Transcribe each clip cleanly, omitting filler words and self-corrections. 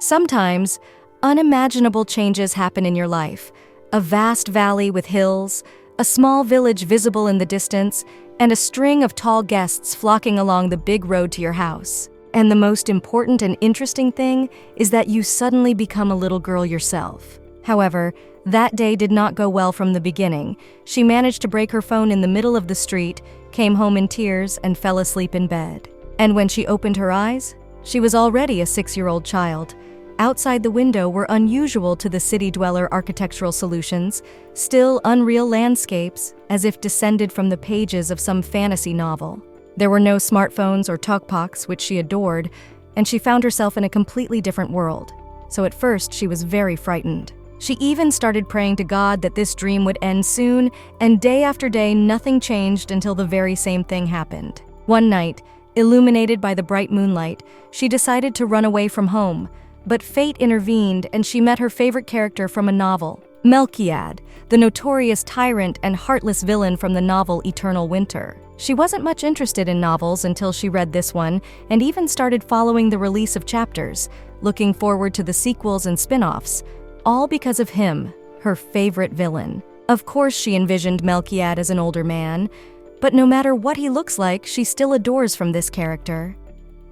Sometimes, unimaginable changes happen in your life. A vast valley with hills, a small village visible in the distance, and a string of tall guests flocking along the big road to your house. And the most important and interesting thing is that you suddenly become a little girl yourself. However, that day did not go well from the beginning. She managed to break her phone in the middle of the street, came home in tears, and fell asleep in bed. And when she opened her eyes, she was already a 6-year-old child. Outside the window were unusual to the city dweller architectural solutions, still unreal landscapes, as if descended from the pages of some fantasy novel. There were no smartphones or talkbacks, which she adored, and she found herself in a completely different world. So at first, she was very frightened. She even started praying to God that this dream would end soon, and day after day, nothing changed until the very same thing happened. One night, illuminated by the bright moonlight, she decided to run away from home. But fate intervened, and she met her favorite character from a novel, Melchiad, the notorious tyrant and heartless villain from the novel Eternal Winter. She wasn't much interested in novels until she read this one, and even started following the release of chapters, looking forward to the sequels and spin-offs, all because of him, her favorite villain. Of course, she envisioned Melchiad as an older man, but no matter what he looks like, she still adores from this character.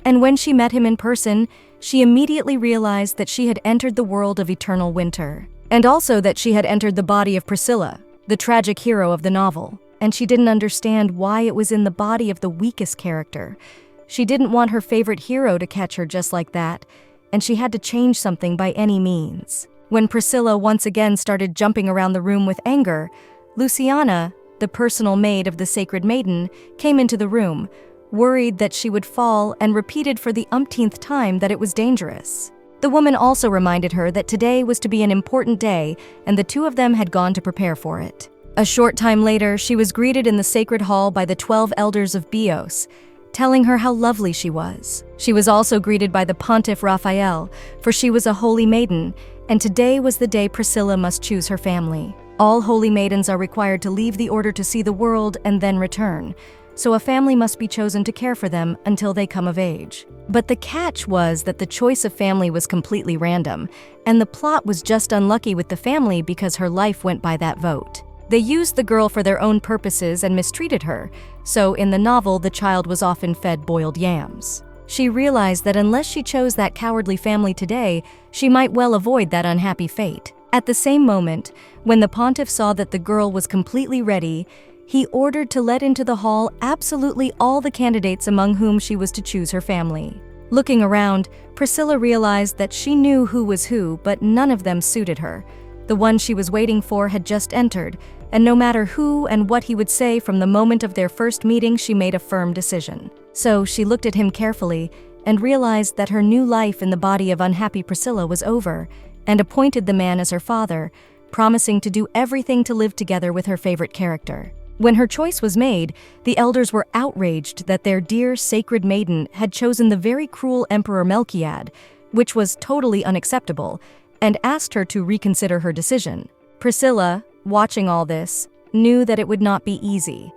And when she met him in person, she immediately realized that she had entered the world of Eternal Winter, and also that she had entered the body of Priscilla, the tragic hero of the novel, and she didn't understand why it was in the body of the weakest character. She didn't want her favorite hero to catch her just like that, and she had to change something by any means. When Priscilla once again started jumping around the room with anger, Luciana, the personal maid of the Sacred Maiden, came into the room, worried that she would fall, and repeated for the umpteenth time that it was dangerous. The woman also reminded her that today was to be an important day, and the two of them had gone to prepare for it. A short time later, she was greeted in the sacred hall by the 12 elders of Bios, telling her how lovely she was. She was also greeted by the pontiff Rael, for she was a holy maiden, and today was the day Priscilla must choose her family. All holy maidens are required to leave the order to see the world and then return, so a family must be chosen to care for them until they come of age. But the catch was that the choice of family was completely random, and the plot was just unlucky with the family because her life went by that vote. They used the girl for their own purposes and mistreated her, so in the novel, the child was often fed boiled yams. She realized that unless she chose that cowardly family today, she might well avoid that unhappy fate. At the same moment, when the pontiff saw that the girl was completely ready, he ordered to let into the hall absolutely all the candidates among whom she was to choose her family. Looking around, Priscilla realized that she knew who was who, but none of them suited her. The one she was waiting for had just entered, and no matter who and what he would say from the moment of their first meeting, she made a firm decision. So she looked at him carefully and realized that her new life in the body of unhappy Priscilla was over, and appointed the man as her father, promising to do everything to live together with her favorite character. When her choice was made, the elders were outraged that their dear sacred maiden had chosen the very cruel Emperor Melchiad, which was totally unacceptable, and asked her to reconsider her decision. Priscilla, watching all this, knew that it would not be easy.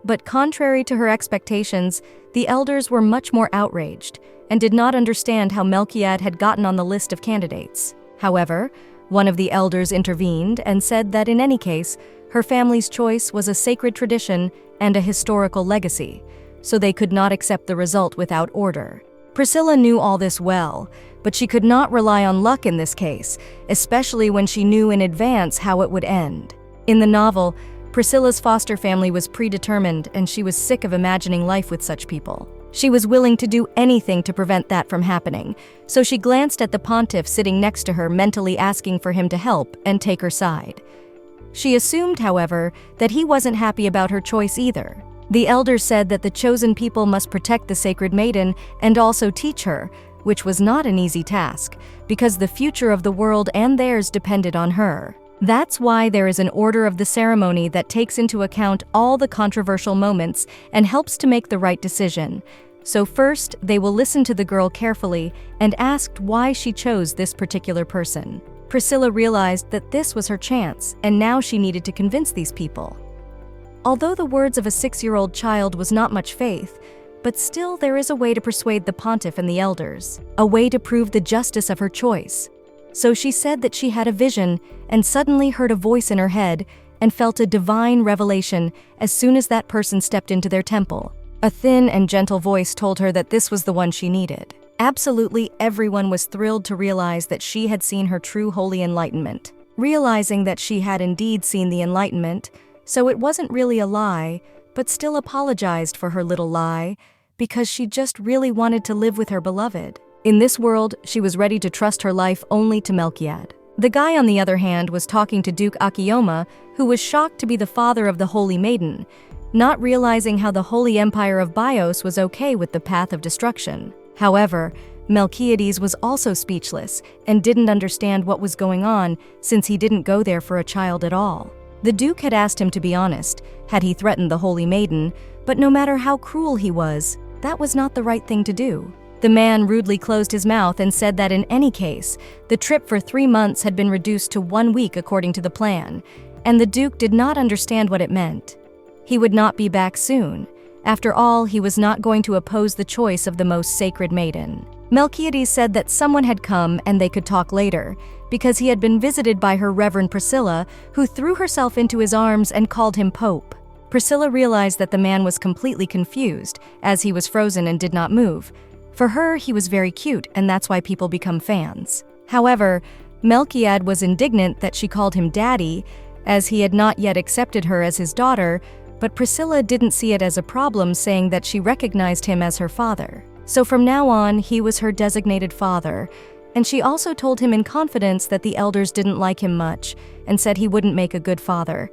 But contrary to her expectations, the elders were much more outraged and did not understand how Melchiad had gotten on the list of candidates. However, one of the elders intervened and said that in any case, her family's choice was a sacred tradition and a historical legacy, so they could not accept the result without order. Priscilla knew all this well, but she could not rely on luck in this case, especially when she knew in advance how it would end. In the novel, Priscilla's foster family was predetermined, and she was sick of imagining life with such people. She was willing to do anything to prevent that from happening, so she glanced at the pontiff sitting next to her, mentally asking for him to help and take her side. She assumed, however, that he wasn't happy about her choice either. The elders said that the chosen people must protect the sacred maiden and also teach her, which was not an easy task, because the future of the world and theirs depended on her. That's why there is an order of the ceremony that takes into account all the controversial moments and helps to make the right decision. So first, they will listen to the girl carefully and asked why she chose this particular person. Priscilla realized that this was her chance, and now she needed to convince these people. Although the words of a 6-year-old child was not much faith, But still, there is a way to persuade the pontiff and the elders, a way to prove the justice of her choice. So she said that she had a vision and suddenly heard a voice in her head and felt a divine revelation as soon as that person stepped into their temple. A thin and gentle voice told her that this was the one she needed. Absolutely everyone was thrilled to realize that she had seen her true holy enlightenment. Realizing that she had indeed seen the enlightenment, so it wasn't really a lie, but still apologized for her little lie, because she just really wanted to live with her beloved. In this world, she was ready to trust her life only to Melchiad. The guy, on the other hand, was talking to Duke Akiyoma, who was shocked to be the father of the Holy Maiden, not realizing how the Holy Empire of Bios was okay with the path of destruction. However, Melchiades was also speechless and didn't understand what was going on since he didn't go there for a child at all. The Duke had asked him to be honest, had he threatened the Holy Maiden, but no matter how cruel he was, that was not the right thing to do. The man rudely closed his mouth and said that in any case, the trip for 3 months had been reduced to 1 week according to the plan, and the Duke did not understand what it meant. He would not be back soon. After all, he was not going to oppose the choice of the most sacred maiden. Melchiades said that someone had come and they could talk later, because he had been visited by her Reverend Priscilla, who threw herself into his arms and called him Pope. Priscilla realized that the man was completely confused, as he was frozen and did not move. For her, he was very cute, and that's why people become fans. However, Melchiad was indignant that she called him Daddy, as he had not yet accepted her as his daughter, but Priscilla didn't see it as a problem, saying that she recognized him as her father. So from now on, he was her designated father, and she also told him in confidence that the elders didn't like him much and said he wouldn't make a good father.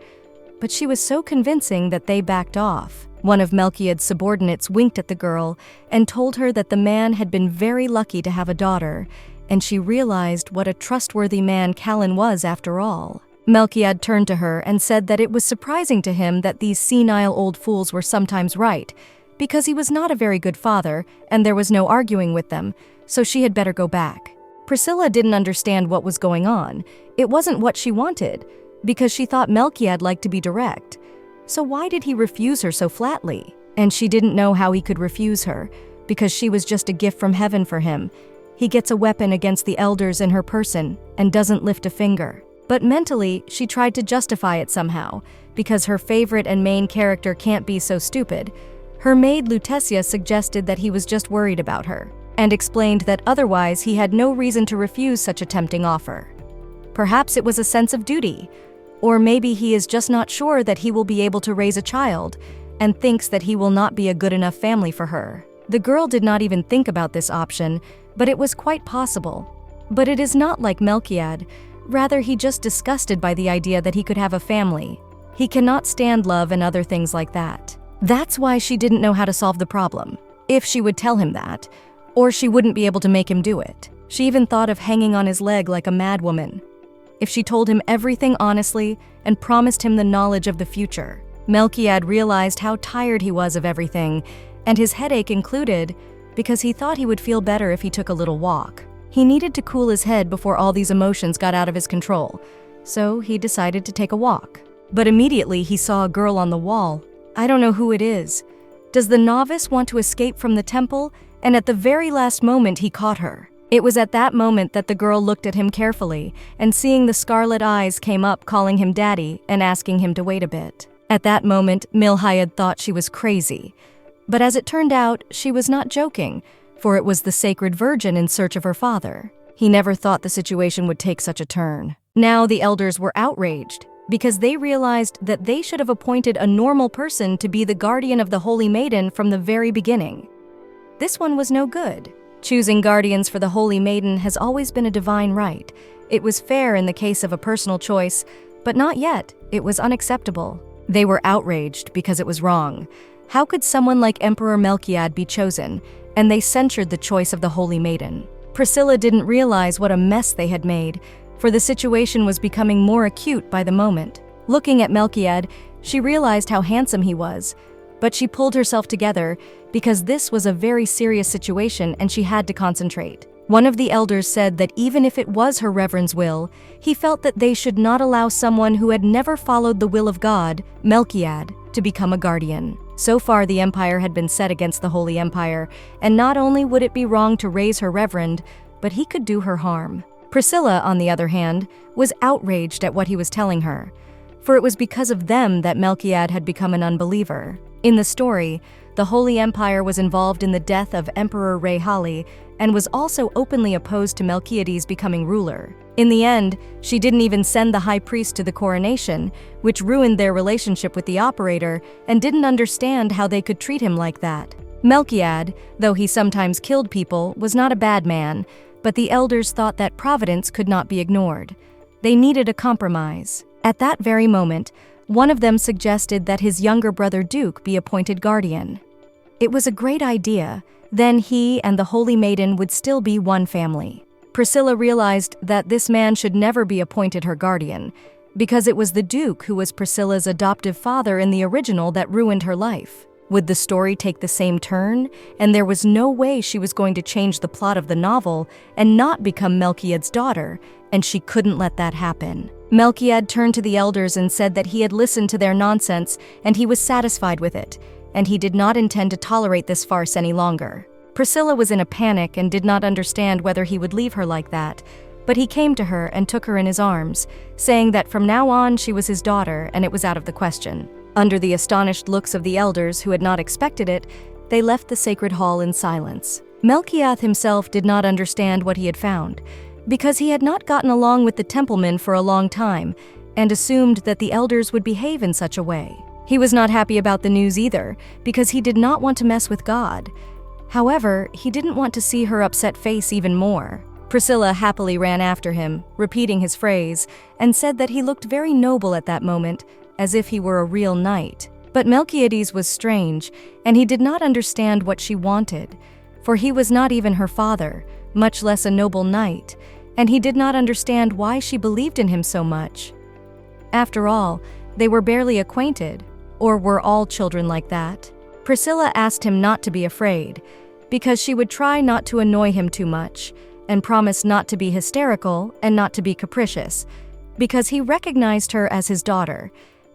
But she was so convincing that they backed off. One of Melchiad's subordinates winked at the girl and told her that the man had been very lucky to have a daughter, and she realized what a trustworthy man Callan was after all. Melchiad turned to her and said that it was surprising to him that these senile old fools were sometimes right, because he was not a very good father and there was no arguing with them, so she had better go back. Priscilla didn't understand what was going on. It wasn't what she wanted, because she thought Melchiad liked to be direct. So why did he refuse her so flatly? And she didn't know how he could refuse her, because she was just a gift from heaven for him. He gets a weapon against the elders in her person and doesn't lift a finger. But mentally, she tried to justify it somehow, because her favorite and main character can't be so stupid. Her maid Lutetia suggested that he was just worried about her, and explained that otherwise he had no reason to refuse such a tempting offer. Perhaps it was a sense of duty, or maybe he is just not sure that he will be able to raise a child, and thinks that he will not be a good enough family for her. The girl did not even think about this option, but it was quite possible. But it is not like Melchiad. Rather, he just disgusted by the idea that he could have a family. He cannot stand love and other things like that. That's why she didn't know how to solve the problem, if she would tell him that, or she wouldn't be able to make him do it. She even thought of hanging on his leg like a madwoman, if she told him everything honestly and promised him the knowledge of the future. Melchiad realized how tired he was of everything, and his headache included, because he thought he would feel better if he took a little walk. He needed to cool his head before all these emotions got out of his control, so he decided to take a walk. But immediately he saw a girl on the wall. I don't know who it is. Does the novice want to escape from the temple? And at the very last moment he caught her. It was at that moment that the girl looked at him carefully, and seeing the scarlet eyes came up calling him daddy and asking him to wait a bit. At that moment, Milhiad thought she was crazy. But as it turned out, she was not joking, for it was the sacred virgin in search of her father. He never thought the situation would take such a turn. Now the elders were outraged, because they realized that they should have appointed a normal person to be the guardian of the Holy Maiden from the very beginning. This one was no good. Choosing guardians for the Holy Maiden has always been a divine right. It was fair in the case of a personal choice, but not yet. It was unacceptable. They were outraged because it was wrong. How could someone like Emperor Melchiad be chosen? And they censured the choice of the Holy Maiden. Priscilla didn't realize what a mess they had made, for the situation was becoming more acute by the moment. Looking at Melchiad, she realized how handsome he was, but she pulled herself together because this was a very serious situation and she had to concentrate. One of the elders said that even if it was her reverend's will, he felt that they should not allow someone who had never followed the will of God, Melchiad, to become a guardian. So far, the empire had been set against the Holy Empire, and not only would it be wrong to raise her reverend, but he could do her harm. Priscilla, on the other hand, was outraged at what he was telling her, for it was because of them that Melchiad had become an unbeliever. In the story, the Holy Empire was involved in the death of Emperor Rael and was also openly opposed to Melchiades becoming ruler. In the end, she didn't even send the high priest to the coronation, which ruined their relationship with the operator and didn't understand how they could treat him like that. Melchiad, though he sometimes killed people, was not a bad man, but the elders thought that providence could not be ignored. They needed a compromise. At that very moment, one of them suggested that his younger brother Duke be appointed guardian. It was a great idea. Then he and the Holy Maiden would still be one family. Priscilla realized that this man should never be appointed her guardian, because it was the Duke who was Priscilla's adoptive father in the original that ruined her life. Would the story take the same turn? And there was no way she was going to change the plot of the novel and not become Melchiad's daughter, and she couldn't let that happen. Melchiad turned to the elders and said that he had listened to their nonsense and he was satisfied with it, and he did not intend to tolerate this farce any longer. Priscilla was in a panic and did not understand whether he would leave her like that, but he came to her and took her in his arms, saying that from now on she was his daughter and it was out of the question. Under the astonished looks of the elders who had not expected it, they left the sacred hall in silence. Melchiad himself did not understand what he had found, because he had not gotten along with the templemen for a long time and assumed that the elders would behave in such a way. He was not happy about the news either, because he did not want to mess with God. However, he didn't want to see her upset face even more. Priscilla happily ran after him, repeating his phrase, and said that he looked very noble at that moment, as if he were a real knight. But Melchiades was strange, and he did not understand what she wanted, for he was not even her father, much less a noble knight, and he did not understand why she believed in him so much. After all, they were barely acquainted, or were all children like that? Priscilla asked him not to be afraid, because she would try not to annoy him too much, and promised not to be hysterical and not to be capricious, because he recognized her as his daughter,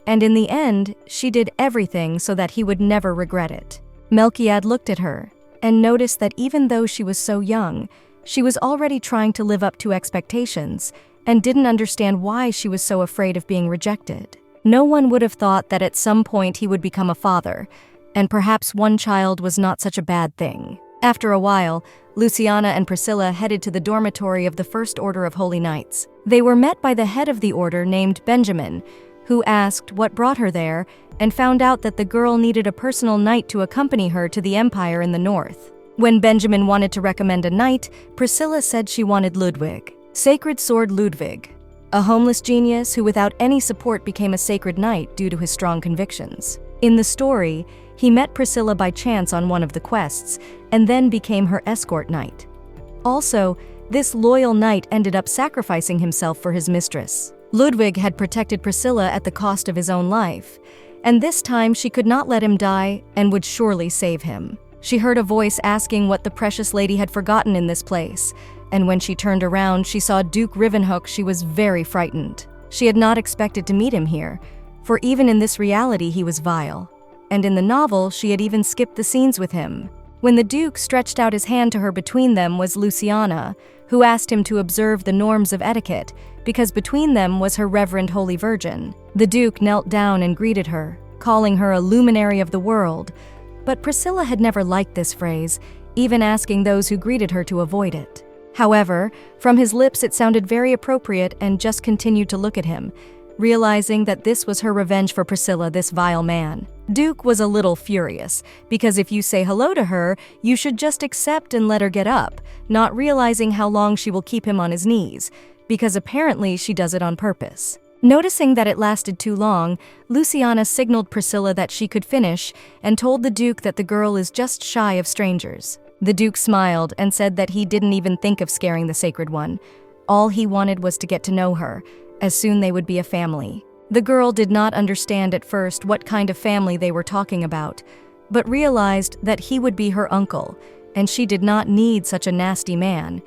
and in the end, she did everything so that he would never regret it. Melchiad looked at her, and noticed that even though she was so young, she was already trying to live up to expectations, and didn't understand why she was so afraid of being rejected. No one would have thought that at some point he would become a father, and perhaps one child was not such a bad thing. After a while, Luciana and Priscilla headed to the dormitory of the First Order of Holy Knights. They were met by the head of the order named Benjamin, who asked what brought her there, and found out that the girl needed a personal knight to accompany her to the Empire in the north. When Benjamin wanted to recommend a knight, Priscilla said she wanted Ludwig. Sacred Sword Ludwig, a homeless genius who without any support became a sacred knight due to his strong convictions. In the story, he met Priscilla by chance on one of the quests, and then became her escort knight. Also, this loyal knight ended up sacrificing himself for his mistress. Ludwig had protected Priscilla at the cost of his own life, and this time she could not let him die and would surely save him. She heard a voice asking what the precious lady had forgotten in this place, and when she turned around, she saw Duke Rivenhook. She was very frightened. She had not expected to meet him here, for even in this reality he was vile, and in the novel she had even skipped the scenes with him. When the Duke stretched out his hand to her, between them was Luciana, who asked him to observe the norms of etiquette, because between them was her Reverend Holy Virgin. The Duke knelt down and greeted her, calling her a luminary of the world, but Priscilla had never liked this phrase, even asking those who greeted her to avoid it. However, from his lips it sounded very appropriate, and just continued to look at him, realizing that this was her revenge for Priscilla, this vile man. Duke was a little furious, because if you say hello to her, you should just accept and let her get up, not realizing how long she will keep him on his knees, because apparently she does it on purpose. Noticing that it lasted too long, Luciana signaled Priscilla that she could finish and told the Duke that the girl is just shy of strangers. The Duke smiled and said that he didn't even think of scaring the Sacred One. All he wanted was to get to know her, as soon they would be a family. The girl did not understand at first what kind of family they were talking about, but realized that he would be her uncle, and she did not need such a nasty man.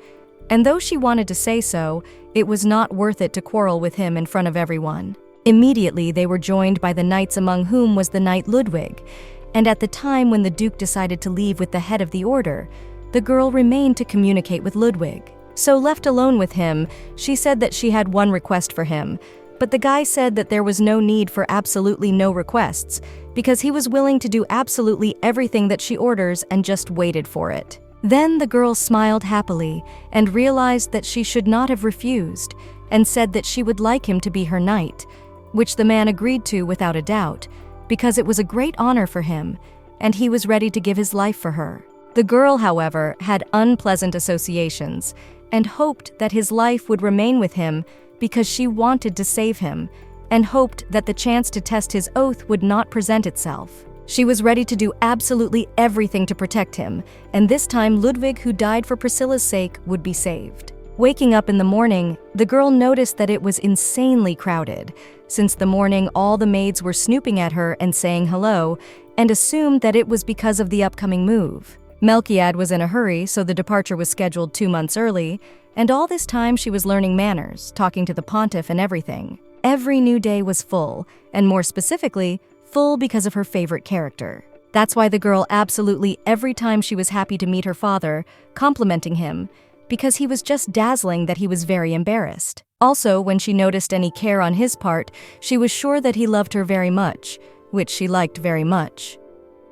And though she wanted to say so, it was not worth it to quarrel with him in front of everyone. Immediately they were joined by the knights, among whom was the knight Ludwig, and at the time when the Duke decided to leave with the head of the order, the girl remained to communicate with Ludwig. So left alone with him, she said that she had one request for him, but the guy said that there was no need for absolutely no requests, because he was willing to do absolutely everything that she orders and just waited for it. Then the girl smiled happily and realized that she should not have refused, and said that she would like him to be her knight, which the man agreed to without a doubt, because it was a great honor for him, and he was ready to give his life for her. The girl, however, had unpleasant associations, and hoped that his life would remain with him because she wanted to save him, and hoped that the chance to test his oath would not present itself. She was ready to do absolutely everything to protect him, and this time Ludwig, who died for Priscilla's sake, would be saved. Waking up in the morning, the girl noticed that it was insanely crowded. Since the morning, all the maids were snooping at her and saying hello, and assumed that it was because of the upcoming move. Melchiad was in a hurry, so the departure was scheduled 2 months early, and all this time she was learning manners, talking to the pontiff and everything. Every new day was full, and more specifically, full because of her favorite character. That's why the girl absolutely every time she was happy to meet her father, complimenting him, because he was just dazzling that he was very embarrassed. Also, when she noticed any care on his part, she was sure that he loved her very much, which she liked very much.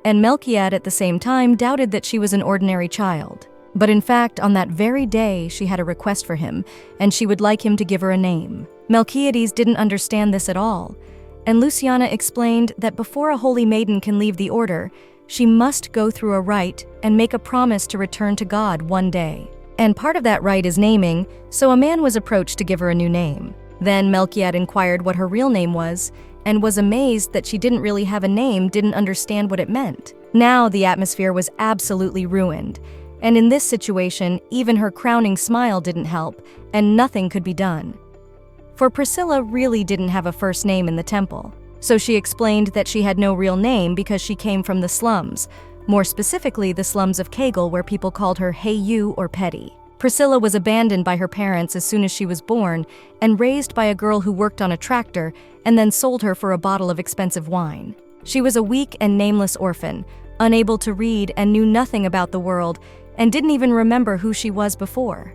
And Melchiad at the same time doubted that she was an ordinary child. But in fact, on that very day, she had a request for him, and she would like him to give her a name. Melchiades didn't understand this at all, and Luciana explained that before a holy maiden can leave the order, she must go through a rite and make a promise to return to God one day. And part of that rite is naming, so a man was approached to give her a new name. Then Melchiad inquired what her real name was, and was amazed that she didn't really have a name, didn't understand what it meant. Now the atmosphere was absolutely ruined, and in this situation, even her crowning smile didn't help, and nothing could be done. For Priscilla really didn't have a first name in the temple, so she explained that she had no real name because she came from the slums, more specifically the slums of Kegel, where people called her Hey You or Petty. Priscilla was abandoned by her parents as soon as she was born and raised by a girl who worked on a tractor and then sold her for a bottle of expensive wine. She was a weak and nameless orphan, unable to read and knew nothing about the world and didn't even remember who she was before.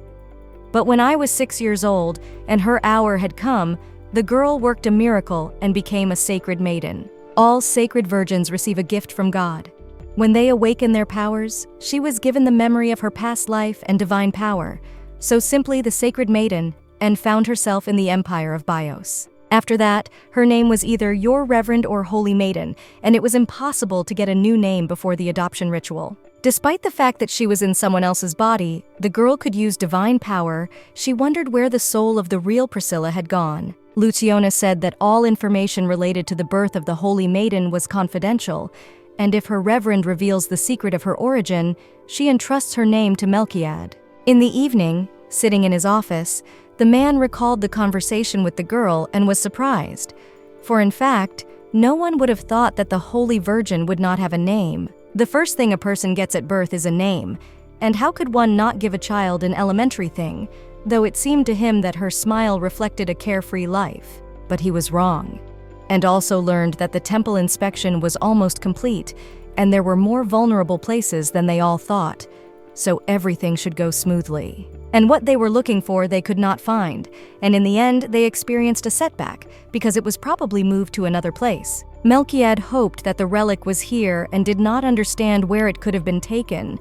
But when I was 6 years old and her hour had come, the girl worked a miracle and became a sacred maiden. All sacred virgins receive a gift from God. When they awaken their powers, she was given the memory of her past life and divine power, so simply the sacred maiden, and found herself in the empire of Bios. After that, her name was either Your Reverend or Holy Maiden, and it was impossible to get a new name before the adoption ritual. Despite the fact that she was in someone else's body, the girl could use divine power. She wondered where the soul of the real Priscilla had gone. Luciana said that all information related to the birth of the Holy Maiden was confidential, and if her reverend reveals the secret of her origin, she entrusts her name to Melchiad. In the evening, sitting in his office, the man recalled the conversation with the girl and was surprised, for in fact, no one would have thought that the Holy Virgin would not have a name. The first thing a person gets at birth is a name, and how could one not give a child an elementary thing, though it seemed to him that her smile reflected a carefree life. But he was wrong, and also learned that the temple inspection was almost complete, and there were more vulnerable places than they all thought, so everything should go smoothly. And what they were looking for they could not find, and in the end they experienced a setback, because it was probably moved to another place. Melchiad hoped that the relic was here and did not understand where it could have been taken,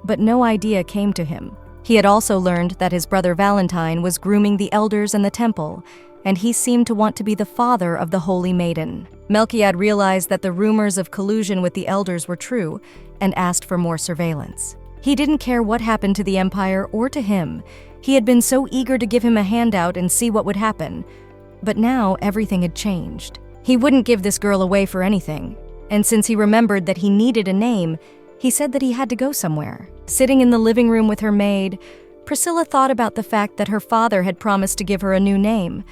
but no idea came to him. He had also learned that his brother Valentine was grooming the elders in the temple, and he seemed to want to be the father of the Holy Maiden. Melchiad realized that the rumors of collusion with the elders were true, and asked for more surveillance. He didn't care what happened to the Empire or to him. He had been so eager to give him a handout and see what would happen. But now everything had changed. He wouldn't give this girl away for anything, and since he remembered that he needed a name, he said that he had to go somewhere. Sitting in the living room with her maid, Priscilla thought about the fact that her father had promised to give her a new name,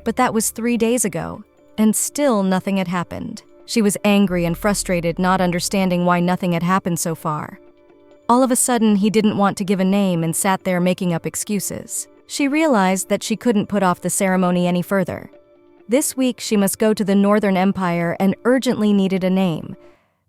but that was 3 days ago, and still nothing had happened. She was angry and frustrated, not understanding why nothing had happened so far. All of a sudden, he didn't want to give a name and sat there making up excuses. She realized that she couldn't put off the ceremony any further. This week, she must go to the Northern Empire and urgently needed a name.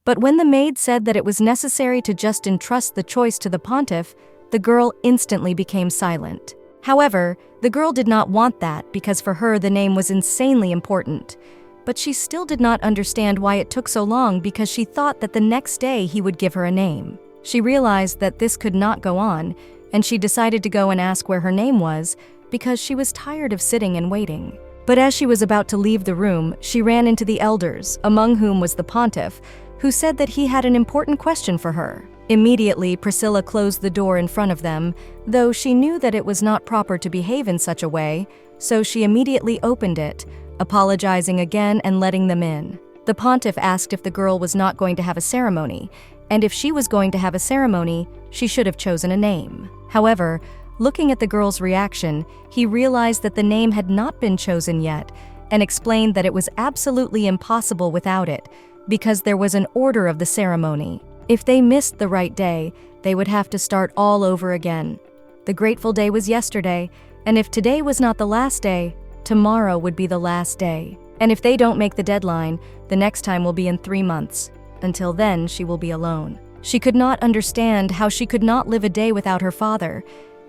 But when the maid said that it was necessary to just entrust the choice to the pontiff, the girl instantly became silent. However, the girl did not want that because for her the name was insanely important. But she still did not understand why it took so long because she thought that the next day he would give her a name. She realized that this could not go on, and she decided to go and ask where her name was because she was tired of sitting and waiting. But as she was about to leave the room, she ran into the elders, among whom was the pontiff, who said that he had an important question for her. Immediately, Priscilla closed the door in front of them, though she knew that it was not proper to behave in such a way, so she immediately opened it, apologizing again and letting them in. The pontiff asked if the girl was not going to have a ceremony, and if she was going to have a ceremony, she should have chosen a name. However, looking at the girl's reaction, he realized that the name had not been chosen yet, and explained that it was absolutely impossible without it, because there was an order of the ceremony. If they missed the right day, they would have to start all over again. The grateful day was yesterday, and if today was not the last day, tomorrow would be the last day. And if they don't make the deadline, the next time will be in 3 months. Until then, she will be alone. She could not understand how she could not live a day without her father.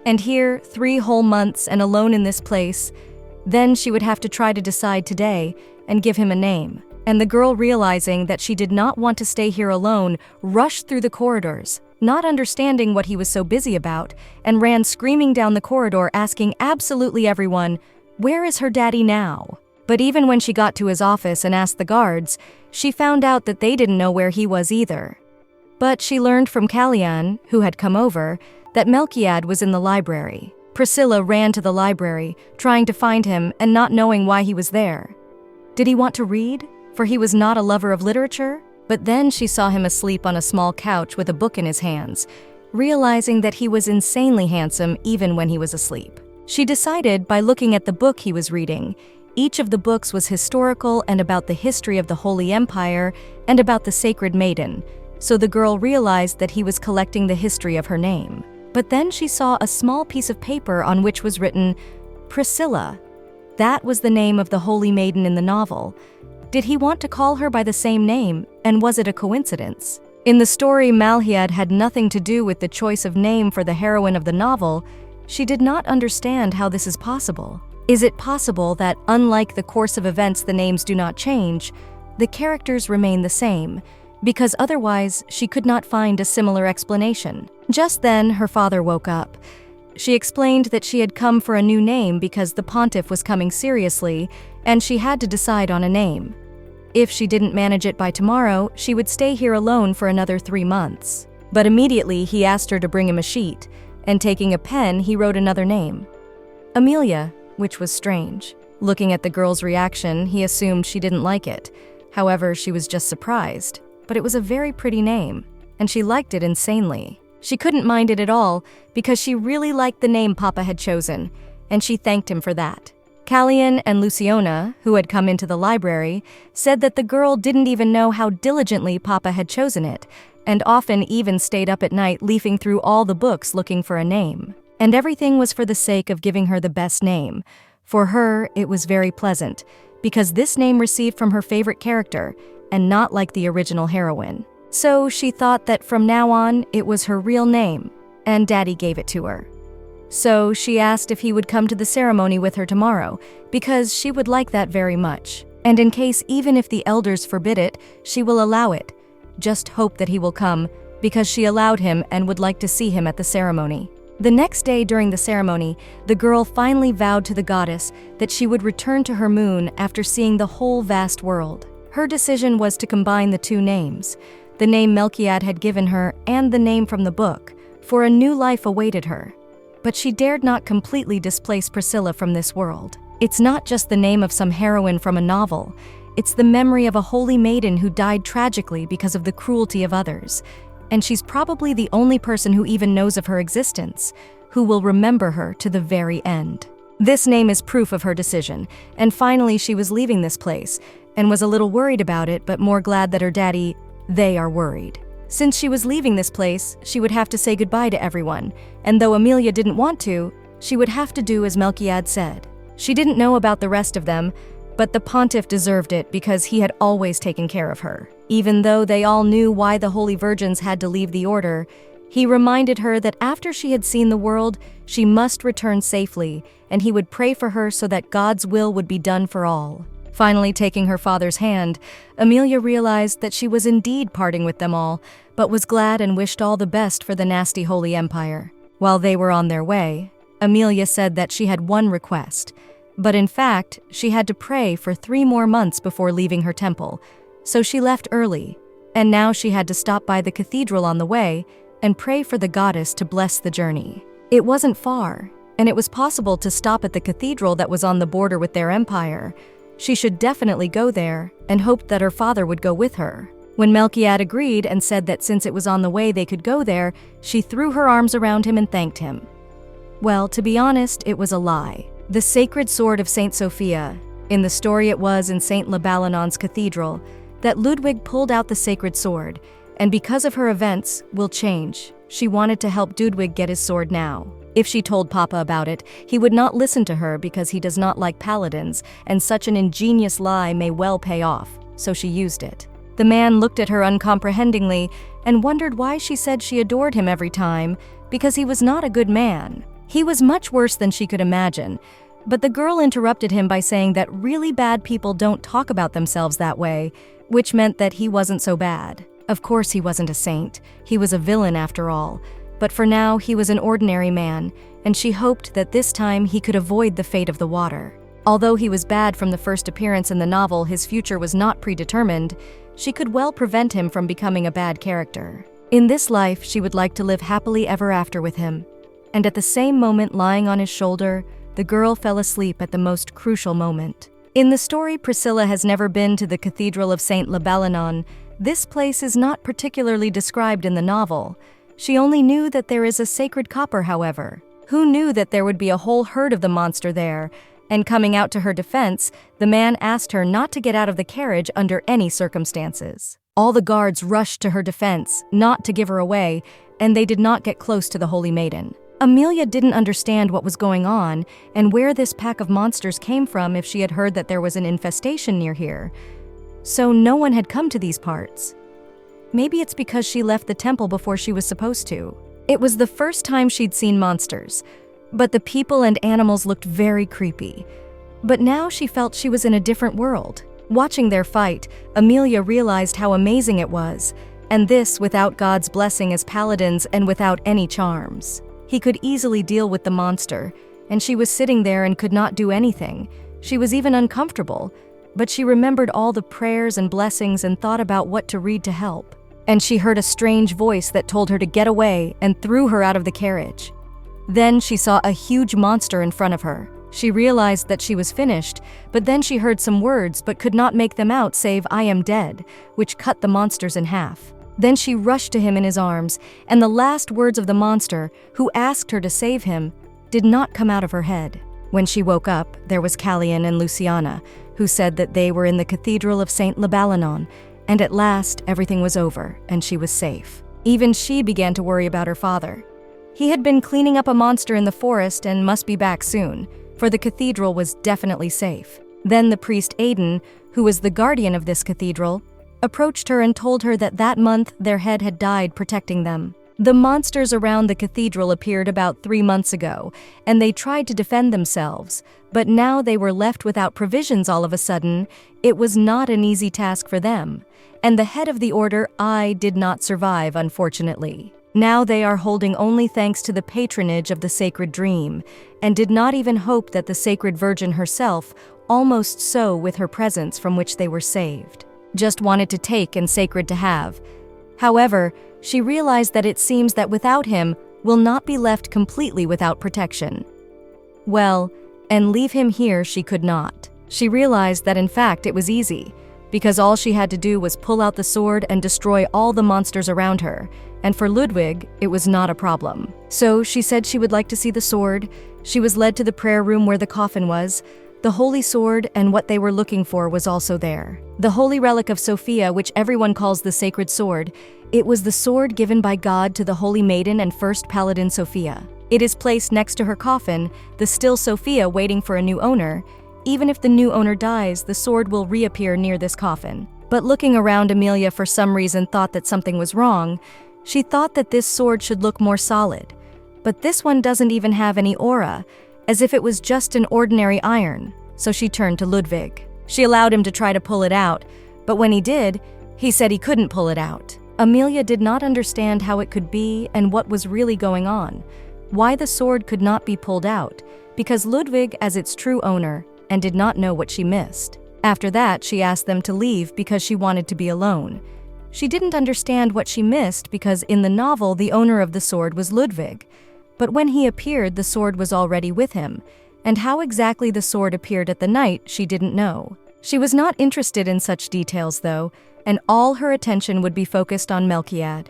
And here, 3 whole months and alone in this place, then she would have to try to decide today and give him a name. And the girl, realizing that she did not want to stay here alone, rushed through the corridors, not understanding what he was so busy about, and ran screaming down the corridor asking absolutely everyone, "Where is her daddy now?" But even when she got to his office and asked the guards, she found out that they didn't know where he was either. But she learned from Kalyan, who had come over, that Melchiad was in the library. Priscilla ran to the library, trying to find him and not knowing why he was there. Did he want to read? For he was not a lover of literature? But then she saw him asleep on a small couch with a book in his hands, realizing that he was insanely handsome even when he was asleep. She decided by looking at the book he was reading. Each of the books was historical and about the history of the Holy Empire and about the Sacred Maiden, so the girl realized that he was collecting the history of her name. But then she saw a small piece of paper on which was written, Priscilla. That was the name of the Holy Maiden in the novel. Did he want to call her by the same name, and was it a coincidence? In the story, Malhiad had nothing to do with the choice of name for the heroine of the novel. She did not understand how this is possible. Is it possible that, unlike the course of events, the names do not change, the characters remain the same, because otherwise she could not find a similar explanation? Just then, her father woke up. She explained that she had come for a new name because the pontiff was coming seriously, and she had to decide on a name. If she didn't manage it by tomorrow, she would stay here alone for another 3 months. But immediately he asked her to bring him a sheet, and taking a pen, he wrote another name, Amelia, which was strange. Looking at the girl's reaction, he assumed she didn't like it. However, she was just surprised. But it was a very pretty name, and she liked it insanely. She couldn't mind it at all because she really liked the name Papa had chosen, and she thanked him for that. Kalyan and Luciona, who had come into the library, said that the girl didn't even know how diligently Papa had chosen it, and often even stayed up at night leafing through all the books looking for a name. And everything was for the sake of giving her the best name. For her, it was very pleasant, because this name received from her favorite character, and not like the original heroine. So she thought that from now on, it was her real name, and Daddy gave it to her. So she asked if he would come to the ceremony with her tomorrow, because she would like that very much. And in case even if the elders forbid it, she will allow it. Just hope that he will come, because she allowed him and would like to see him at the ceremony. The next day during the ceremony, the girl finally vowed to the goddess that she would return to her moon after seeing the whole vast world. Her decision was to combine the 2 names, the name Melchiad had given her and the name from the book, for a new life awaited her. But she dared not completely displace Priscilla from this world. It's not just the name of some heroine from a novel. It's the memory of a holy maiden who died tragically because of the cruelty of others. And she's probably the only person who even knows of her existence, who will remember her to the very end. This name is proof of her decision, and finally she was leaving this place, and was a little worried about it, but more glad that her daddy, they are worried. Since she was leaving this place, she would have to say goodbye to everyone, and though Amelia didn't want to, she would have to do as Melchiad said. She didn't know about the rest of them, But the pontiff deserved it because he had always taken care of her. Even though they all knew why the holy virgins had to leave the order, he reminded her that after she had seen the world, she must return safely, and he would pray for her so that God's will would be done for all. Finally taking her father's hand, Amelia realized that she was indeed parting with them all, but was glad and wished all the best for the nasty Holy Empire. While they were on their way, Amelia said that she had one request, but in fact, she had to pray for 3 more months before leaving her temple, so she left early, and now she had to stop by the cathedral on the way and pray for the goddess to bless the journey. It wasn't far, and it was possible to stop at the cathedral that was on the border with their empire. She should definitely go there, and hoped that her father would go with her. When Melchiad agreed and said that since it was on the way they could go there, she threw her arms around him and thanked him. Well, to be honest, it was a lie. The sacred sword of Saint Sophia, in the story it was in Saint Labalanon's cathedral, that Ludwig pulled out the sacred sword, and because of her events, will change. She wanted to help Ludwig get his sword now. If she told Papa about it, he would not listen to her because he does not like paladins, and such an ingenious lie may well pay off, so she used it. The man looked at her uncomprehendingly and wondered why she said she adored him every time, because he was not a good man. He was much worse than she could imagine, but the girl interrupted him by saying that really bad people don't talk about themselves that way, which meant that he wasn't so bad. Of course he wasn't a saint, he was a villain after all, but for now he was an ordinary man, and she hoped that this time he could avoid the fate of the water. Although he was bad from the first appearance in the novel, his future was not predetermined. She could well prevent him from becoming a bad character. In this life, she would like to live happily ever after with him. And at the same moment, lying on his shoulder, the girl fell asleep at the most crucial moment. In the story, Priscilla has never been to the Cathedral of Saint Labalanon. This place is not particularly described in the novel. She only knew that there is a sacred copper, however. Who knew that there would be a whole herd of the monster there? And coming out to her defense, the man asked her not to get out of the carriage under any circumstances. All the guards rushed to her defense, not to give her away, and they did not get close to the Holy Maiden. Amelia didn't understand what was going on and where this pack of monsters came from if she had heard that there was an infestation near here. So no one had come to these parts. Maybe it's because she left the temple before she was supposed to. It was the first time she'd seen monsters, but the people and animals looked very creepy. But now she felt she was in a different world. Watching their fight, Amelia realized how amazing it was, and this without God's blessing as paladins and without any charms. He could easily deal with the monster, and she was sitting there and could not do anything. She was even uncomfortable, but she remembered all the prayers and blessings and thought about what to read to help. And she heard a strange voice that told her to get away and threw her out of the carriage. Then she saw a huge monster in front of her. She realized that she was finished, but then she heard some words but could not make them out save "I am dead," which cut the monsters in half. Then she rushed to him in his arms, and the last words of the monster, who asked her to save him, did not come out of her head. When she woke up, there was Callian and Luciana, who said that they were in the Cathedral of Saint Labalanon, and at last everything was over, and she was safe. Even she began to worry about her father. He had been cleaning up a monster in the forest and must be back soon, for the cathedral was definitely safe. Then the priest Aidan, who was the guardian of this cathedral, approached her and told her that that month their head had died protecting them. The monsters around the cathedral appeared about 3 months ago, and they tried to defend themselves, but now they were left without provisions all of a sudden. It was not an easy task for them, and the head of the order, did not survive, unfortunately. Now they are holding only thanks to the patronage of the sacred dream, and did not even hope that the sacred Virgin herself, almost so with her presence from which they were saved. Just wanted to take and sacred to have. However, she realized that it seems that without him, will not be left completely without protection. Well, and leave him here she could not. She realized that in fact it was easy, because all she had to do was pull out the sword and destroy all the monsters around her, and for Ludwig, it was not a problem. So she said she would like to see the sword. She was led to the prayer room where the coffin was. The holy sword and what they were looking for was also there. The holy relic of Sophia, which everyone calls the sacred sword, it was the sword given by God to the holy maiden and first paladin Sophia. It is placed next to her coffin, the still Sophia waiting for a new owner, even if the new owner dies, the sword will reappear near this coffin. But looking around, Amelia for some reason thought that something was wrong. She thought that this sword should look more solid. But this one doesn't even have any aura, as if it was just an ordinary iron. So she turned to Ludwig. She allowed him to try to pull it out, but when he did, he said he couldn't pull it out. Amelia did not understand how it could be and what was really going on, why the sword could not be pulled out, because Ludwig as its true owner, and did not know what she missed. After that, she asked them to leave because she wanted to be alone. She didn't understand what she missed because in the novel, the owner of the sword was Ludwig. But when he appeared, the sword was already with him, and how exactly the sword appeared at the night, she didn't know. She was not interested in such details, though, and all her attention would be focused on Melchiad.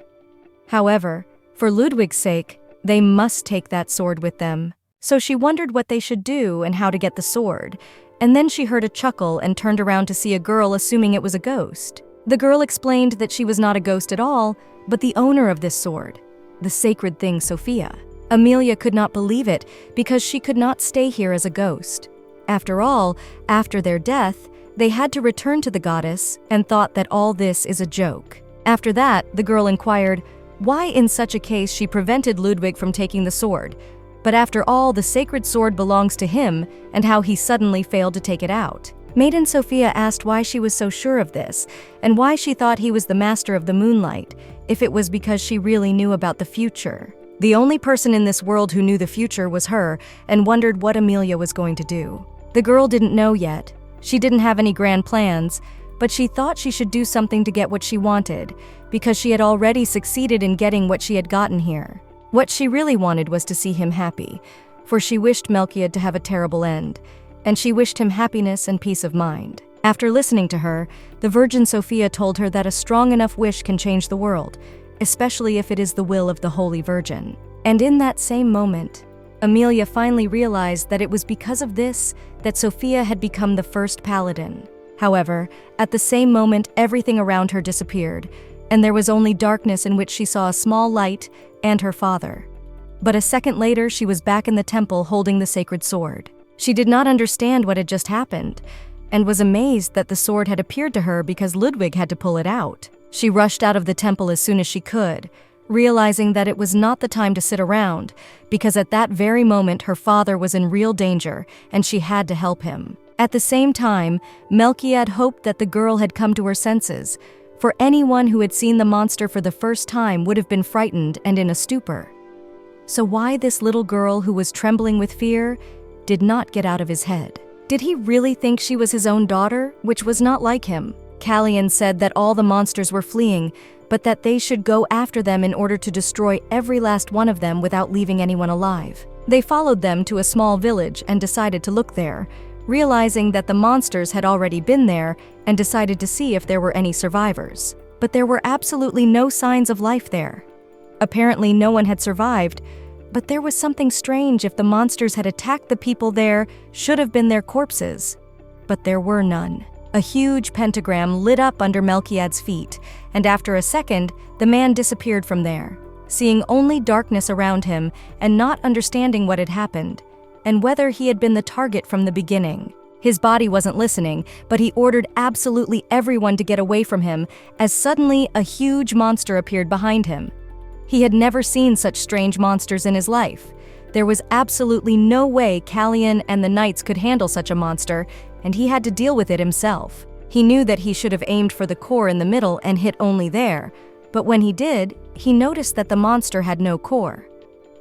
However, for Ludwig's sake, they must take that sword with them. So she wondered what they should do and how to get the sword, and then she heard a chuckle and turned around to see a girl, assuming it was a ghost. The girl explained that she was not a ghost at all, but the owner of this sword, the sacred thing Sophia. Amelia could not believe it because she could not stay here as a ghost. After all, after their death, they had to return to the goddess and thought that all this is a joke. After that, the girl inquired why in such a case she prevented Ludwig from taking the sword. But after all, the sacred sword belongs to him, and how he suddenly failed to take it out. Maiden Sophia asked why she was so sure of this, and why she thought he was the master of the moonlight, if it was because she really knew about the future. The only person in this world who knew the future was her, and wondered what Amelia was going to do. The girl didn't know yet. She didn't have any grand plans, but she thought she should do something to get what she wanted, because she had already succeeded in getting what she had gotten here. What she really wanted was to see him happy, for she wished Melchiad to have a terrible end, and she wished him happiness and peace of mind. After listening to her, the Virgin Sophia told her that a strong enough wish can change the world, especially if it is the will of the Holy Virgin. And in that same moment, Amelia finally realized that it was because of this that Sophia had become the first paladin. However, at the same moment, everything around her disappeared, and there was only darkness in which she saw a small light and her father. But a second later, she was back in the temple holding the sacred sword. She did not understand what had just happened, and was amazed that the sword had appeared to her because Ludwig had to pull it out. She rushed out of the temple as soon as she could, realizing that it was not the time to sit around, because at that very moment her father was in real danger and she had to help him. At the same time, Melchiad hoped that the girl had come to her senses, for anyone who had seen the monster for the first time would have been frightened and in a stupor. So why this little girl who was trembling with fear did not get out of his head? Did he really think she was his own daughter, which was not like him? Callian said that all the monsters were fleeing, but that they should go after them in order to destroy every last one of them without leaving anyone alive. They followed them to a small village and decided to look there, realizing that the monsters had already been there and decided to see if there were any survivors. But there were absolutely no signs of life there. Apparently no one had survived, but there was something strange. If the monsters had attacked the people, there should have been their corpses. But there were none. A huge pentagram lit up under Melchiad's feet, and after a second, the man disappeared from there, seeing only darkness around him and not understanding what had happened, and whether he had been the target from the beginning. His body wasn't listening, but he ordered absolutely everyone to get away from him, as suddenly a huge monster appeared behind him. He had never seen such strange monsters in his life. There was absolutely no way Callian and the knights could handle such a monster, and he had to deal with it himself. He knew that he should have aimed for the core in the middle and hit only there, but when he did, he noticed that the monster had no core.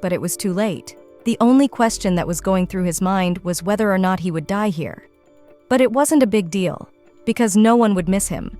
But it was too late. The only question that was going through his mind was whether or not he would die here. But it wasn't a big deal, because no one would miss him,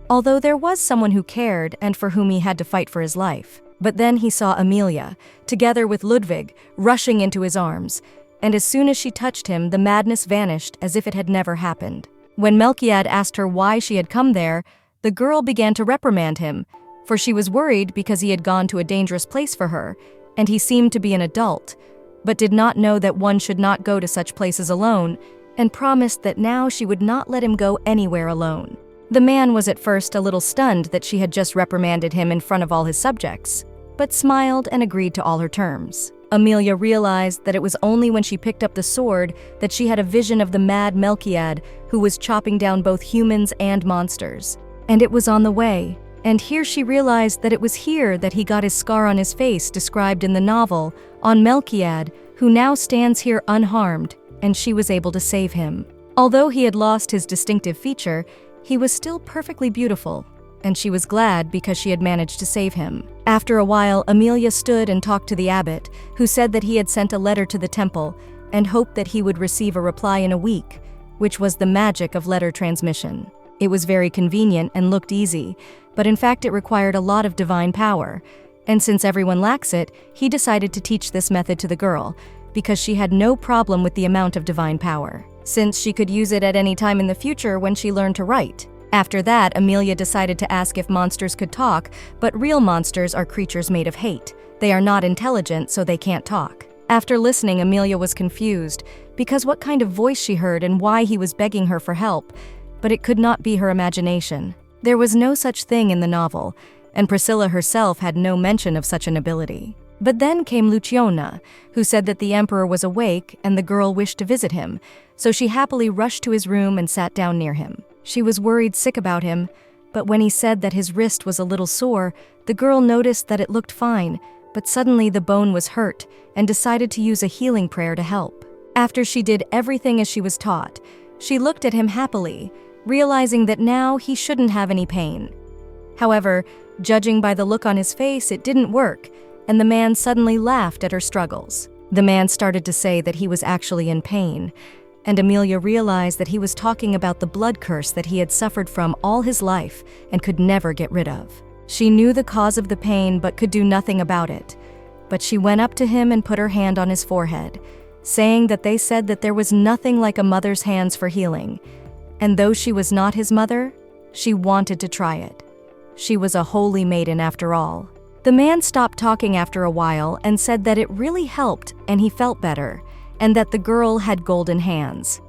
although there was someone who cared and for whom he had to fight for his life. But then he saw Amelia, together with Ludwig, rushing into his arms, and as soon as she touched him, the madness vanished as if it had never happened. When Melchiad asked her why she had come there, the girl began to reprimand him, for she was worried because he had gone to a dangerous place for her, and he seemed to be an adult, but did not know that one should not go to such places alone, and promised that now she would not let him go anywhere alone. The man was at first a little stunned that she had just reprimanded him in front of all his subjects, but smiled and agreed to all her terms. Amelia realized that it was only when she picked up the sword that she had a vision of the mad Melchiad who was chopping down both humans and monsters. And it was on the way. And here she realized that it was here that he got his scar on his face described in the novel, on Melchiad, who now stands here unharmed, and she was able to save him. Although he had lost his distinctive feature, he was still perfectly beautiful, and she was glad because she had managed to save him. After a while, Amelia stood and talked to the abbot, who said that he had sent a letter to the temple and hoped that he would receive a reply in a week, which was the magic of letter transmission. It was very convenient and looked easy, but in fact it required a lot of divine power, and since everyone lacks it, he decided to teach this method to the girl, because she had no problem with the amount of divine power, since she could use it at any time in the future when she learned to write. After that, Amelia decided to ask if monsters could talk, but real monsters are creatures made of hate. They are not intelligent, so they can't talk. After listening, Amelia was confused, because what kind of voice she heard and why he was begging her for help, but it could not be her imagination. There was no such thing in the novel, and Priscilla herself had no mention of such an ability. But then came Luciona, who said that the emperor was awake and the girl wished to visit him, so she happily rushed to his room and sat down near him. She was worried sick about him, but when he said that his wrist was a little sore, the girl noticed that it looked fine, but suddenly the bone was hurt and decided to use a healing prayer to help. After she did everything as she was taught, she looked at him happily, realizing that now he shouldn't have any pain. However, judging by the look on his face, it didn't work, and the man suddenly laughed at her struggles. The man started to say that he was actually in pain, and Amelia realized that he was talking about the blood curse that he had suffered from all his life and could never get rid of. She knew the cause of the pain but could do nothing about it. But she went up to him and put her hand on his forehead, saying that they said that there was nothing like a mother's hands for healing. And though she was not his mother, she wanted to try it. She was a holy maiden after all. The man stopped talking after a while and said that it really helped and he felt better, and that the girl had golden hands.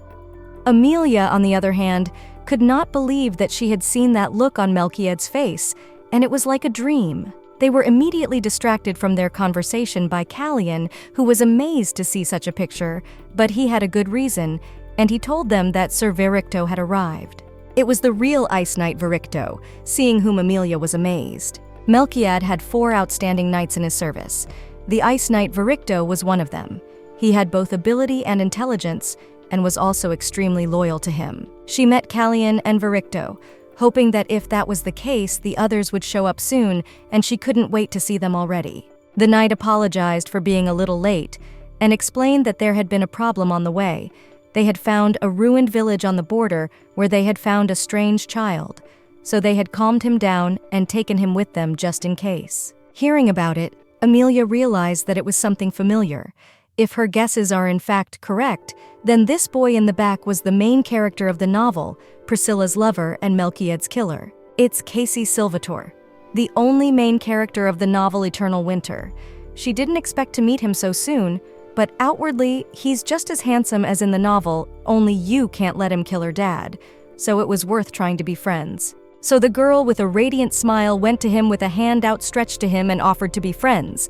Amelia, on the other hand, could not believe that she had seen that look on Melchiad's face, and it was like a dream. They were immediately distracted from their conversation by Callian, who was amazed to see such a picture, but he had a good reason, and he told them that Sir Vericto had arrived. It was the real Ice Knight Vericto, seeing whom Amelia was amazed. Melchiad had 4 outstanding knights in his service. The Ice Knight Vericto was one of them. He had both ability and intelligence, and was also extremely loyal to him. She met Callian and Vericto, hoping that if that was the case, the others would show up soon, and she couldn't wait to see them already. The knight apologized for being a little late, and explained that there had been a problem on the way. They had found a ruined village on the border where they had found a strange child, so they had calmed him down and taken him with them just in case. Hearing about it, Amelia realized that it was something familiar. If her guesses are in fact correct, then this boy in the back was the main character of the novel, Priscilla's lover and Melchiad's killer. It's Casey Silvator, the only main character of the novel Eternal Winter. She didn't expect to meet him so soon, but outwardly, he's just as handsome as in the novel, only you can't let him kill her dad, so it was worth trying to be friends. So the girl with a radiant smile went to him with a hand outstretched to him and offered to be friends.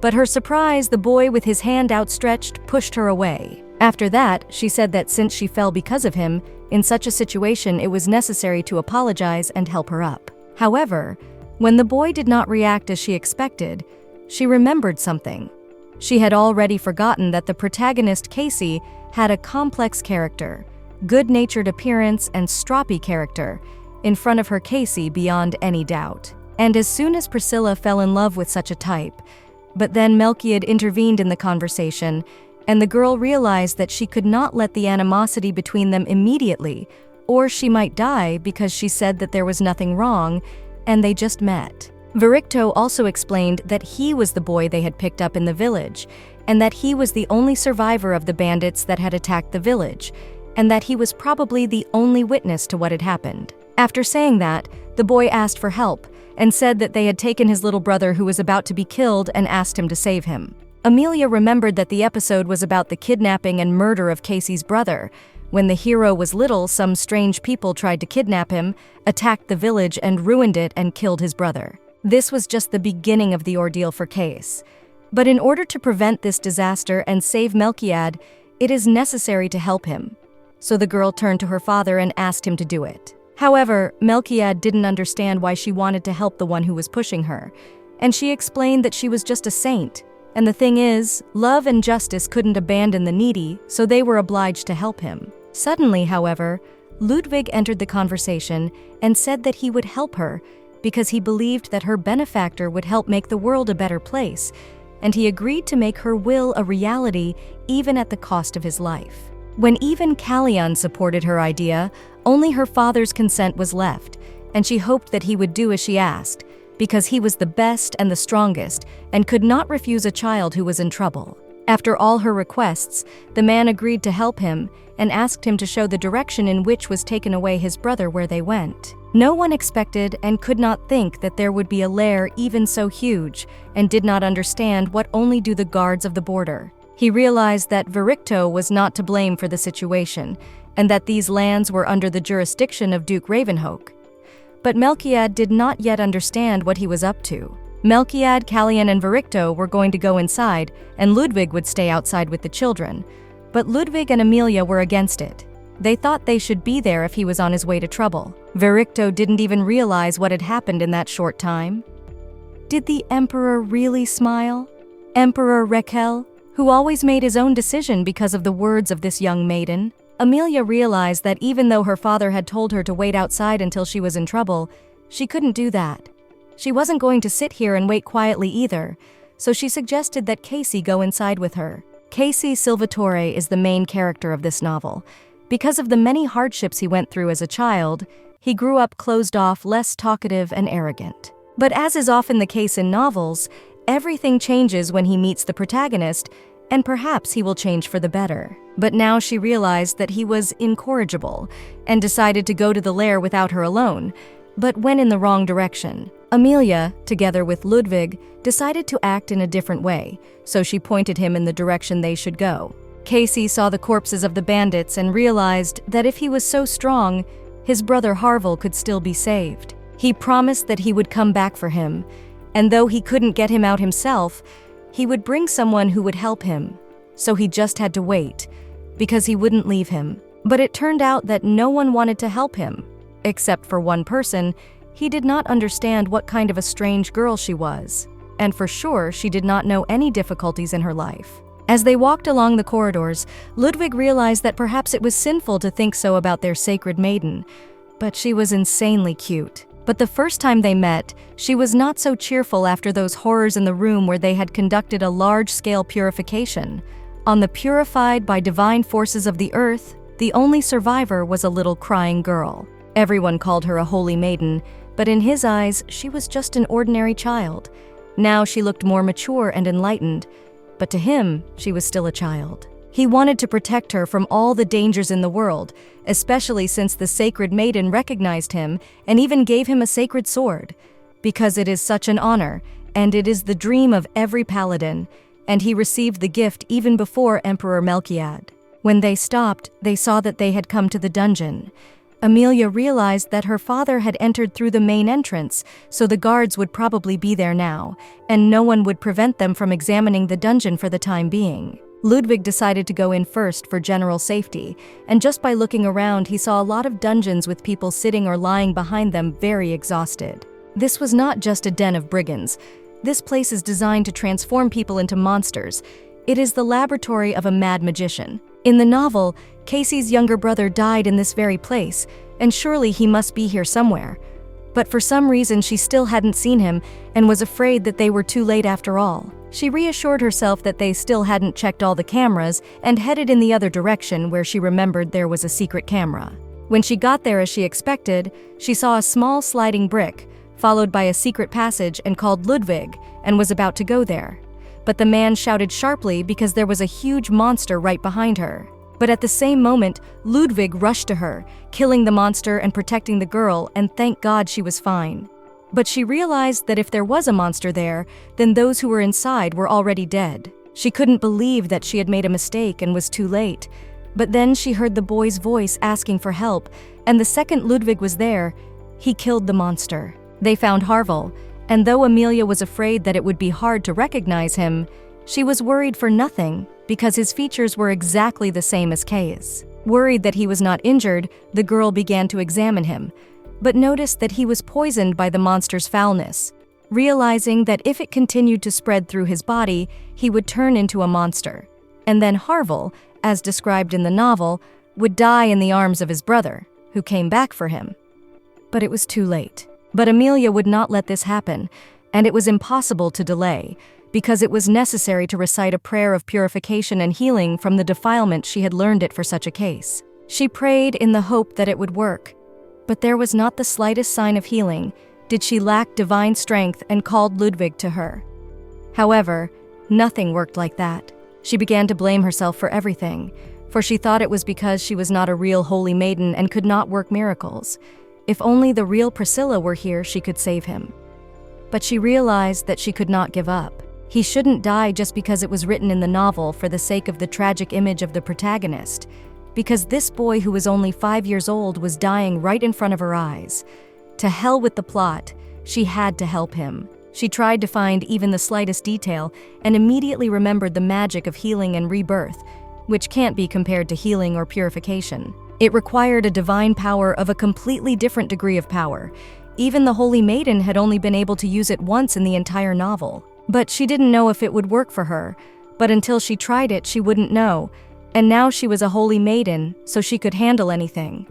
But her surprise, the boy with his hand outstretched pushed her away. After that, she said that since she fell because of him, in such a situation it was necessary to apologize and help her up. However, when the boy did not react as she expected, she remembered something. She had already forgotten that the protagonist, Casey, had a complex character, good-natured appearance, and stroppy character. In front of her Casey beyond any doubt. And as soon as Priscilla fell in love with such a type, but then Melchiad intervened in the conversation, and the girl realized that she could not let the animosity between them immediately, or she might die because she said that there was nothing wrong, and they just met. Vericto also explained that he was the boy they had picked up in the village, and that he was the only survivor of the bandits that had attacked the village, and that he was probably the only witness to what had happened. After saying that, the boy asked for help and said that they had taken his little brother who was about to be killed and asked him to save him. Amelia remembered that the episode was about the kidnapping and murder of Casey's brother. When the hero was little, some strange people tried to kidnap him, attacked the village and ruined it and killed his brother. This was just the beginning of the ordeal for Case. But in order to prevent this disaster and save Melchiad, it is necessary to help him. So the girl turned to her father and asked him to do it. However, Melchiad didn't understand why she wanted to help the one who was pushing her, and she explained that she was just a saint. And the thing is, love and justice couldn't abandon the needy, so they were obliged to help him. Suddenly, however, Ludwig entered the conversation and said that he would help her because he believed that her benefactor would help make the world a better place, and he agreed to make her will a reality even at the cost of his life. When even Kalyan supported her idea, only her father's consent was left, and she hoped that he would do as she asked, because he was the best and the strongest and could not refuse a child who was in trouble. After all her requests, the man agreed to help him and asked him to show the direction in which was taken away his brother where they went. No one expected and could not think that there would be a lair even so huge, and did not understand what only do the guards of the border. He realized that Vericto was not to blame for the situation, and that these lands were under the jurisdiction of Duke Ravenhoke. But Melchiad did not yet understand what he was up to. Melchiad, Kalyan, and Vericto were going to go inside, and Ludwig would stay outside with the children. But Ludwig and Amelia were against it. They thought they should be there if he was on his way to trouble. Vericto didn't even realize what had happened in that short time. Did the Emperor really smile? Emperor Rael, who always made his own decision because of the words of this young maiden? Amelia realized that even though her father had told her to wait outside until she was in trouble, she couldn't do that. She wasn't going to sit here and wait quietly either, so she suggested that Casey go inside with her. Casey Salvatore is the main character of this novel. Because of the many hardships he went through as a child, he grew up closed off, less talkative, and arrogant. But as is often the case in novels, everything changes when he meets the protagonist, and perhaps he will change for the better. But now she realized that he was incorrigible, and decided to go to the lair without her alone, but went in the wrong direction. Amelia, together with Ludwig, decided to act in a different way, so she pointed him in the direction they should go. Casey saw the corpses of the bandits and realized that if he was so strong, his brother Harvel could still be saved. He promised that he would come back for him, and though he couldn't get him out himself, he would bring someone who would help him. So he just had to wait, because he wouldn't leave him. But it turned out that no one wanted to help him, except for one person. He did not understand what kind of a strange girl she was, and for sure she did not know any difficulties in her life. As they walked along the corridors, Ludwig realized that perhaps it was sinful to think so about their sacred maiden, but she was insanely cute. But the first time they met, she was not so cheerful after those horrors in the room where they had conducted a large-scale purification. On the purified by divine forces of the earth, the only survivor was a little crying girl. Everyone called her a holy maiden, but in his eyes, she was just an ordinary child. Now she looked more mature and enlightened, but to him, she was still a child. He wanted to protect her from all the dangers in the world, especially since the sacred maiden recognized him and even gave him a sacred sword, because it is such an honor, and it is the dream of every paladin, and he received the gift even before Emperor Melchiad. When they stopped, they saw that they had come to the dungeon. Amelia realized that her father had entered through the main entrance, so the guards would probably be there now, and no one would prevent them from examining the dungeon for the time being. Ludwig decided to go in first for general safety, and just by looking around he saw a lot of dungeons with people sitting or lying behind them very exhausted. This was not just a den of brigands. This place is designed to transform people into monsters. It is the laboratory of a mad magician. In the novel, Casey's younger brother died in this very place, and surely he must be here somewhere. But for some reason she still hadn't seen him and was afraid that they were too late after all. She reassured herself that they still hadn't checked all the cameras and headed in the other direction where she remembered there was a secret camera. When she got there as she expected, she saw a small sliding brick, followed by a secret passage, and called Ludwig, and was about to go there. But the man shouted sharply because there was a huge monster right behind her. But at the same moment, Ludwig rushed to her, killing the monster and protecting the girl, and thank God she was fine. But she realized that if there was a monster there, then those who were inside were already dead. She couldn't believe that she had made a mistake and was too late. But then she heard the boy's voice asking for help, and the second Ludwig was there, he killed the monster. They found Harvel, And though Amelia was afraid that it would be hard to recognize him, she was worried for nothing because his features were exactly the same as Kay's. Worried that he was not injured, the girl began to examine him, but noticed that he was poisoned by the monster's foulness, realizing that if it continued to spread through his body, he would turn into a monster. And then Harville, as described in the novel, would die in the arms of his brother, who came back for him. But it was too late. But Amelia would not let this happen, and it was impossible to delay, because it was necessary to recite a prayer of purification and healing from the defilement she had learned it for such a case. She prayed in the hope that it would work, but there was not the slightest sign of healing. Did she lack divine strength and called Ludwig to her? However, nothing worked like that. She began to blame herself for everything, for she thought it was because she was not a real holy maiden and could not work miracles. If only the real Priscilla were here, she could save him. But she realized that she could not give up. He shouldn't die just because it was written in the novel for the sake of the tragic image of the protagonist, because this boy who was only 5 years old was dying right in front of her eyes. To hell with the plot, she had to help him. She tried to find even the slightest detail and immediately remembered the magic of healing and rebirth, which can't be compared to healing or purification. It required a divine power of a completely different degree of power. Even the Holy Maiden had only been able to use it once in the entire novel. But she didn't know if it would work for her. But until she tried it, she wouldn't know. And now she was a Holy Maiden, so she could handle anything.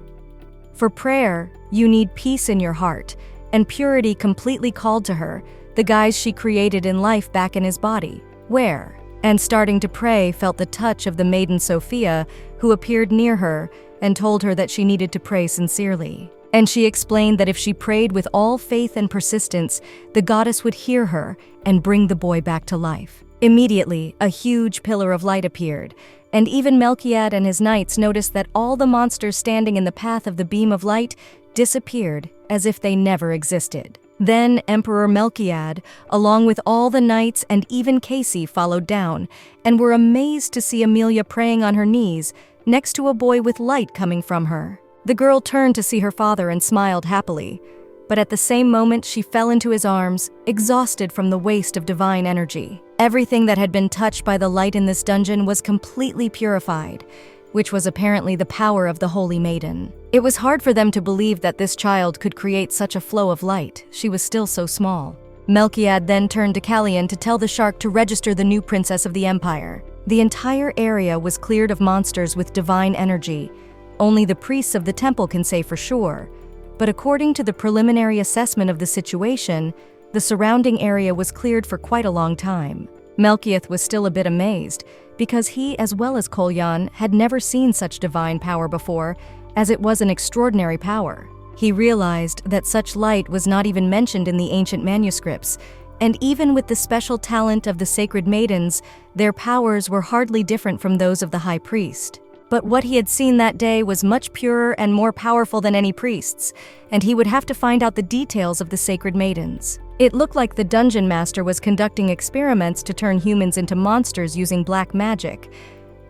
For prayer, you need peace in your heart, and purity completely called to her, the guise she created in life back in his body. Where? And starting to pray, felt the touch of the maiden Sophia, who appeared near her and told her that she needed to pray sincerely. And she explained that if she prayed with all faith and persistence, the goddess would hear her and bring the boy back to life. Immediately, a huge pillar of light appeared, and even Melchiad and his knights noticed that all the monsters standing in the path of the beam of light disappeared as if they never existed. Then Emperor Melchiad, along with all the knights and even Casey, followed down, and were amazed to see Amelia praying on her knees next to a boy with light coming from her. The girl turned to see her father and smiled happily, but at the same moment she fell into his arms, exhausted from the waste of divine energy. Everything that had been touched by the light in this dungeon was completely purified, which was apparently the power of the Holy Maiden. It was hard for them to believe that this child could create such a flow of light. She was still so small. Melchiad then turned to Callian to tell the shark to register the new princess of the Empire. The entire area was cleared of monsters with divine energy. Only the priests of the temple can say for sure, but according to the preliminary assessment of the situation, the surrounding area was cleared for quite a long time. Melchiad was still a bit amazed, because he, as well as Kolyan, had never seen such divine power before, as it was an extraordinary power. He realized that such light was not even mentioned in the ancient manuscripts, and even with the special talent of the sacred maidens, their powers were hardly different from those of the high priest. But what he had seen that day was much purer and more powerful than any priests, and he would have to find out the details of the sacred maidens. It looked like the dungeon master was conducting experiments to turn humans into monsters using black magic,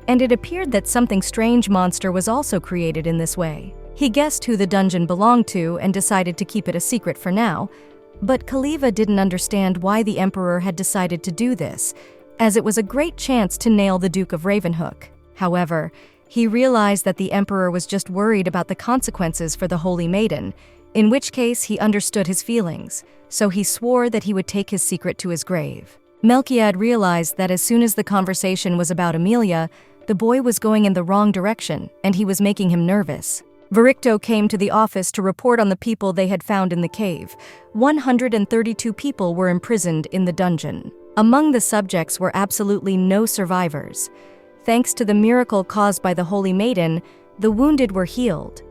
and it appeared that something strange monster was also created in this way. He guessed who the dungeon belonged to and decided to keep it a secret for now, but Kaliva didn't understand why the Emperor had decided to do this, as it was a great chance to nail the Duke of Ravenhook. However, he realized that the Emperor was just worried about the consequences for the Holy Maiden, in which case he understood his feelings, so he swore that he would take his secret to his grave. Melchiad realized that as soon as the conversation was about Amelia, the boy was going in the wrong direction, and he was making him nervous. Vericto came to the office to report on the people they had found in the cave. 132 people were imprisoned in the dungeon. Among the subjects were absolutely no survivors. Thanks to the miracle caused by the Holy Maiden, the wounded were healed,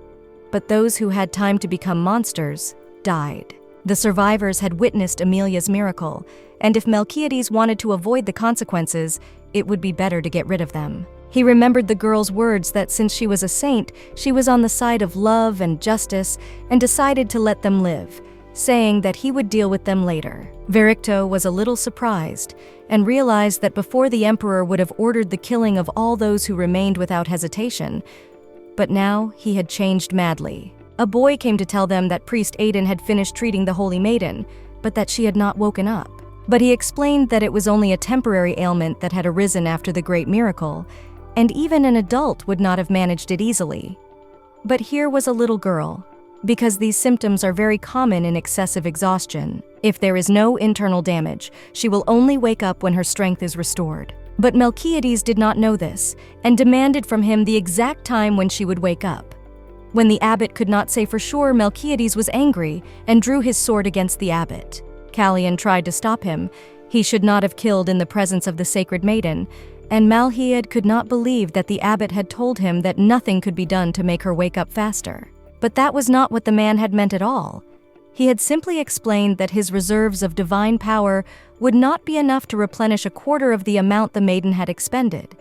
but those who had time to become monsters died. The survivors had witnessed Amelia's miracle, and if Melchiades wanted to avoid the consequences, it would be better to get rid of them. He remembered the girl's words that since she was a saint, she was on the side of love and justice, and decided to let them live, saying that he would deal with them later. Vericto was a little surprised, and realized that before the Emperor would have ordered the killing of all those who remained without hesitation, but now he had changed madly. A boy came to tell them that Priest Aiden had finished treating the Holy Maiden. but that she had not woken up. But he explained that it was only a temporary ailment that had arisen after the great miracle, and even an adult would not have managed it easily. But here was a little girl, because these symptoms are very common in excessive exhaustion. If there is no internal damage, she will only wake up when her strength is restored. But Melchiades did not know this, and demanded from him the exact time when she would wake up. When the abbot could not say for sure, Melchiades was angry and drew his sword against the abbot. Callion tried to stop him. He should not have killed in the presence of the sacred maiden, and Malhiad could not believe that the abbot had told him that nothing could be done to make her wake up faster. But that was not what the man had meant at all. He had simply explained that his reserves of divine power would not be enough to replenish a quarter of the amount the maiden had expended,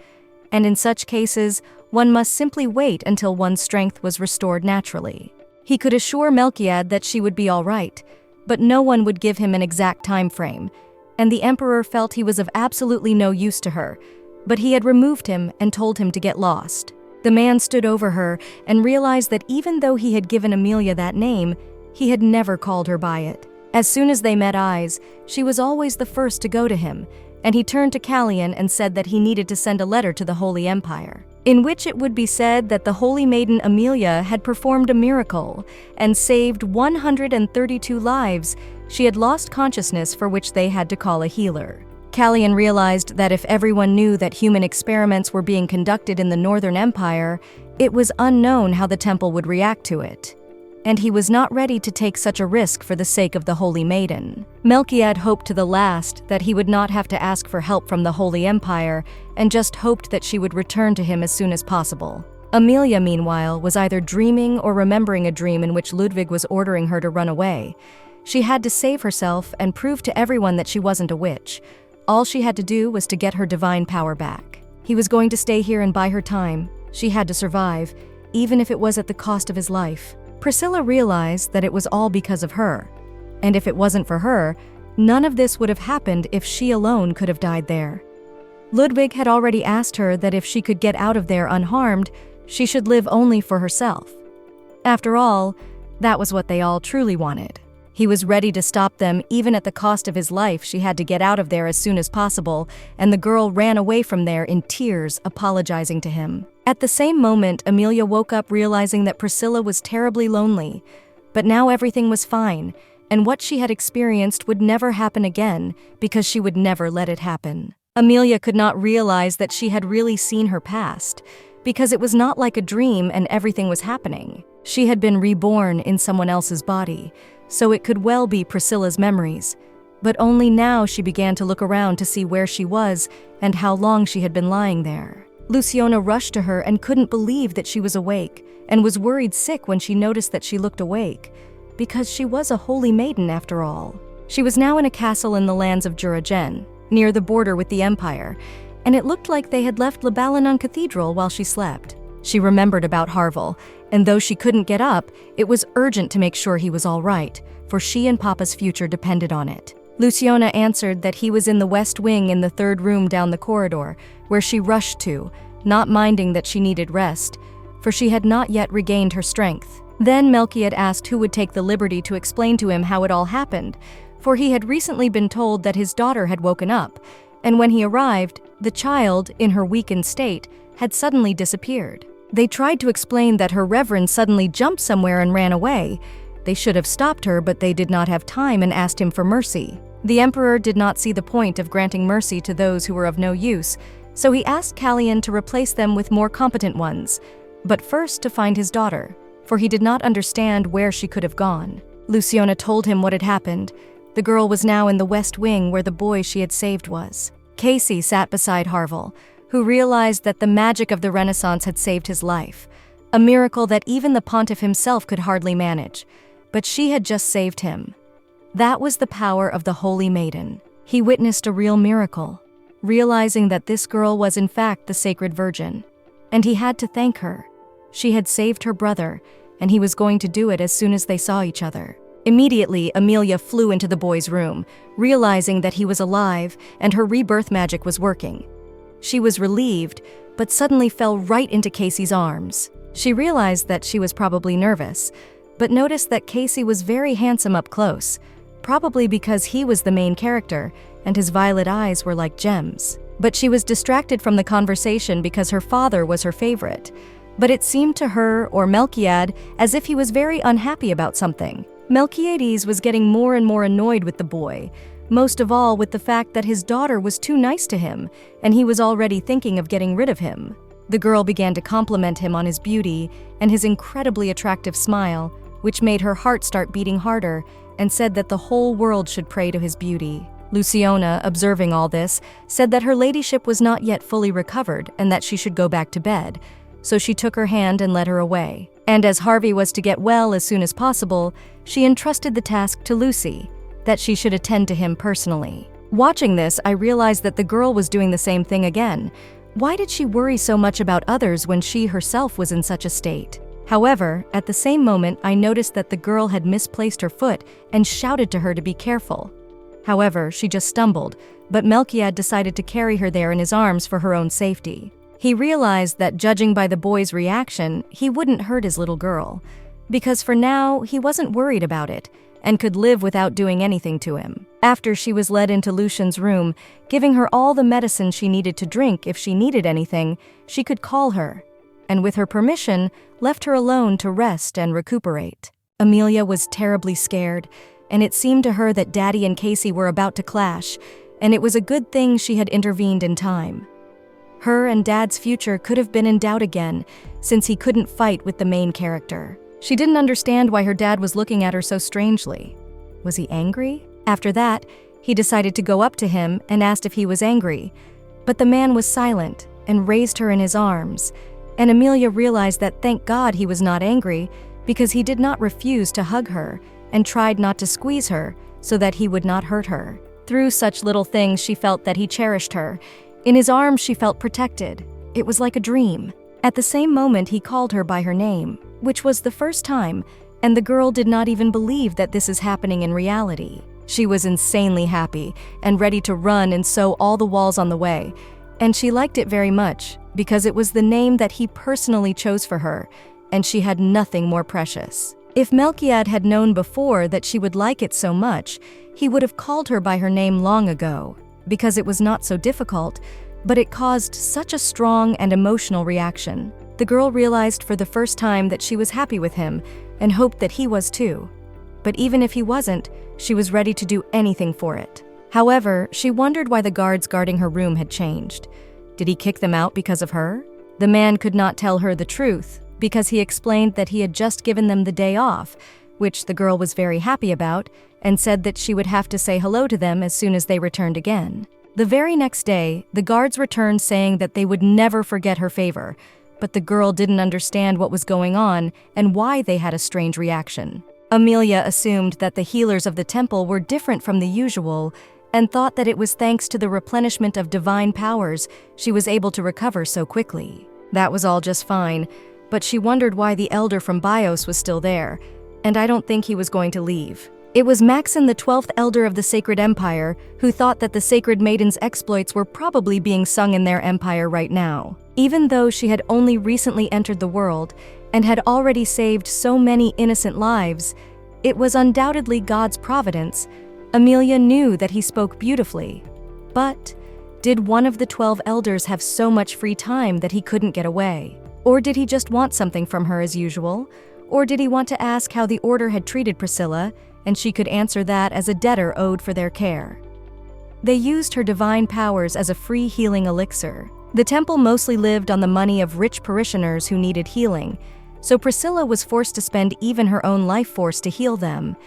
and in such cases, one must simply wait until one's strength was restored naturally. He could assure Melchiad that she would be all right, but no one would give him an exact time frame, and the emperor felt he was of absolutely no use to her, but he had removed him and told him to get lost. The man stood over her and realized that even though he had given Amelia that name, he had never called her by it. As soon as they met eyes, she was always the first to go to him, and he turned to Callion and said that he needed to send a letter to the Holy Empire, in which it would be said that the holy maiden Amelia had performed a miracle and saved 132 lives. She had lost consciousness, for which they had to call a healer. Callion realized that if everyone knew that human experiments were being conducted in the Northern Empire, it was unknown how the temple would react to it, and he was not ready to take such a risk for the sake of the Holy Maiden. Melchiad hoped to the last that he would not have to ask for help from the Holy Empire, and just hoped that she would return to him as soon as possible. Amelia, meanwhile, was either dreaming or remembering a dream in which Ludwig was ordering her to run away. She had to save herself and prove to everyone that she wasn't a witch. All she had to do was to get her divine power back. He was going to stay here and buy her time. She had to survive, even if it was at the cost of his life. Priscilla realized that it was all because of her, and if it wasn't for her, none of this would have happened if she alone could have died there. Ludwig had already asked her that if she could get out of there unharmed, she should live only for herself. After all, that was what they all truly wanted. He was ready to stop them even at the cost of his life. She had to get out of there as soon as possible, and the girl ran away from there in tears, apologizing to him. At the same moment, Amelia woke up realizing that Priscilla was terribly lonely, but now everything was fine, and what she had experienced would never happen again because she would never let it happen. Amelia could not realize that she had really seen her past, because it was not like a dream and everything was happening. She had been reborn in someone else's body, so it could well be Priscilla's memories, but only now she began to look around to see where she was and how long she had been lying there. Luciana rushed to her and couldn't believe that she was awake, and was worried sick when she noticed that she looked awake, because she was a holy maiden after all. She was now in a castle in the lands of Juragen, near the border with the Empire, and it looked like they had left Libalanon Cathedral while she slept. She remembered about Harvel, and though she couldn't get up, it was urgent to make sure he was all right, for she and Papa's future depended on it. Luciana answered that he was in the west wing in the third room down the corridor, where she rushed to, not minding that she needed rest, for she had not yet regained her strength. Then Melchiad asked who would take the liberty to explain to him how it all happened, for he had recently been told that his daughter had woken up, and when he arrived, the child, in her weakened state, had suddenly disappeared. They tried to explain that her reverend suddenly jumped somewhere and ran away. They should have stopped her, but they did not have time and asked him for mercy. The emperor did not see the point of granting mercy to those who were of no use, so he asked Callion to replace them with more competent ones, but first to find his daughter, for he did not understand where she could have gone. Luciana told him what had happened. The girl was now in the west wing where the boy she had saved was. Casey sat beside Harvel, who realized that the magic of the Renaissance had saved his life, a miracle that even the pontiff himself could hardly manage, but she had just saved him. That was the power of the Holy Maiden. He witnessed a real miracle, realizing that this girl was in fact the Sacred Virgin, and he had to thank her. She had saved her brother, and he was going to do it as soon as they saw each other. Immediately, Amelia flew into the boy's room, realizing that he was alive and her rebirth magic was working. She was relieved, but suddenly fell right into Casey's arms. She realized that she was probably nervous, but noticed that Casey was very handsome up close. probably because he was the main character and his violet eyes were like gems. But she was distracted from the conversation because her father was her favorite. But it seemed to her, or Melchiad, as if he was very unhappy about something. Melchiades was getting more and more annoyed with the boy, most of all with the fact that his daughter was too nice to him, and he was already thinking of getting rid of him. The girl began to compliment him on his beauty and his incredibly attractive smile, which made her heart start beating harder, and said that the whole world should pray to his beauty. Luciona, observing all this, said that her ladyship was not yet fully recovered and that she should go back to bed, so she took her hand and led her away. And as Harvey was to get well as soon as possible, she entrusted the task to Lucy, that she should attend to him personally. Watching this, I realized that the girl was doing the same thing again. Why did she worry so much about others when she herself was in such a state? However, at the same moment, I noticed that the girl had misplaced her foot and shouted to her to be careful. However, she just stumbled, but Melchiad decided to carry her there in his arms for her own safety. He realized that judging by the boy's reaction, he wouldn't hurt his little girl, because for now, he wasn't worried about it and could live without doing anything to him. After she was led into Lucian's room, giving her all the medicine she needed to drink if she needed anything, she could call her, and with her permission, left her alone to rest and recuperate. Amelia was terribly scared, and it seemed to her that Daddy and Casey were about to clash, and it was a good thing she had intervened in time. Her and Dad's future could have been in doubt again, since he couldn't fight with the main character. She didn't understand why her dad was looking at her so strangely. Was he angry? After that, he decided to go up to him and asked if he was angry, but the man was silent and raised her in his arms, and Amelia realized that thank God he was not angry, because he did not refuse to hug her and tried not to squeeze her so that he would not hurt her. Through such little things, she felt that he cherished her. In his arms, she felt protected. It was like a dream. At the same moment, he called her by her name, which was the first time, and the girl did not even believe that this is happening in reality. She was insanely happy and ready to run and sew all the walls on the way, and she liked it very much because it was the name that he personally chose for her, and she had nothing more precious. If Melchiad had known before that she would like it so much, he would have called her by her name long ago, because it was not so difficult, but it caused such a strong and emotional reaction. The girl realized for the first time that she was happy with him and hoped that he was too. But even if he wasn't, she was ready to do anything for it. However, she wondered why the guards guarding her room had changed. Did he kick them out because of her? The man could not tell her the truth because he explained that he had just given them the day off, which the girl was very happy about, and said that she would have to say hello to them as soon as they returned again. The very next day, the guards returned saying that they would never forget her favor, but the girl didn't understand what was going on and why they had a strange reaction. Amelia assumed that the healers of the temple were different from the usual and thought that it was thanks to the replenishment of divine powers she was able to recover so quickly. That was all just fine, but she wondered why the elder from Bios was still there, and I don't think he was going to leave. It was Maxon, the 12th elder of the Sacred Empire, who thought that the Sacred Maiden's exploits were probably being sung in their empire right now. Even though she had only recently entered the world and had already saved so many innocent lives, it was undoubtedly God's providence. Amelia knew that he spoke beautifully. But did one of the 12 elders have so much free time that he couldn't get away? Or did he just want something from her as usual? Or did he want to ask how the order had treated Priscilla, and she could answer that as a debtor owed for their care? They used her divine powers as a free healing elixir. The temple mostly lived on the money of rich parishioners who needed healing, so Priscilla was forced to spend even her own life force to heal them.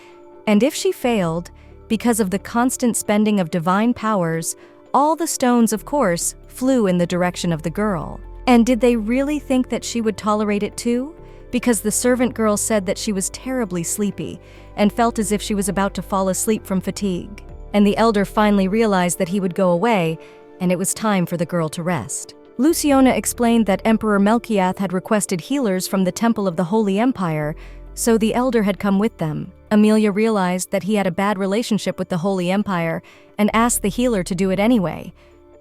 And if she failed, because of the constant spending of divine powers, all the stones, of course, flew in the direction of the girl. And did they really think that she would tolerate it too? Because the servant girl said that she was terribly sleepy and felt as if she was about to fall asleep from fatigue. And the elder finally realized that he would go away, and it was time for the girl to rest. Luciona explained that Emperor Melchiath had requested healers from the Temple of the Holy Empire, so the elder had come with them. Amelia realized that he had a bad relationship with the Holy Empire and asked the healer to do it anyway,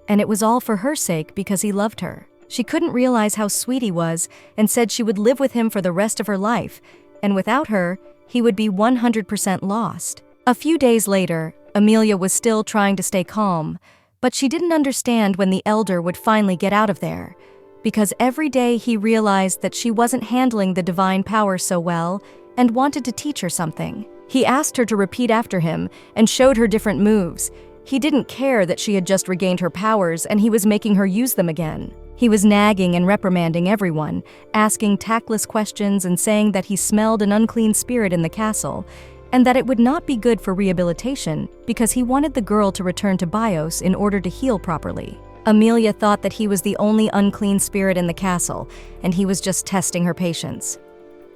and it was all for her sake because he loved her. She couldn't realize how sweet he was and said she would live with him for the rest of her life, and without her, he would be 100% lost. A few days later, Amelia was still trying to stay calm, but she didn't understand when the elder would finally get out of there, because every day he realized that she wasn't handling the divine power so well and wanted to teach her something. He asked her to repeat after him and showed her different moves. He didn't care that she had just regained her powers and he was making her use them again. He was nagging and reprimanding everyone, asking tactless questions and saying that he smelled an unclean spirit in the castle, and that it would not be good for rehabilitation because he wanted the girl to return to Bios in order to heal properly. Amelia thought that he was the only unclean spirit in the castle, and he was just testing her patience.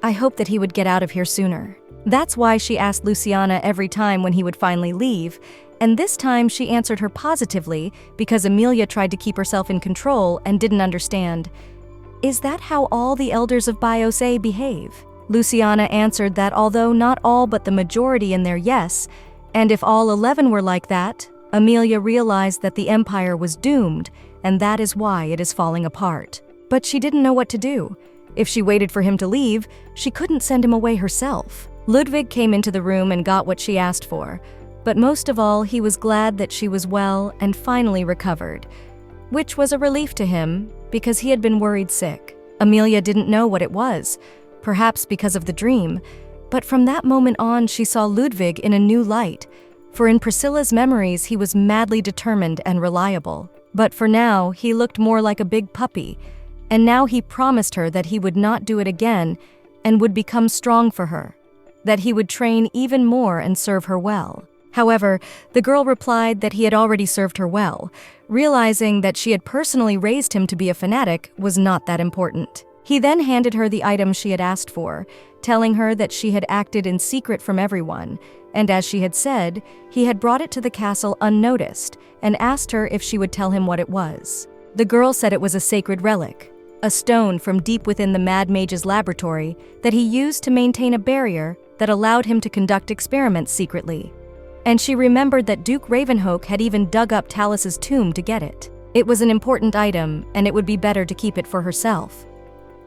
I hoped that he would get out of here sooner. That's why she asked Luciana every time when he would finally leave, and this time she answered her positively because Amelia tried to keep herself in control and didn't understand. Is that how all the elders of Bios A behave? Luciana answered that although not all but the majority in there yes, and if all 11 were like that, Amelia realized that the empire was doomed, and that is why it is falling apart. But she didn't know what to do. If she waited for him to leave, she couldn't send him away herself. Ludwig came into the room and got what she asked for, but most of all, he was glad that she was well and finally recovered, which was a relief to him because he had been worried sick. Amelia didn't know what it was, perhaps because of the dream, but from that moment on she saw Ludwig in a new light, for in Priscilla's memories he was madly determined and reliable. But for now, he looked more like a big puppy, and now he promised her that he would not do it again and would become strong for her, that he would train even more and serve her well. However, the girl replied that he had already served her well, realizing that she had personally raised him to be a fanatic was not that important. He then handed her the item she had asked for, telling her that she had acted in secret from everyone, and as she had said, he had brought it to the castle unnoticed and asked her if she would tell him what it was. The girl said it was a sacred relic, a stone from deep within the Mad Mage's laboratory that he used to maintain a barrier that allowed him to conduct experiments secretly. And she remembered that Duke Ravenhoke had even dug up Talus's tomb to get it. It was an important item, and it would be better to keep it for herself.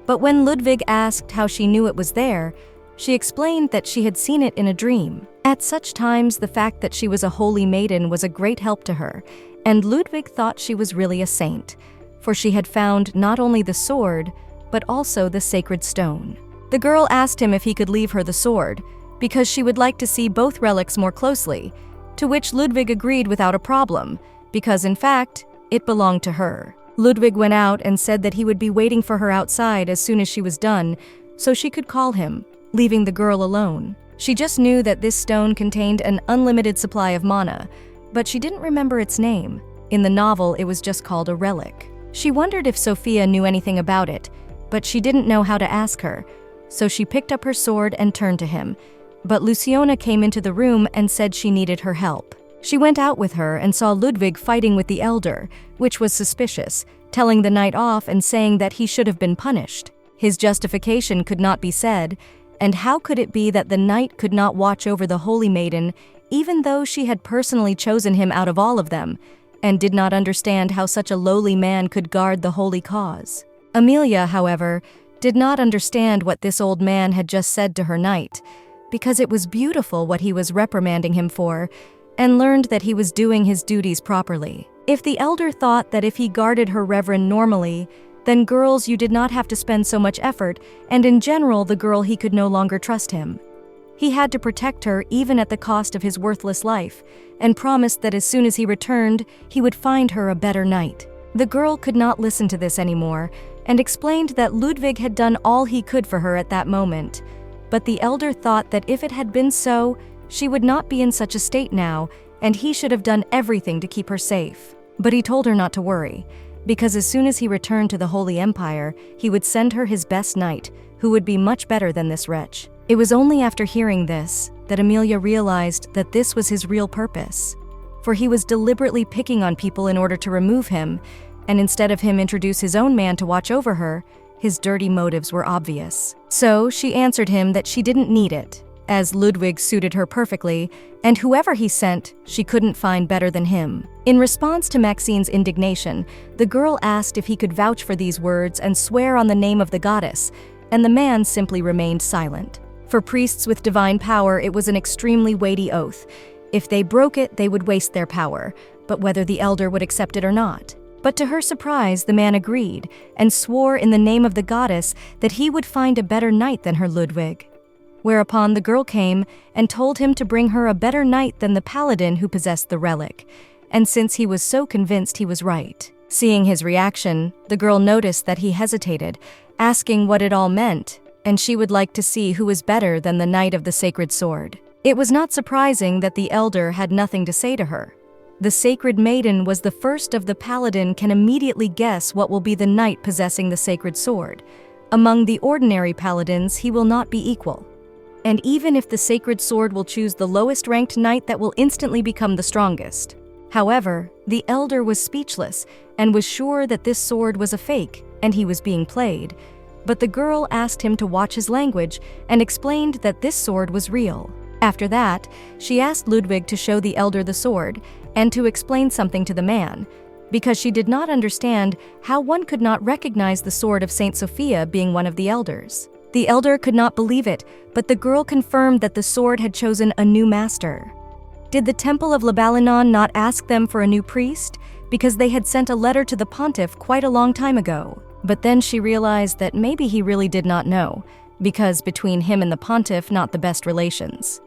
But when Ludwig asked how she knew it was there, she explained that she had seen it in a dream. At such times, the fact that she was a holy maiden was a great help to her, and Ludwig thought she was really a saint, for she had found not only the sword, but also the sacred stone. The girl asked him if he could leave her the sword, because she would like to see both relics more closely, to which Ludwig agreed without a problem, because in fact, it belonged to her. Ludwig went out and said that he would be waiting for her outside as soon as she was done, so she could call him, leaving the girl alone. She just knew that this stone contained an unlimited supply of mana, but she didn't remember its name. In the novel, it was just called a relic. She wondered if Sophia knew anything about it, but she didn't know how to ask her, so she picked up her sword and turned to him. But Luciana came into the room and said she needed her help. She went out with her and saw Ludwig fighting with the elder, which was suspicious, telling the knight off and saying that he should have been punished. His justification could not be said, and how could it be that the knight could not watch over the holy maiden, even though she had personally chosen him out of all of them, and did not understand how such a lowly man could guard the holy cause? Amelia, however, did not understand what this old man had just said to her knight, because it was beautiful what he was reprimanding him for, and learned that he was doing his duties properly. If the elder thought that if he guarded her reverend normally, then girls you did not have to spend so much effort, and in general the girl he could no longer trust him. He had to protect her even at the cost of his worthless life, and promised that as soon as he returned, he would find her a better knight. The girl could not listen to this anymore, and explained that Ludwig had done all he could for her at that moment, but the elder thought that if it had been so, she would not be in such a state now, and he should have done everything to keep her safe. But he told her not to worry, because as soon as he returned to the Holy Empire, he would send her his best knight, who would be much better than this wretch. It was only after hearing this that Amelia realized that this was his real purpose, for he was deliberately picking on people in order to remove him, and instead of him introduce his own man to watch over her, his dirty motives were obvious. So she answered him that she didn't need it, as Ludwig suited her perfectly, and whoever he sent, she couldn't find better than him. In response to Maxine's indignation, the girl asked if he could vouch for these words and swear on the name of the goddess, and the man simply remained silent. For priests with divine power, it was an extremely weighty oath. If they broke it, they would waste their power, but whether the elder would accept it or not. But to her surprise, the man agreed, and swore in the name of the goddess that he would find a better knight than her Ludwig. Whereupon the girl came and told him to bring her a better knight than the paladin who possessed the relic, and since he was so convinced, he was right. Seeing his reaction, the girl noticed that he hesitated, asking what it all meant, and she would like to see who was better than the knight of the sacred sword. It was not surprising that the elder had nothing to say to her. The sacred maiden was the first of the paladin can immediately guess what will be the knight possessing the sacred sword. Among the ordinary paladins, he will not be equal. And even if the sacred sword will choose the lowest ranked knight, that will instantly become the strongest. However, the elder was speechless and was sure that this sword was a fake and he was being played. But the girl asked him to watch his language and explained that this sword was real. After that, she asked Ludwig to show the elder the sword and to explain something to the man, because she did not understand how one could not recognize the sword of Saint Sophia being one of the elders. The elder could not believe it, but the girl confirmed that the sword had chosen a new master. Did the Temple of Libalanon not ask them for a new priest? Because they had sent a letter to the pontiff quite a long time ago. But then she realized that maybe he really did not know, because between him and the pontiff, not the best relations.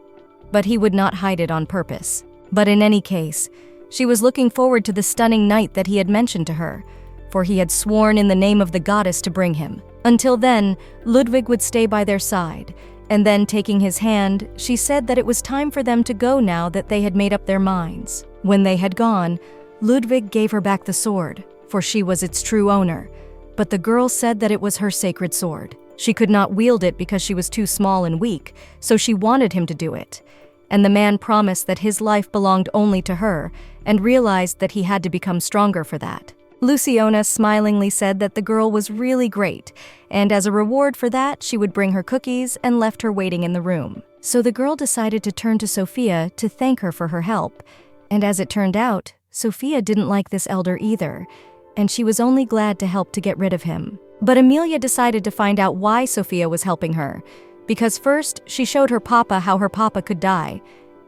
But he would not hide it on purpose. But in any case, she was looking forward to the stunning knight that he had mentioned to her, for he had sworn in the name of the goddess to bring him. Until then, Ludwig would stay by their side, and then taking his hand, she said that it was time for them to go now that they had made up their minds. When they had gone, Ludwig gave her back the sword, for she was its true owner, but the girl said that it was her sacred sword. She could not wield it because she was too small and weak, so she wanted him to do it. And the man promised that his life belonged only to her, and realized that he had to become stronger for that. Luciona smilingly said that the girl was really great, and as a reward for that, she would bring her cookies and left her waiting in the room. So the girl decided to turn to Sophia to thank her for her help, and as it turned out, Sophia didn't like this elder either, and she was only glad to help to get rid of him. But Amelia decided to find out why Sophia was helping her, because first, she showed her papa how her papa could die,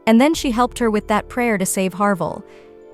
and then she helped her with that prayer to save Harvel.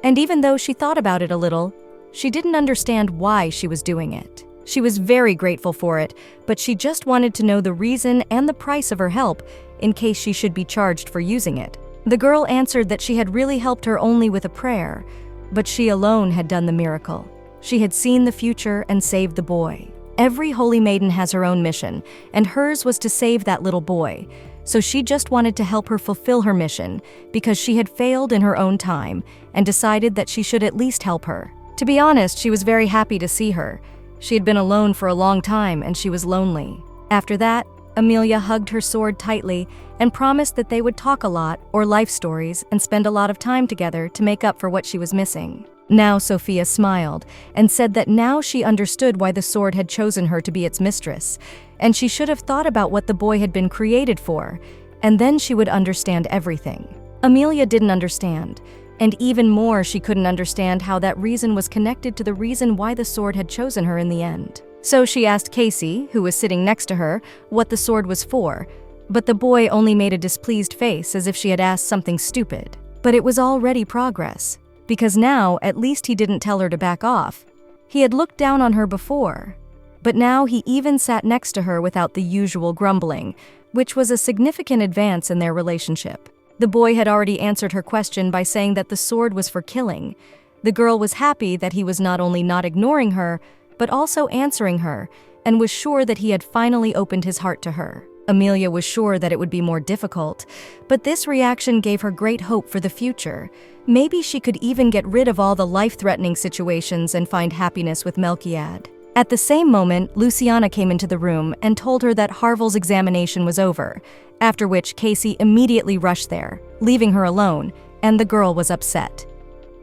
And even though she thought about it a little, she didn't understand why she was doing it. She was very grateful for it, but she just wanted to know the reason and the price of her help in case she should be charged for using it. The girl answered that she had really helped her only with a prayer, but she alone had done the miracle. She had seen the future and saved the boy. Every holy maiden has her own mission, and hers was to save that little boy. So she just wanted to help her fulfill her mission because she had failed in her own time and decided that she should at least help her. To be honest, she was very happy to see her. She had been alone for a long time and she was lonely. After that, Amelia hugged her sword tightly and promised that they would talk a lot, or life stories, and spend a lot of time together to make up for what she was missing. Now Sophia smiled and said that now she understood why the sword had chosen her to be its mistress, and she should have thought about what the boy had been created for, and then she would understand everything. Amelia didn't understand, and even more she couldn't understand how that reason was connected to the reason why the sword had chosen her in the end. So she asked Casey, who was sitting next to her, what the sword was for, but the boy only made a displeased face as if she had asked something stupid. But it was already progress, because now at least he didn't tell her to back off. He had looked down on her before, but now he even sat next to her without the usual grumbling, which was a significant advance in their relationship. The boy had already answered her question by saying that the sword was for killing. The girl was happy that he was not only not ignoring her, but also answering her, and was sure that he had finally opened his heart to her. Amelia was sure that it would be more difficult, but this reaction gave her great hope for the future. Maybe she could even get rid of all the life-threatening situations and find happiness with Melchiad. At the same moment, Luciana came into the room and told her that Harvel's examination was over, after which Casey immediately rushed there, leaving her alone, and the girl was upset.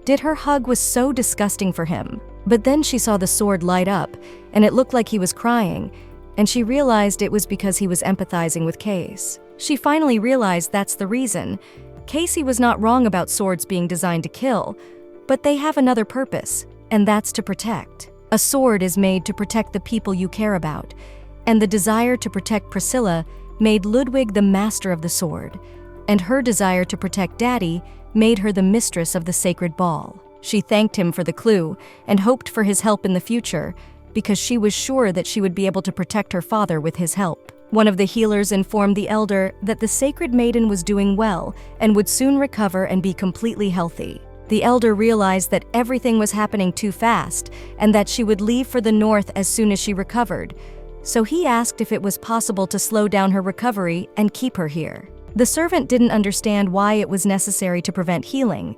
Did her hug was so disgusting for him, but then she saw the sword light up, and it looked like he was crying, and she realized it was because he was empathizing with Case. She finally realized that's the reason. Casey was not wrong about swords being designed to kill, but they have another purpose, and that's to protect. A sword is made to protect the people you care about, and the desire to protect Priscilla made Ludwig the master of the sword, and her desire to protect Daddy made her the mistress of the sacred ball. She thanked him for the clue and hoped for his help in the future, because she was sure that she would be able to protect her father with his help. One of the healers informed the elder that the sacred maiden was doing well and would soon recover and be completely healthy. The elder realized that everything was happening too fast and that she would leave for the north as soon as she recovered, so he asked if it was possible to slow down her recovery and keep her here. The servant didn't understand why it was necessary to prevent healing,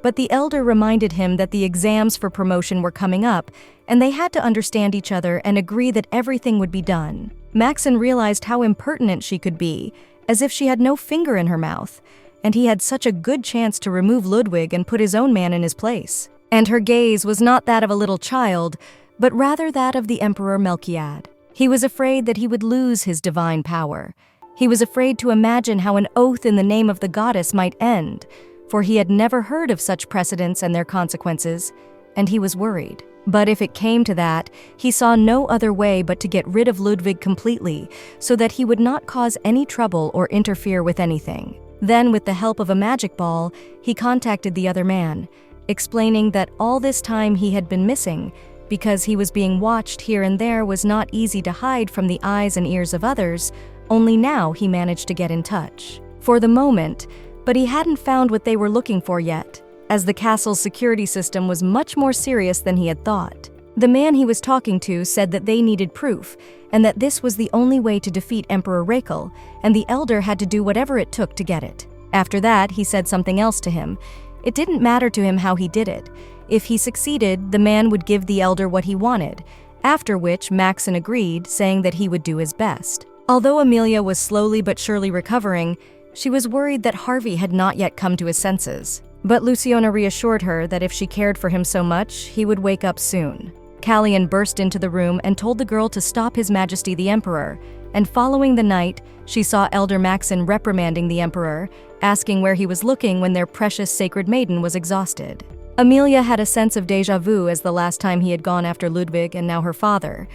but the elder reminded him that the exams for promotion were coming up and they had to understand each other and agree that everything would be done. Maxon realized how impertinent she could be, as if she had no finger in her mouth, and he had such a good chance to remove Ludwig and put his own man in his place. And her gaze was not that of a little child, but rather that of the Emperor Melchiad. He was afraid that he would lose his divine power. He was afraid to imagine how an oath in the name of the goddess might end, for he had never heard of such precedents and their consequences, and he was worried. But if it came to that, he saw no other way but to get rid of Ludwig completely, so that he would not cause any trouble or interfere with anything. Then, with the help of a magic ball, he contacted the other man, explaining that all this time he had been missing, because he was being watched here and there was not easy to hide from the eyes and ears of others, only now he managed to get in touch. For the moment, but he hadn't found what they were looking for yet, as the castle's security system was much more serious than he had thought. The man he was talking to said that they needed proof, and that this was the only way to defeat Emperor Rael, and the elder had to do whatever it took to get it. After that, he said something else to him. It didn't matter to him how he did it. If he succeeded, the man would give the elder what he wanted, after which Maxon agreed, saying that he would do his best. Although Amelia was slowly but surely recovering, she was worried that Harvey had not yet come to his senses. But Luciona reassured her that if she cared for him so much, he would wake up soon. Callian burst into the room and told the girl to stop His Majesty the Emperor, and following the night, she saw Elder Maxon reprimanding the Emperor, asking where he was looking when their precious sacred maiden was exhausted. Amelia had a sense of déjà vu as the last time he had gone after Ludwig and now her father,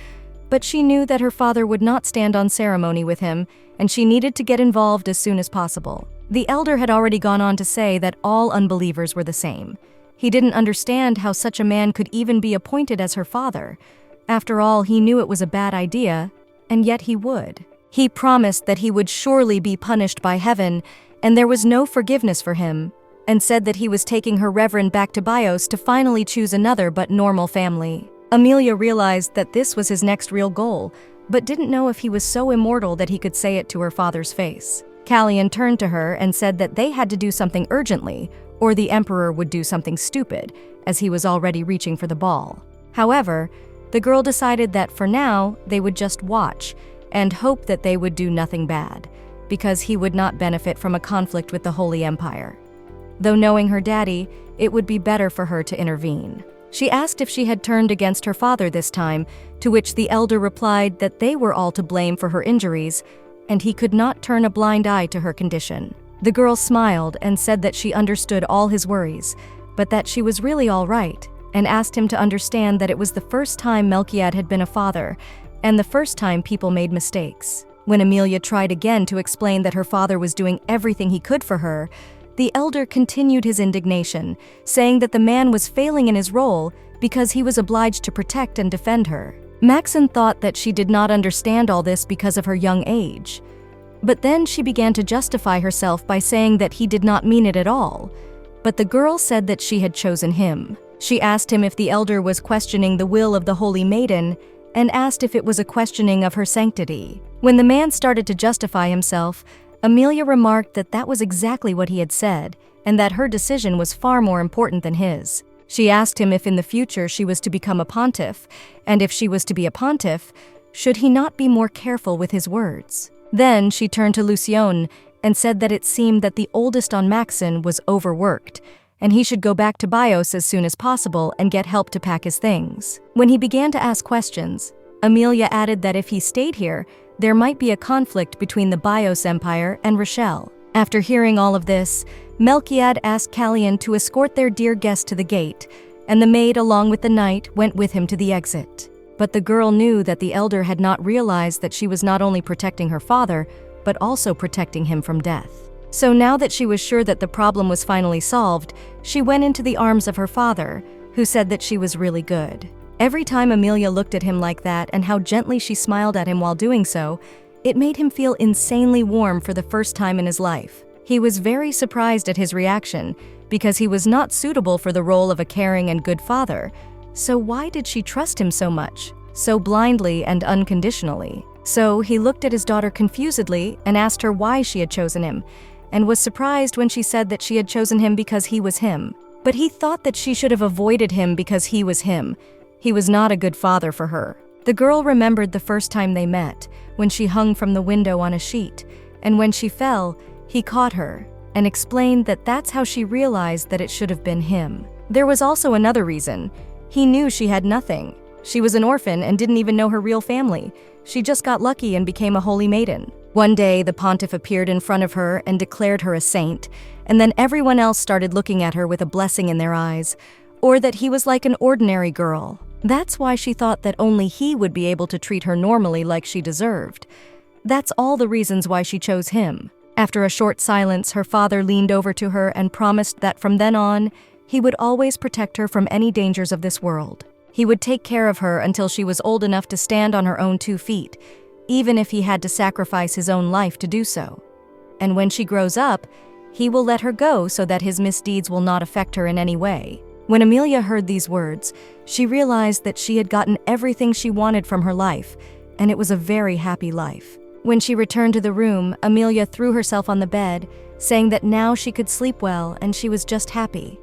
but she knew that her father would not stand on ceremony with him, and she needed to get involved as soon as possible. The elder had already gone on to say that all unbelievers were the same. He didn't understand how such a man could even be appointed as her father. After all, he knew it was a bad idea, and yet he would. He promised that he would surely be punished by heaven, and there was no forgiveness for him, and said that he was taking her reverend back to Bios to finally choose another but normal family. Amelia realized that this was his next real goal, but didn't know if he was so immortal that he could say it to her father's face. Callian turned to her and said that they had to do something urgently, or the Emperor would do something stupid, as he was already reaching for the ball. However, the girl decided that for now, they would just watch, and hope that they would do nothing bad, because he would not benefit from a conflict with the Holy Empire. Though knowing her daddy, it would be better for her to intervene. She asked if she had turned against her father this time, to which the elder replied that they were all to blame for her injuries, and he could not turn a blind eye to her condition. The girl smiled and said that she understood all his worries, but that she was really all right, and asked him to understand that it was the first time Melchiad had been a father, and the first time people made mistakes. When Amelia tried again to explain that her father was doing everything he could for her, the elder continued his indignation, saying that the man was failing in his role because he was obliged to protect and defend her. Maxon thought that she did not understand all this because of her young age. But then she began to justify herself by saying that he did not mean it at all. But the girl said that she had chosen him. She asked him if the elder was questioning the will of the Holy Maiden, and asked if it was a questioning of her sanctity. When the man started to justify himself, Amelia remarked that that was exactly what he had said, and that her decision was far more important than his. She asked him if in the future she was to become a pontiff, and if she was to be a pontiff, should he not be more careful with his words? Then she turned to Lucione and said that it seemed that the oldest on Maxon was overworked, and he should go back to Bios as soon as possible and get help to pack his things. When he began to ask questions, Amelia added that if he stayed here, there might be a conflict between the Bios Empire and Rael. After hearing all of this, Melchiad asked Callian to escort their dear guest to the gate, and the maid, along with the knight, went with him to the exit. But the girl knew that the elder had not realized that she was not only protecting her father, but also protecting him from death. So now that she was sure that the problem was finally solved, she went into the arms of her father, who said that she was really good. Every time Amelia looked at him like that and how gently she smiled at him while doing so, it made him feel insanely warm for the first time in his life. He was very surprised at his reaction, because he was not suitable for the role of a caring and good father. So why did she trust him so much, so blindly and unconditionally? So he looked at his daughter confusedly and asked her why she had chosen him, and was surprised when she said that she had chosen him because he was him. But he thought that she should have avoided him because he was him. He was not a good father for her. The girl remembered the first time they met, when she hung from the window on a sheet, and when she fell, he caught her, and explained that that's how she realized that it should have been him. There was also another reason. He knew she had nothing. She was an orphan and didn't even know her real family. She just got lucky and became a holy maiden. One day, the pontiff appeared in front of her and declared her a saint, and then everyone else started looking at her with a blessing in their eyes, or that he was like an ordinary girl. That's why she thought that only he would be able to treat her normally like she deserved. That's all the reasons why she chose him. After a short silence, her father leaned over to her and promised that from then on, he would always protect her from any dangers of this world. He would take care of her until she was old enough to stand on her own 2 feet, even if he had to sacrifice his own life to do so. And when she grows up, he will let her go so that his misdeeds will not affect her in any way. When Amelia heard these words, she realized that she had gotten everything she wanted from her life, and it was a very happy life. When she returned to the room, Amelia threw herself on the bed, saying that now she could sleep well and she was just happy.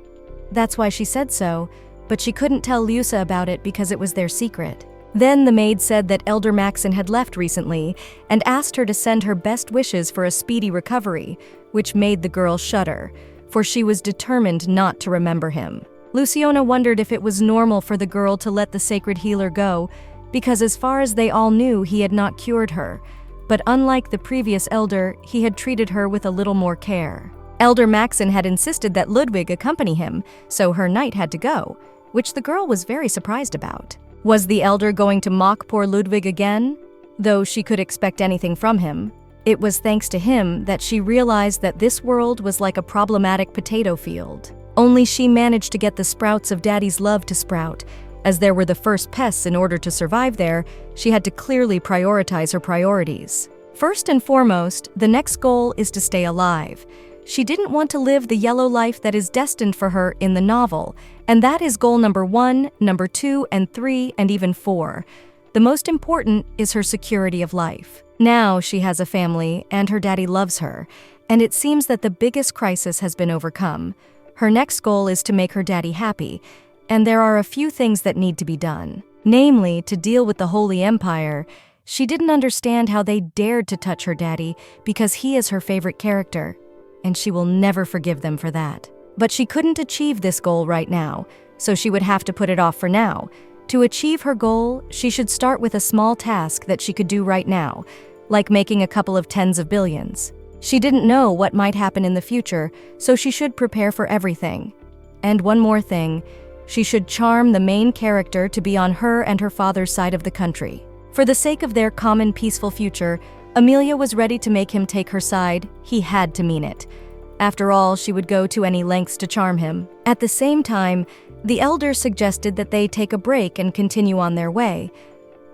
That's why she said so, but she couldn't tell Lusa about it because it was their secret. Then the maid said that Elder Maxon had left recently and asked her to send her best wishes for a speedy recovery, which made the girl shudder, for she was determined not to remember him. Luciona wondered if it was normal for the girl to let the sacred healer go, because as far as they all knew, he had not cured her. But unlike the previous elder, he had treated her with a little more care. Elder Maxon had insisted that Ludwig accompany him, so her knight had to go, which the girl was very surprised about. Was the elder going to mock poor Ludwig again? Though she could expect anything from him. It was thanks to him that she realized that this world was like a problematic potato field. Only she managed to get the sprouts of Daddy's love to sprout. As there were the first pests in order to survive there, she had to clearly prioritize her priorities. First and foremost, the next goal is to stay alive. She didn't want to live the yellow life that is destined for her in the novel, and that is goal number 1, number 2, and 3, and even 4. The most important is her security of life. Now she has a family, and her daddy loves her, and it seems that the biggest crisis has been overcome. Her next goal is to make her daddy happy, and there are a few things that need to be done. Namely, to deal with the Holy Empire. She didn't understand how they dared to touch her daddy because he is her favorite character, and she will never forgive them for that. But she couldn't achieve this goal right now, so she would have to put it off for now. To achieve her goal, she should start with a small task that she could do right now, like making a couple of tens of billions. She didn't know what might happen in the future, so she should prepare for everything. And one more thing, she should charm the main character to be on her and her father's side of the country. For the sake of their common peaceful future, Amelia was ready to make him take her side. He had to mean it. After all, she would go to any lengths to charm him. At the same time, the elder suggested that they take a break and continue on their way.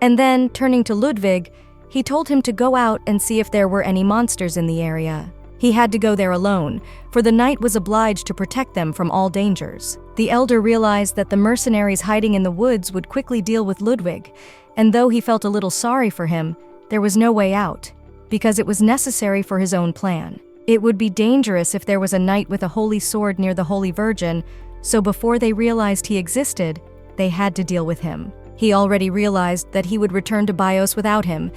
And then, turning to Ludwig, he told him to go out and see if there were any monsters in the area. He had to go there alone, for the knight was obliged to protect them from all dangers. The elder realized that the mercenaries hiding in the woods would quickly deal with Ludwig, and though he felt a little sorry for him, there was no way out, because it was necessary for his own plan. It would be dangerous if there was a knight with a holy sword near the Holy Virgin, so before they realized he existed, they had to deal with him. He already realized that he would return to Bios without him,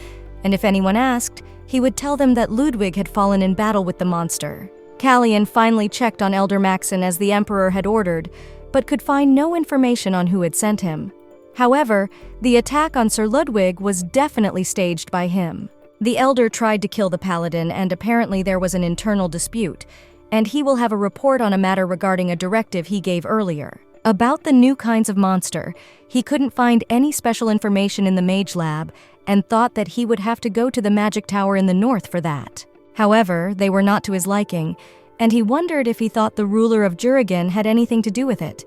and if anyone asked, he would tell them that Ludwig had fallen in battle with the monster. Callian finally checked on Elder Maxon as the Emperor had ordered, but could find no information on who had sent him. However, the attack on Sir Ludwig was definitely staged by him. The Elder tried to kill the Paladin, and apparently there was an internal dispute, and he will have a report on a matter regarding a directive he gave earlier. About the new kinds of monster, he couldn't find any special information in the Mage Lab, and thought that he would have to go to the magic tower in the north for that. However, they were not to his liking, and he wondered if he thought the ruler of Jurigan had anything to do with it.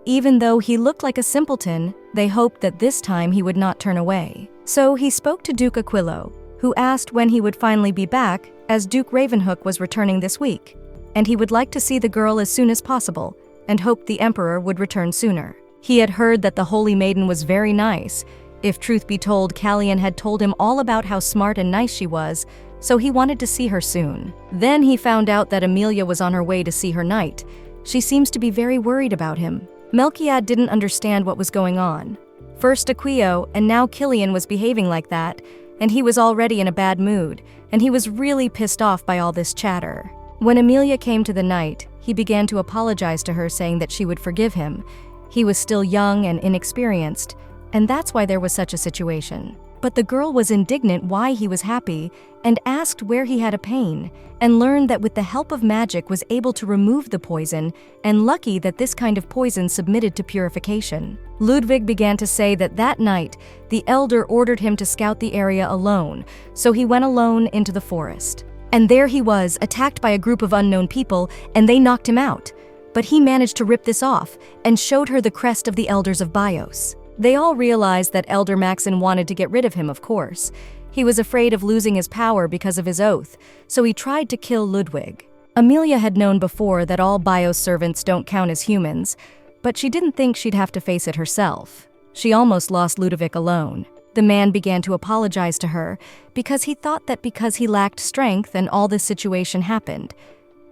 Even though he looked like a simpleton, they hoped that this time he would not turn away. So he spoke to Duke Aquilo, who asked when he would finally be back, as Duke Ravenhook was returning this week, and he would like to see the girl as soon as possible, and hoped the emperor would return sooner. He had heard that the Holy Maiden was very nice. If truth be told, Callian had told him all about how smart and nice she was, so he wanted to see her soon. Then he found out that Emilia was on her way to see her knight. She seems to be very worried about him. Melchiad didn't understand what was going on. First Aquio, and now Killian was behaving like that, and he was already in a bad mood, and he was really pissed off by all this chatter. When Emilia came to the knight, he began to apologize to her, saying that she would forgive him. He was still young and inexperienced, and that's why there was such a situation. But the girl was indignant why he was happy and asked where he had a pain, and learned that with the help of magic was able to remove the poison, and lucky that this kind of poison submitted to purification. Ludwig began to say that that night, the elder ordered him to scout the area alone, so he went alone into the forest. And there he was, attacked by a group of unknown people, and they knocked him out. But he managed to rip this off, and showed her the crest of the elders of Bios. They all realized that Elder Maxon wanted to get rid of him, of course. He was afraid of losing his power because of his oath, so he tried to kill Ludwig. Emilia had known before that all Bios servants don't count as humans, but she didn't think she'd have to face it herself. She almost lost Ludovic alone. The man began to apologize to her because he thought that because he lacked strength and all this situation happened.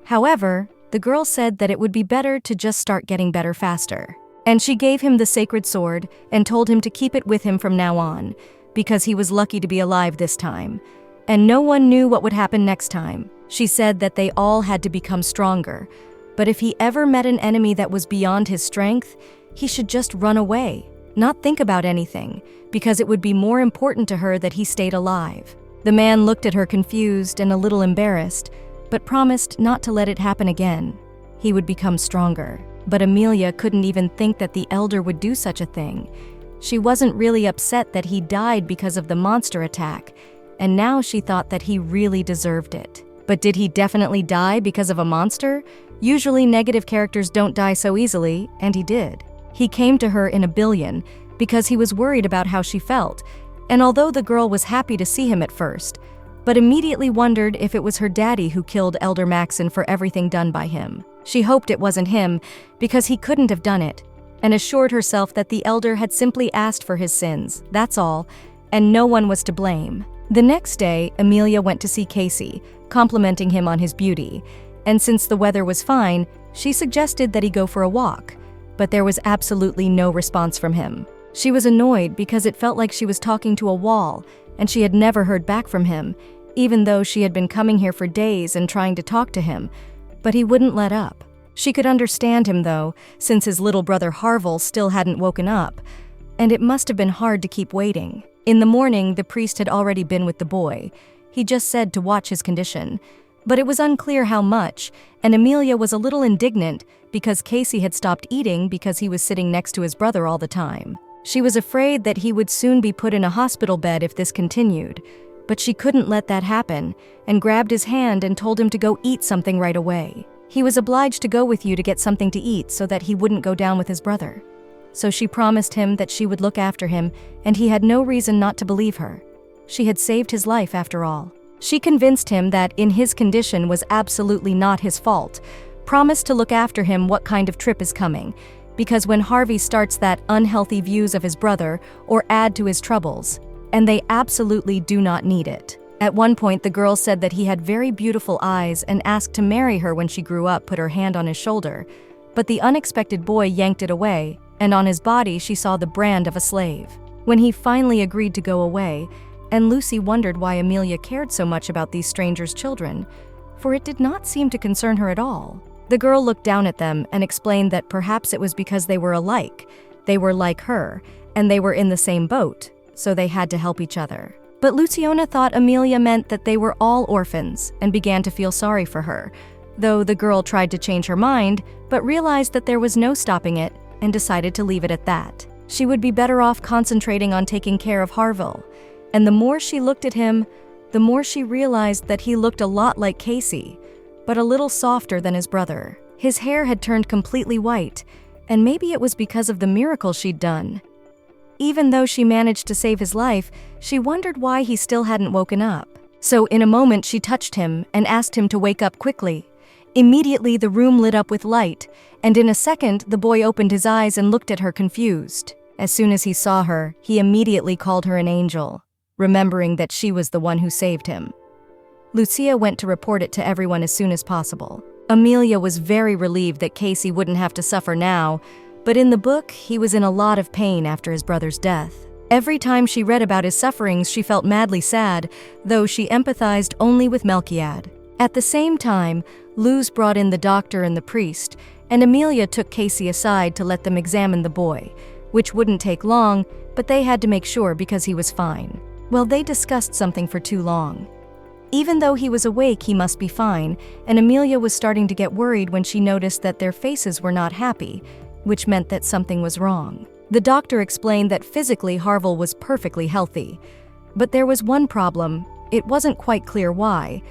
However, the girl said that it would be better to just start getting better faster. And she gave him the sacred sword and told him to keep it with him from now on, because he was lucky to be alive this time. And no one knew what would happen next time. She said that they all had to become stronger, but if he ever met an enemy that was beyond his strength, he should just run away, not think about anything, because it would be more important to her that he stayed alive. The man looked at her confused and a little embarrassed, but promised not to let it happen again. He would become stronger. But Emilia couldn't even think that the elder would do such a thing. She wasn't really upset that he died because of the monster attack, and now she thought that he really deserved it. But did he definitely die because of a monster? Usually negative characters don't die so easily, and he did. He came to her in a billion because he was worried about how she felt, and although the girl was happy to see him at first, but immediately wondered if it was her daddy who killed Elder Maxon for everything done by him. She hoped it wasn't him, because he couldn't have done it, and assured herself that the elder had simply asked for his sins, that's all, and no one was to blame. The next day, Emilia went to see Casey, complimenting him on his beauty, and since the weather was fine, she suggested that he go for a walk, but there was absolutely no response from him. She was annoyed because it felt like she was talking to a wall, and she had never heard back from him, even though she had been coming here for days and trying to talk to him, but he wouldn't let up. She could understand him though, since his little brother Harvel still hadn't woken up, and it must have been hard to keep waiting. In the morning, the priest had already been with the boy. He just said to watch his condition, but it was unclear how much, and Emilia was a little indignant because Casey had stopped eating because he was sitting next to his brother all the time. She was afraid that he would soon be put in a hospital bed if this continued, but she couldn't let that happen, and grabbed his hand and told him to go eat something right away. He was obliged to go with you to get something to eat so that he wouldn't go down with his brother. So she promised him that she would look after him, and he had no reason not to believe her. She had saved his life after all. She convinced him that in his condition was absolutely not his fault, promised to look after him what kind of trip is coming, because when Harvey starts that unhealthy views of his brother or add to his troubles, and they absolutely do not need it. At one point, the girl said that he had very beautiful eyes and asked to marry her when she grew up, put her hand on his shoulder, but the unexpected boy yanked it away, and on his body she saw the brand of a slave. When he finally agreed to go away, and Lucy wondered why Emilia cared so much about these strangers' children, for it did not seem to concern her at all. The girl looked down at them and explained that perhaps it was because they were alike. They were like her, and they were in the same boat, so they had to help each other. But Luciona thought Emilia meant that they were all orphans and began to feel sorry for her, though the girl tried to change her mind, but realized that there was no stopping it and decided to leave it at that. She would be better off concentrating on taking care of Harville. And the more she looked at him, the more she realized that he looked a lot like Casey, but a little softer than his brother. His hair had turned completely white, and maybe it was because of the miracle she'd done. Even though she managed to save his life, she wondered why he still hadn't woken up. So in a moment she touched him and asked him to wake up quickly. Immediately the room lit up with light, and in a second the boy opened his eyes and looked at her confused. As soon as he saw her, he immediately called her an angel, remembering that she was the one who saved him. Lucia went to report it to everyone as soon as possible. Amelia was very relieved that Casey wouldn't have to suffer now, but in the book, he was in a lot of pain after his brother's death. Every time she read about his sufferings, she felt madly sad, though she empathized only with Melchiad. At the same time, Luz brought in the doctor and the priest, and Amelia took Casey aside to let them examine the boy, which wouldn't take long, but they had to make sure because he was fine. Well, they discussed something for too long. Even though he was awake, he must be fine, and Amelia was starting to get worried when she noticed that their faces were not happy, which meant that something was wrong. The doctor explained that physically Harville was perfectly healthy, but there was one problem. It wasn't quite clear why,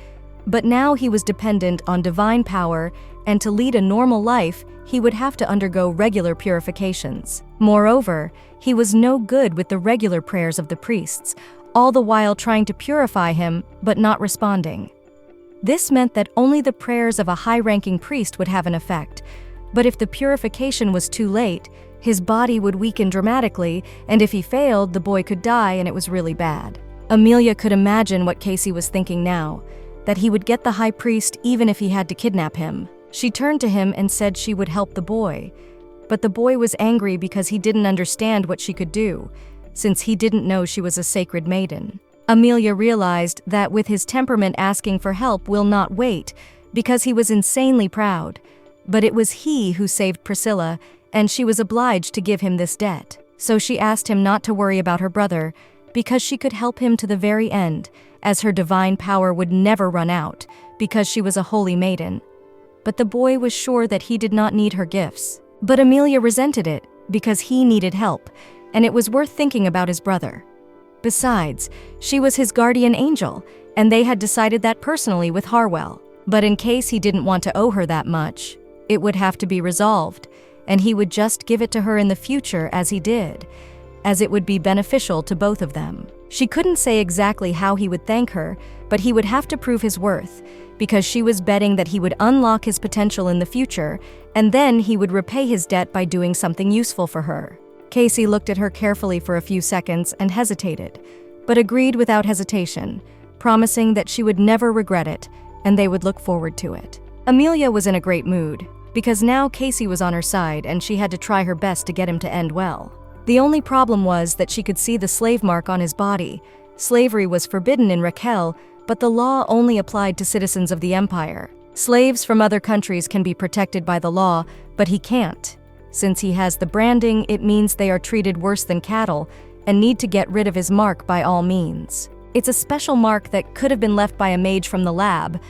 but now he was dependent on divine power, and to lead a normal life, he would have to undergo regular purifications. Moreover, he was no good with the regular prayers of the priests, all the while trying to purify him, but not responding. This meant that only the prayers of a high-ranking priest would have an effect, but if the purification was too late, his body would weaken dramatically, and if he failed, the boy could die, and it was really bad. Amelia could imagine what Casey was thinking now, that he would get the high priest even if he had to kidnap him. She turned to him and said she would help the boy, but the boy was angry because he didn't understand what she could do, since he didn't know she was a sacred maiden. Amelia realized that with his temperament, asking for help will not wait, because he was insanely proud. But it was he who saved Priscilla, and she was obliged to give him this debt. So she asked him not to worry about her brother, because she could help him to the very end, as her divine power would never run out, because she was a holy maiden. But the boy was sure that he did not need her gifts. But Amelia resented it, because he needed help, and it was worth thinking about his brother. Besides, she was his guardian angel, and they had decided that personally with Harwell. But in case he didn't want to owe her that much, it would have to be resolved, and he would just give it to her in the future as he did, as it would be beneficial to both of them. She couldn't say exactly how he would thank her, but he would have to prove his worth, because she was betting that he would unlock his potential in the future, and then he would repay his debt by doing something useful for her. Casey looked at her carefully for a few seconds and hesitated, but agreed without hesitation, promising that she would never regret it, and they would look forward to it. Amelia was in a great mood, because now Casey was on her side and she had to try her best to get him to end well. The only problem was that she could see the slave mark on his body. Slavery was forbidden in Rael, but the law only applied to citizens of the Empire. Slaves from other countries can be protected by the law, but he can't. Since he has the branding, it means they are treated worse than cattle and need to get rid of his mark by all means. It's a special mark that could have been left by a mage from the lab.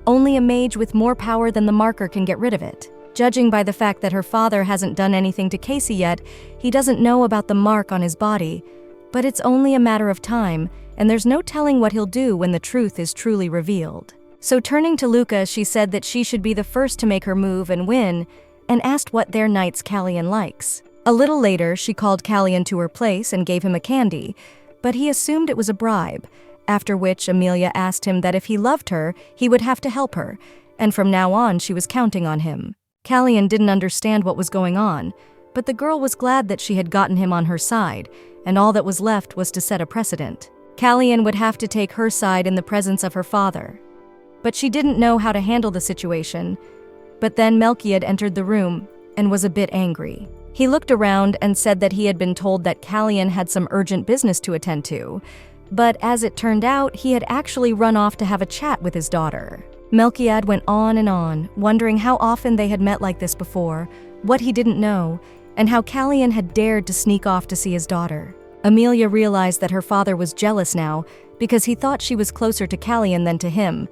Only a mage with more power than the marker can get rid of it. Judging by the fact that her father hasn't done anything to Casey yet, he doesn't know about the mark on his body. But it's only a matter of time, and there's no telling what he'll do when the truth is truly revealed. So turning to Luca, she said that she should be the first to make her move and win, and asked what their knights Callian likes. A little later, she called Callian to her place and gave him a candy, but he assumed it was a bribe, after which Amelia asked him that if he loved her, he would have to help her, and from now on she was counting on him. Callian didn't understand what was going on, but the girl was glad that she had gotten him on her side, and all that was left was to set a precedent. Callian would have to take her side in the presence of her father. But she didn't know how to handle the situation. But then Melchiad entered the room and was a bit angry. He looked around and said that he had been told that Callian had some urgent business to attend to, but as it turned out, he had actually run off to have a chat with his daughter. Melchiad went on, wondering how often they had met like this before, what he didn't know, and how Callian had dared to sneak off to see his daughter. Amelia realized that her father was jealous now because he thought she was closer to Callian than to him,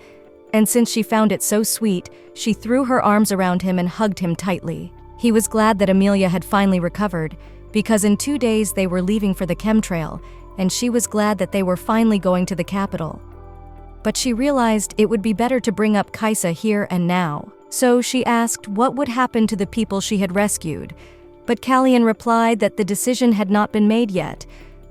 and since she found it so sweet, she threw her arms around him and hugged him tightly. He was glad that Amelia had finally recovered, because in 2 days they were leaving for the chemtrail, and she was glad that they were finally going to the capital. But she realized it would be better to bring up Kaisa here and now. So she asked what would happen to the people she had rescued, but Kallian replied that the decision had not been made yet,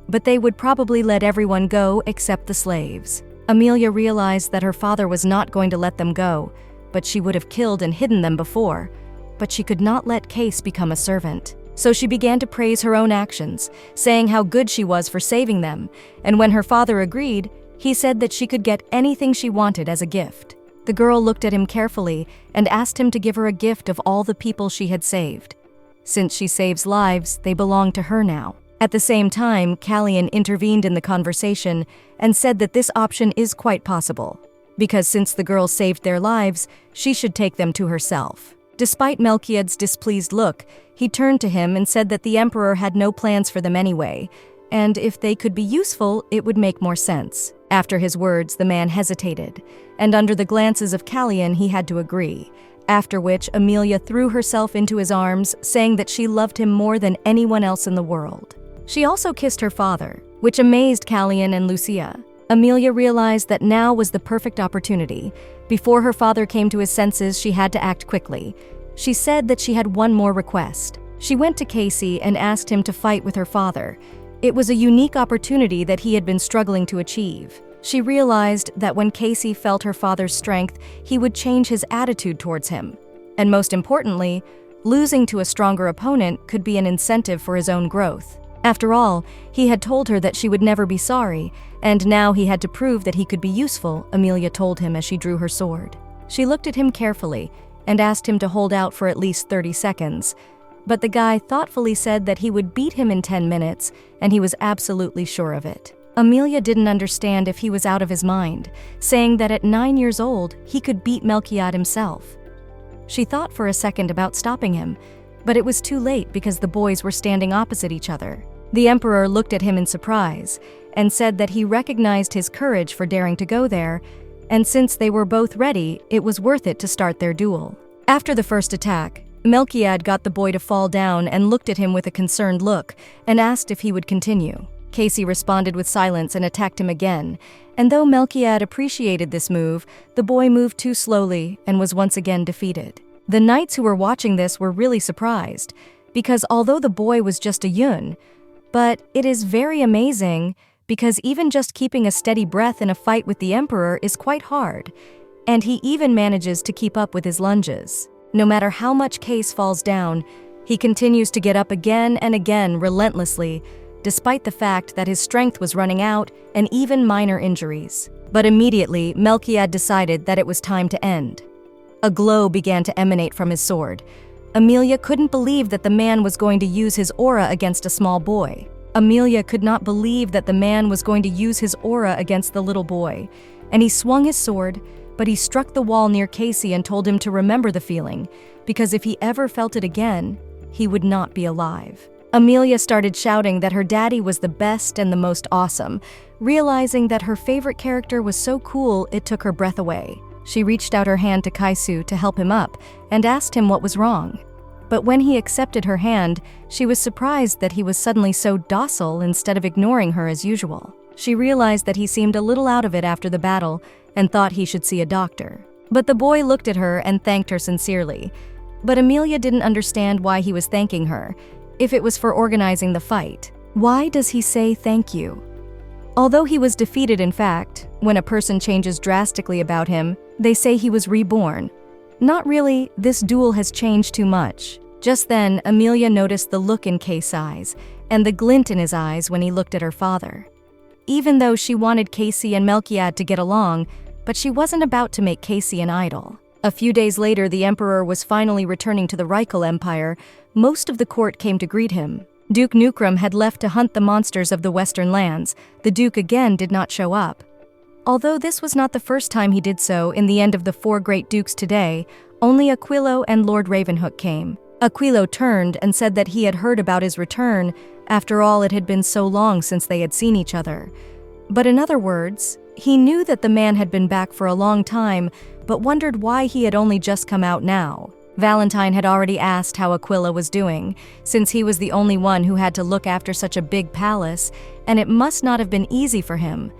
but they would probably let everyone go except the slaves. Amelia realized that her father was not going to let them go, but she would have killed and hidden them before, but she could not let Case become a servant. So she began to praise her own actions, saying how good she was for saving them, and when her father agreed, he said that she could get anything she wanted as a gift. The girl looked at him carefully and asked him to give her a gift of all the people she had saved. Since she saves lives, they belong to her now. At the same time, Kallian intervened in the conversation and said that this option is quite possible, because since the girls saved their lives, she should take them to herself. Despite Melchiad's displeased look, he turned to him and said that the Emperor had no plans for them anyway, and if they could be useful, it would make more sense. After his words, the man hesitated, and under the glances of Kallian, he had to agree, after which Amelia threw herself into his arms, saying that she loved him more than anyone else in the world. She also kissed her father, which amazed Kallian and Lucia. Amelia realized that now was the perfect opportunity. Before her father came to his senses, she had to act quickly. She said that she had one more request. She went to Casey and asked him to fight with her father. It was a unique opportunity that he had been struggling to achieve. She realized that when Casey felt her father's strength, he would change his attitude towards him. And most importantly, losing to a stronger opponent could be an incentive for his own growth. After all, he had told her that she would never be sorry, and now he had to prove that he could be useful, Amelia told him as she drew her sword. She looked at him carefully and asked him to hold out for at least 30 seconds, but the guy thoughtfully said that he would beat him in 10 minutes, and he was absolutely sure of it. Amelia didn't understand if he was out of his mind, saying that at 9 years old, he could beat Melchiad himself. She thought for a second about stopping him, but it was too late because the boys were standing opposite each other. The Emperor looked at him in surprise and said that he recognized his courage for daring to go there, and since they were both ready, it was worth it to start their duel. After the first attack, Melchiad got the boy to fall down and looked at him with a concerned look and asked if he would continue. Casey responded with silence and attacked him again, and though Melchiad appreciated this move, the boy moved too slowly and was once again defeated. The knights who were watching this were really surprised, because although the boy was just a yun, but it is very amazing because even just keeping a steady breath in a fight with the Emperor is quite hard, and he even manages to keep up with his lunges. No matter how much Case falls down, he continues to get up again and again relentlessly, despite the fact that his strength was running out and even minor injuries. But immediately, Melchiad decided that it was time to end. A glow began to emanate from his sword. Amelia couldn't believe that the man was going to use his aura against a small boy. Amelia could not believe that the man was going to use his aura against the little boy, and he swung his sword, but he struck the wall near Casey and told him to remember the feeling, because if he ever felt it again, he would not be alive. Amelia started shouting that her daddy was the best and the most awesome, realizing that her favorite character was so cool it took her breath away. She reached out her hand to Kaisu to help him up and asked him what was wrong. But when he accepted her hand, she was surprised that he was suddenly so docile instead of ignoring her as usual. She realized that he seemed a little out of it after the battle and thought he should see a doctor. But the boy looked at her and thanked her sincerely. But Amelia didn't understand why he was thanking her, if it was for organizing the fight. Why does he say thank you? Although he was defeated in fact, when a person changes drastically about him, they say he was reborn. Not really, this duel has changed too much. Just then, Amelia noticed the look in Case's eyes and the glint in his eyes when he looked at her father. Even though she wanted Casey and Melchiad to get along, but she wasn't about to make Casey an idol. A few days later, the Emperor was finally returning to the Rael Empire. Most of the court came to greet him. Duke Nukram had left to hunt the monsters of the Western lands. The Duke again did not show up. Although this was not the first time he did so, in the end of the 4 great dukes today, only Aquilo and Lord Ravenhook came. Aquilo turned and said that he had heard about his return. After all, it had been so long since they had seen each other. But in other words, he knew that the man had been back for a long time, but wondered why he had only just come out now. Valentine had already asked how Aquila was doing, since he was the only one who had to look after such a big palace, and it must not have been easy for him.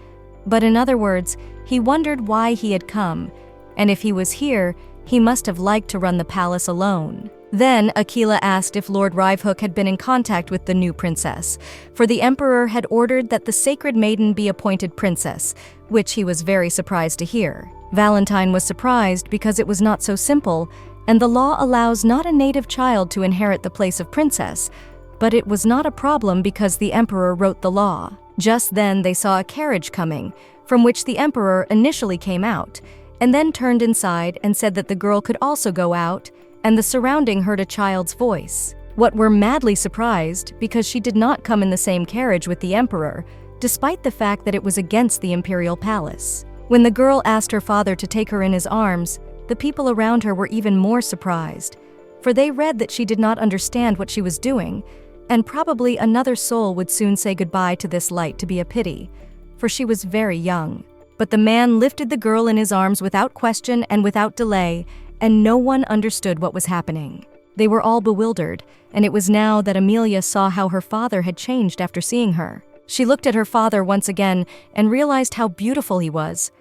But in other words, he wondered why he had come, and if he was here, he must have liked to run the palace alone. Then Aquila asked if Lord Rivehook had been in contact with the new princess, for the emperor had ordered that the sacred maiden be appointed princess, which he was very surprised to hear. Valentine was surprised because it was not so simple, and the law allows not a native child to inherit the place of princess, but it was not a problem because the emperor wrote the law. Just then they saw a carriage coming, from which the emperor initially came out, and then turned inside and said that the girl could also go out, and the surrounding heard a child's voice. What were madly surprised because she did not come in the same carriage with the emperor, despite the fact that it was against the imperial palace. When the girl asked her father to take her in his arms, the people around her were even more surprised, for they read that she did not understand what she was doing, and probably another soul would soon say goodbye to this light to be a pity, for she was very young. But the man lifted the girl in his arms without question and without delay, and no one understood what was happening. They were all bewildered, and it was now that Amelia saw how her father had changed after seeing her. She looked at her father once again and realized how beautiful he was.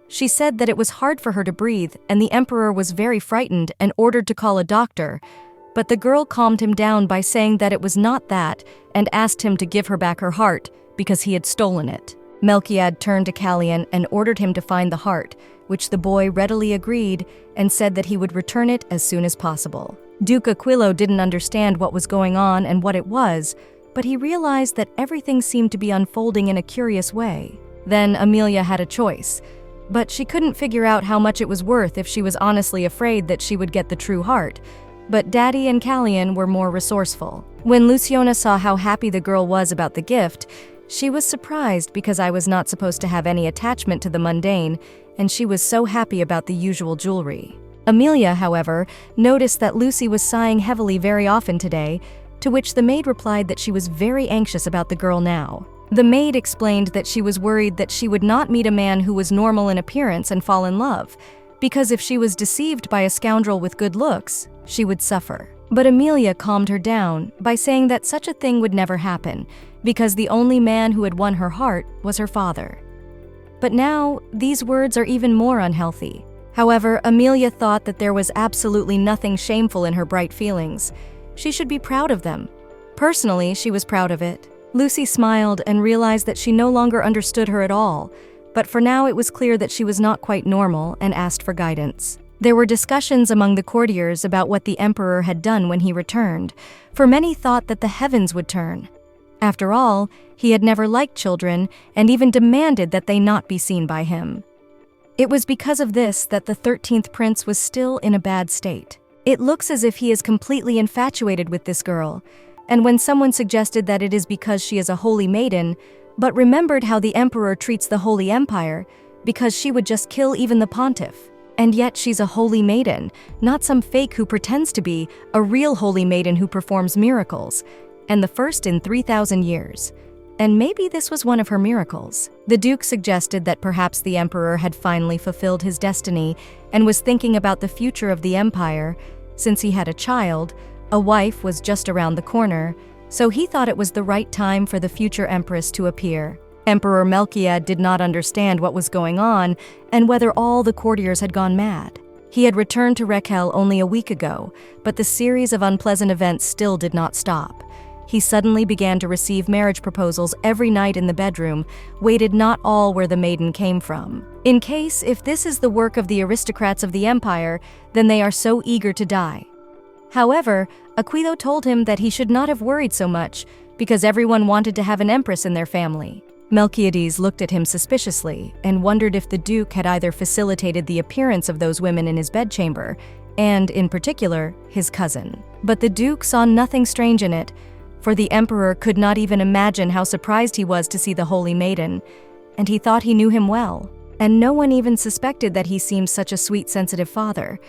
She said that it was hard for her to breathe, and the emperor was very frightened and ordered to call a doctor. But the girl calmed him down by saying that it was not that, and asked him to give her back her heart, because he had stolen it. Melchiad turned to Callian and ordered him to find the heart, which the boy readily agreed and said that he would return it as soon as possible. Duke Aquilo didn't understand what was going on and what it was, but he realized that everything seemed to be unfolding in a curious way. Then Amelia had a choice, but she couldn't figure out how much it was worth if she was honestly afraid that she would get the true heart. But Daddy and Callian were more resourceful. When Luciona saw how happy the girl was about the gift, she was surprised because I was not supposed to have any attachment to the mundane, and she was so happy about the usual jewelry. Amelia, however, noticed that Lucy was sighing heavily very often today, to which the maid replied that she was very anxious about the girl now. The maid explained that she was worried that she would not meet a man who was normal in appearance and fall in love, because if she was deceived by a scoundrel with good looks, she would suffer. But Amelia calmed her down by saying that such a thing would never happen, because the only man who had won her heart was her father. But now, these words are even more unhealthy. However, Amelia thought that there was absolutely nothing shameful in her bright feelings. She should be proud of them. Personally, she was proud of it. Lucy smiled and realized that she no longer understood her at all, but for now it was clear that she was not quite normal and asked for guidance. There were discussions among the courtiers about what the emperor had done when he returned, for many thought that the heavens would turn. After all, he had never liked children and even demanded that they not be seen by him. It was because of this that the 13th prince was still in a bad state. It looks as if he is completely infatuated with this girl, and when someone suggested that it is because she is a holy maiden, but remembered how the emperor treats the Holy Empire, because she would just kill even the pontiff. And yet she's a holy maiden, not some fake who pretends to be, a real holy maiden who performs miracles, and the first in 3,000 years. And maybe this was one of her miracles. The Duke suggested that perhaps the emperor had finally fulfilled his destiny and was thinking about the future of the empire. Since he had a child, a wife was just around the corner, so he thought it was the right time for the future empress to appear. Emperor Melchiad did not understand what was going on and whether all the courtiers had gone mad. He had returned to Rael only a week ago, but the series of unpleasant events still did not stop. He suddenly began to receive marriage proposals every night in the bedroom, waited not all where the maiden came from. In case, if this is the work of the aristocrats of the empire, then they are so eager to die. However, Aquilo told him that he should not have worried so much, because everyone wanted to have an empress in their family. Melchiades looked at him suspiciously and wondered if the Duke had either facilitated the appearance of those women in his bedchamber, and, in particular, his cousin. But the Duke saw nothing strange in it, for the emperor could not even imagine how surprised he was to see the holy maiden, and he thought he knew him well, and no one even suspected that he seemed such a sweet, sensitive father.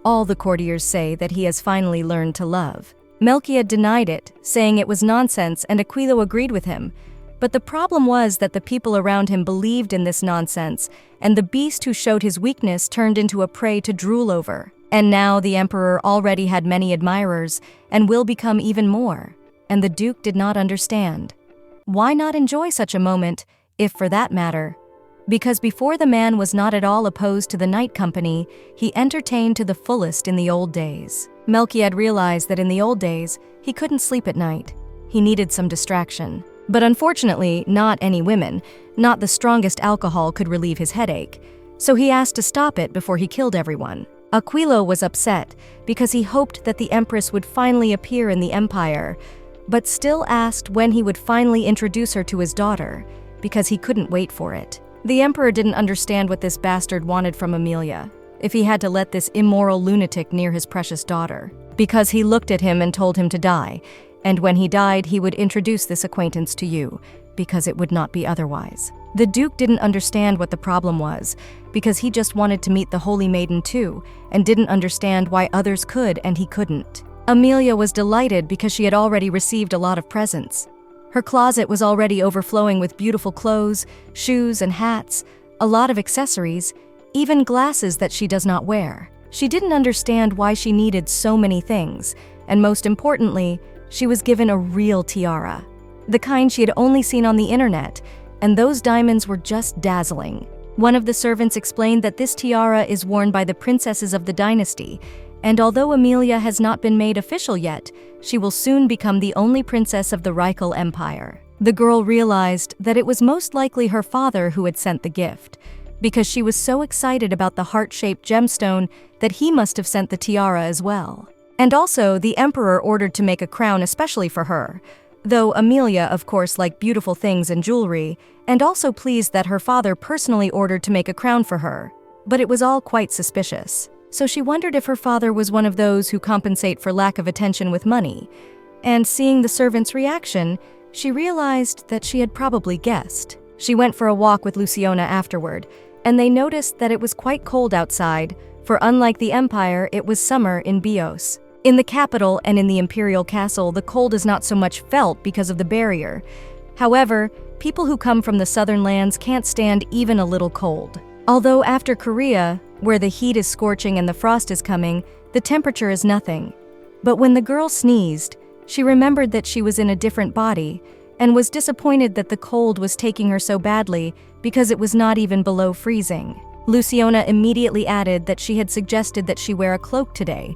All the courtiers say that he has finally learned to love. Melchiad denied it, saying it was nonsense, and Aquilo agreed with him. But the problem was that the people around him believed in this nonsense, and the beast who showed his weakness turned into a prey to drool over. And now the emperor already had many admirers and will become even more. And the duke did not understand. Why not enjoy such a moment, if for that matter? Because before the man was not at all opposed to the night company, he entertained to the fullest in the old days. Melchiad realized that in the old days, he couldn't sleep at night. He needed some distraction. But unfortunately, not any women, not the strongest alcohol could relieve his headache. So he asked to stop it before he killed everyone. Aquilo was upset because he hoped that the empress would finally appear in the empire, but still asked when he would finally introduce her to his daughter, because he couldn't wait for it. The emperor didn't understand what this bastard wanted from Emilia, if he had to let this immoral lunatic near his precious daughter, because he looked at him and told him to die, and when he died he would introduce this acquaintance to you, because it would not be otherwise. The duke didn't understand what the problem was, because he just wanted to meet the holy maiden too, and didn't understand why others could and he couldn't. Emilia was delighted because she had already received a lot of presents. Her closet was already overflowing with beautiful clothes, shoes and hats, a lot of accessories, even glasses that she does not wear. She didn't understand why she needed so many things, and most importantly, she was given a real tiara, the kind she had only seen on the internet, and those diamonds were just dazzling. One of the servants explained that this tiara is worn by the princesses of the dynasty, and although Emilia has not been made official yet, she will soon become the only princess of the Rael Empire. The girl realized that it was most likely her father who had sent the gift, because she was so excited about the heart-shaped gemstone that he must have sent the tiara as well. And also, the emperor ordered to make a crown especially for her, though Emilia, of course, liked beautiful things and jewelry, and also pleased that her father personally ordered to make a crown for her. But it was all quite suspicious. So she wondered if her father was one of those who compensate for lack of attention with money. And seeing the servant's reaction, she realized that she had probably guessed. She went for a walk with Luciona afterward, and they noticed that it was quite cold outside, for unlike the Empire, it was summer in Bios. In the capital and in the imperial castle, the cold is not so much felt because of the barrier. However, people who come from the southern lands can't stand even a little cold. Although after Korea, where the heat is scorching and the frost is coming, the temperature is nothing. But when the girl sneezed, she remembered that she was in a different body, and was disappointed that the cold was taking her so badly because it was not even below freezing. Luciona immediately added that she had suggested that she wear a cloak today.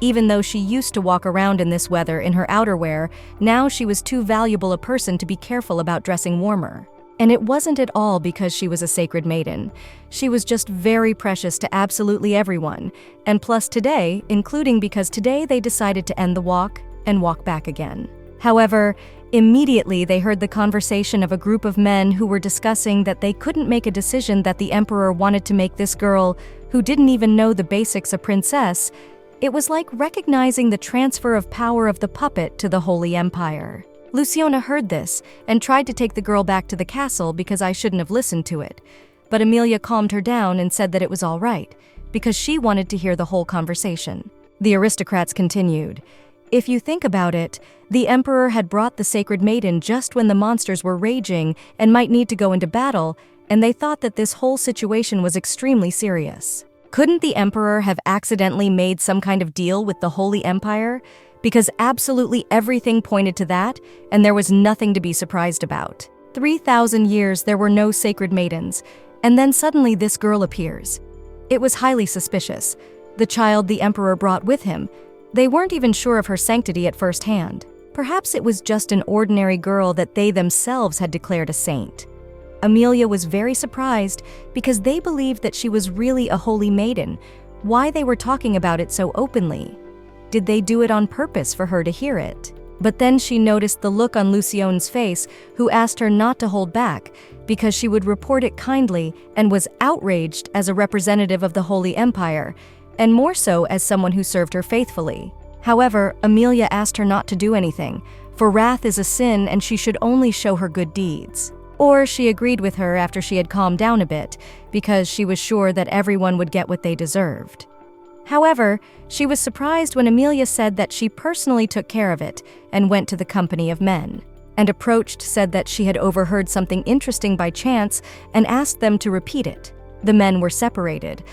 Even though she used to walk around in this weather in her outerwear, now she was too valuable a person to be careful about dressing warmer. And it wasn't at all because she was a sacred maiden. She was just very precious to absolutely everyone, and plus today, including because today they decided to end the walk and walk back again. However, immediately they heard the conversation of a group of men who were discussing that they couldn't make a decision that the emperor wanted to make this girl, who didn't even know the basics, a princess. It was like recognizing the transfer of power of the puppet to the Holy Empire. Luciona heard this and tried to take the girl back to the castle because I shouldn't have listened to it. But Emilia calmed her down and said that it was all right, because she wanted to hear the whole conversation. The aristocrats continued. If you think about it, the emperor had brought the sacred maiden just when the monsters were raging and might need to go into battle, and they thought that this whole situation was extremely serious. Couldn't the emperor have accidentally made some kind of deal with the Holy Empire? Because absolutely everything pointed to that, and there was nothing to be surprised about. 3,000 years there were no sacred maidens, and then suddenly this girl appears. It was highly suspicious. The child the emperor brought with him, they weren't even sure of her sanctity at first hand. Perhaps it was just an ordinary girl that they themselves had declared a saint. Emilia was very surprised because they believed that she was really a holy maiden. Why they were talking about it so openly? Did they do it on purpose for her to hear it? But then she noticed the look on Lucione's face, who asked her not to hold back because she would report it kindly, and was outraged as a representative of the Holy Empire, and more so as someone who served her faithfully. However, Emilia asked her not to do anything, for wrath is a sin and she should only show her good deeds. Or she agreed with her after she had calmed down a bit, because she was sure that everyone would get what they deserved. However, she was surprised when Emilia said that she personally took care of it and went to the company of men, and approached, said that she had overheard something interesting by chance and asked them to repeat it. The men were separated,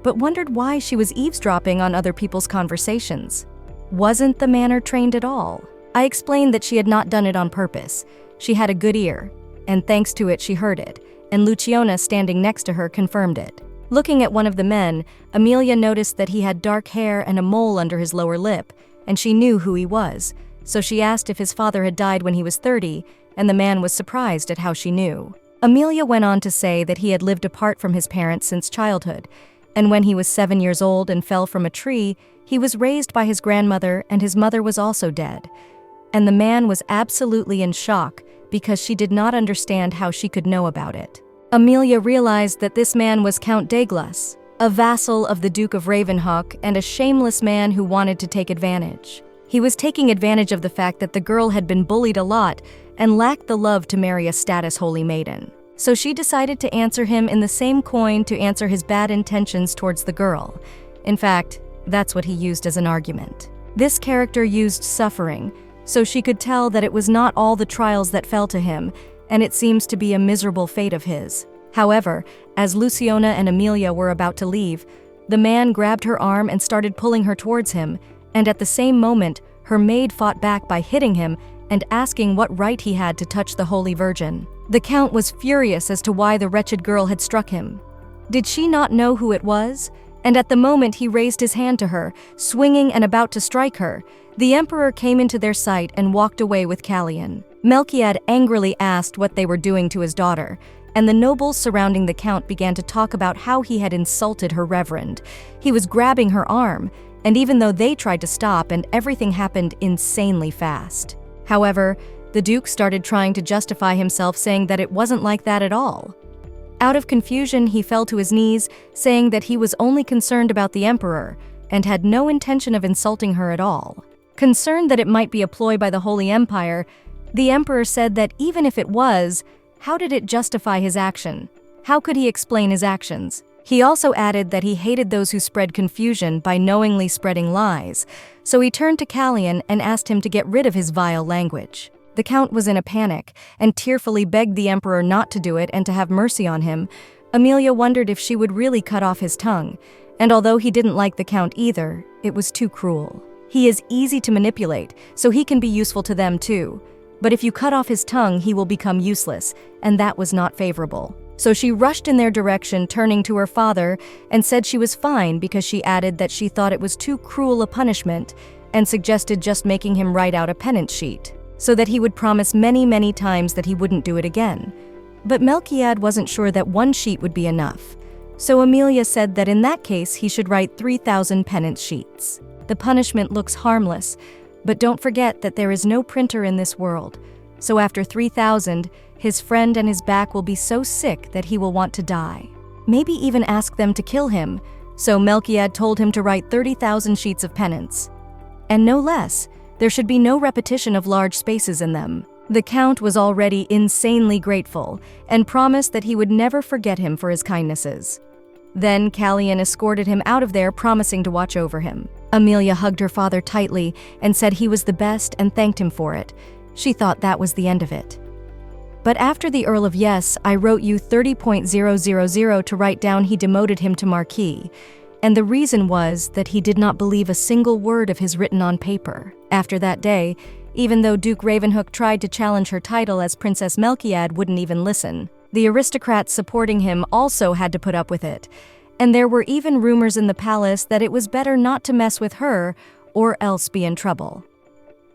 but wondered why she was eavesdropping on other people's conversations. Wasn't the manner trained at all? I explained that she had not done it on purpose. She had a good ear, and thanks to it she heard it, and Luciona standing next to her confirmed it. Looking at one of the men, Amelia noticed that he had dark hair and a mole under his lower lip, and she knew who he was, so she asked if his father had died when he was 30, and the man was surprised at how she knew. Amelia went on to say that he had lived apart from his parents since childhood, and when he was 7 years old and fell from a tree, he was raised by his grandmother and his mother was also dead. And the man was absolutely in shock because she did not understand how she could know about it. Amelia realized that this man was Count Douglas, a vassal of the Duke of Ravenhawk and a shameless man who wanted to take advantage. He was taking advantage of the fact that the girl had been bullied a lot and lacked the love to marry a status holy maiden. So she decided to answer him in the same coin to answer his bad intentions towards the girl. In fact, that's what he used as an argument. This character used suffering, so she could tell that it was not all the trials that fell to him, and it seems to be a miserable fate of his. However, as Luciona and Amelia were about to leave, the man grabbed her arm and started pulling her towards him, and at the same moment, her maid fought back by hitting him and asking what right he had to touch the Holy Virgin. The Count was furious as to why the wretched girl had struck him. Did she not know who it was? And at the moment he raised his hand to her, swinging and about to strike her, the Emperor came into their sight and walked away with Callian. Melchiad angrily asked what they were doing to his daughter, and the nobles surrounding the Count began to talk about how he had insulted her reverend. He was grabbing her arm, and even though they tried to stop and everything happened insanely fast. However, the Duke started trying to justify himself, saying that it wasn't like that at all. Out of confusion, he fell to his knees, saying that he was only concerned about the Emperor and had no intention of insulting her at all. Concerned that it might be a ploy by the Holy Empire, the Emperor said that even if it was, how did it justify his action? How could he explain his actions? He also added that he hated those who spread confusion by knowingly spreading lies, so he turned to Callian and asked him to get rid of his vile language. The Count was in a panic and tearfully begged the Emperor not to do it and to have mercy on him. Amelia wondered if she would really cut off his tongue, and although he didn't like the Count either, it was too cruel. He is easy to manipulate, so he can be useful to them too. But if you cut off his tongue, he will become useless, and that was not favorable. So she rushed in their direction, turning to her father, and said she was fine because she added that she thought it was too cruel a punishment and suggested just making him write out a penance sheet, so that he would promise many times that he wouldn't do it again. But Melchiad wasn't sure that one sheet would be enough, so Amelia said that in that case he should write 3,000 penance sheets. The punishment looks harmless, but don't forget that there is no printer in this world, so after 3,000, his friend and his back will be so sick that he will want to die. Maybe even ask them to kill him, so Melchiad told him to write 30,000 sheets of penance. And no less, there should be no repetition of large spaces in them. The Count was already insanely grateful and promised that he would never forget him for his kindnesses. Then Callian escorted him out of there, promising to watch over him. Amelia hugged her father tightly and said he was the best and thanked him for it. She thought that was the end of it. But after the Earl of Yes, I wrote you 30.000 to write down he demoted him to Marquis, and the reason was that he did not believe a single word of his written on paper. After that day, even though Duke Ravenhook tried to challenge her title as Princess Melchiad wouldn't even listen. The aristocrats supporting him also had to put up with it, and there were even rumors in the palace that it was better not to mess with her or else be in trouble.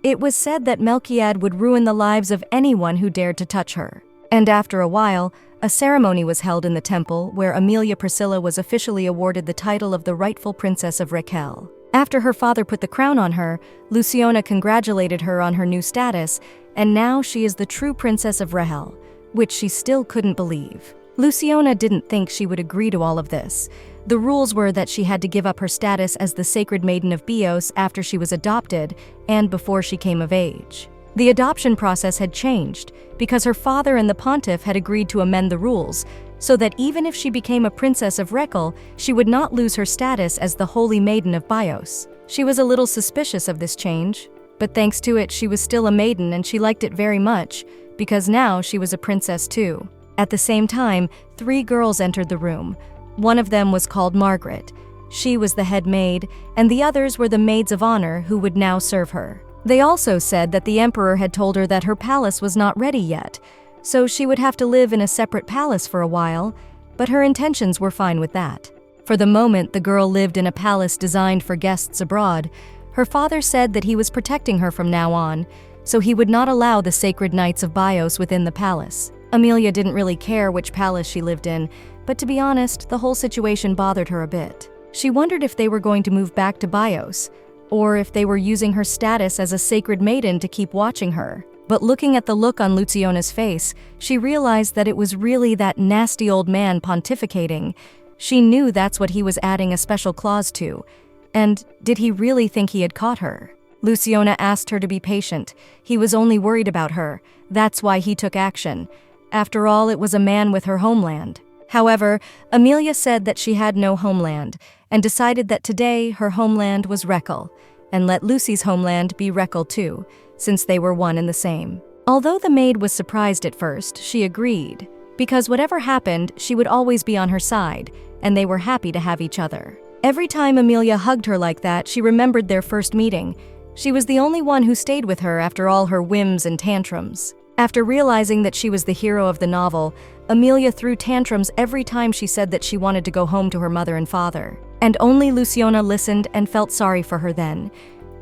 It was said that Melchiad would ruin the lives of anyone who dared to touch her. And after a while, a ceremony was held in the temple where Amelia Priscilla was officially awarded the title of the rightful Princess of Rael. After her father put the crown on her, Luciona congratulated her on her new status, and now she is the true Princess of Rael, which she still couldn't believe. Luciona didn't think she would agree to all of this. The rules were that she had to give up her status as the Sacred Maiden of Bios after she was adopted and before she came of age. The adoption process had changed because her father and the pontiff had agreed to amend the rules so that even if she became a princess of Rael, she would not lose her status as the Holy Maiden of Bios. She was a little suspicious of this change, but thanks to it she was still a maiden and she liked it very much because now she was a princess too. At the same time, 3 girls entered the room. One of them was called Margaret. She was the head maid, and the others were the maids of honor who would now serve her. They also said that the emperor had told her that her palace was not ready yet, so she would have to live in a separate palace for a while, but her intentions were fine with that. For the moment the girl lived in a palace designed for guests abroad, her father said that he was protecting her from now on, so he would not allow the sacred knights of Bios within the palace. Amelia didn't really care which palace she lived in, but to be honest, the whole situation bothered her a bit. She wondered if they were going to move back to Bios, or if they were using her status as a sacred maiden to keep watching her. But looking at the look on Luciona's face, she realized that it was really that nasty old man pontificating. She knew that's what he was adding a special clause to. And did he really think he had caught her? Luciona asked her to be patient. He was only worried about her. That's why he took action. After all, it was a man with her homeland. However, Amelia said that she had no homeland, and decided that today her homeland was Rael, and let Lucy's homeland be Rael too, since they were one and the same. Although the maid was surprised at first, she agreed, because whatever happened, she would always be on her side, and they were happy to have each other. Every time Amelia hugged her like that, she remembered their first meeting. She was the only one who stayed with her after all her whims and tantrums. After realizing that she was the hero of the novel, Amelia threw tantrums every time she said that she wanted to go home to her mother and father. And only Luciona listened and felt sorry for her then.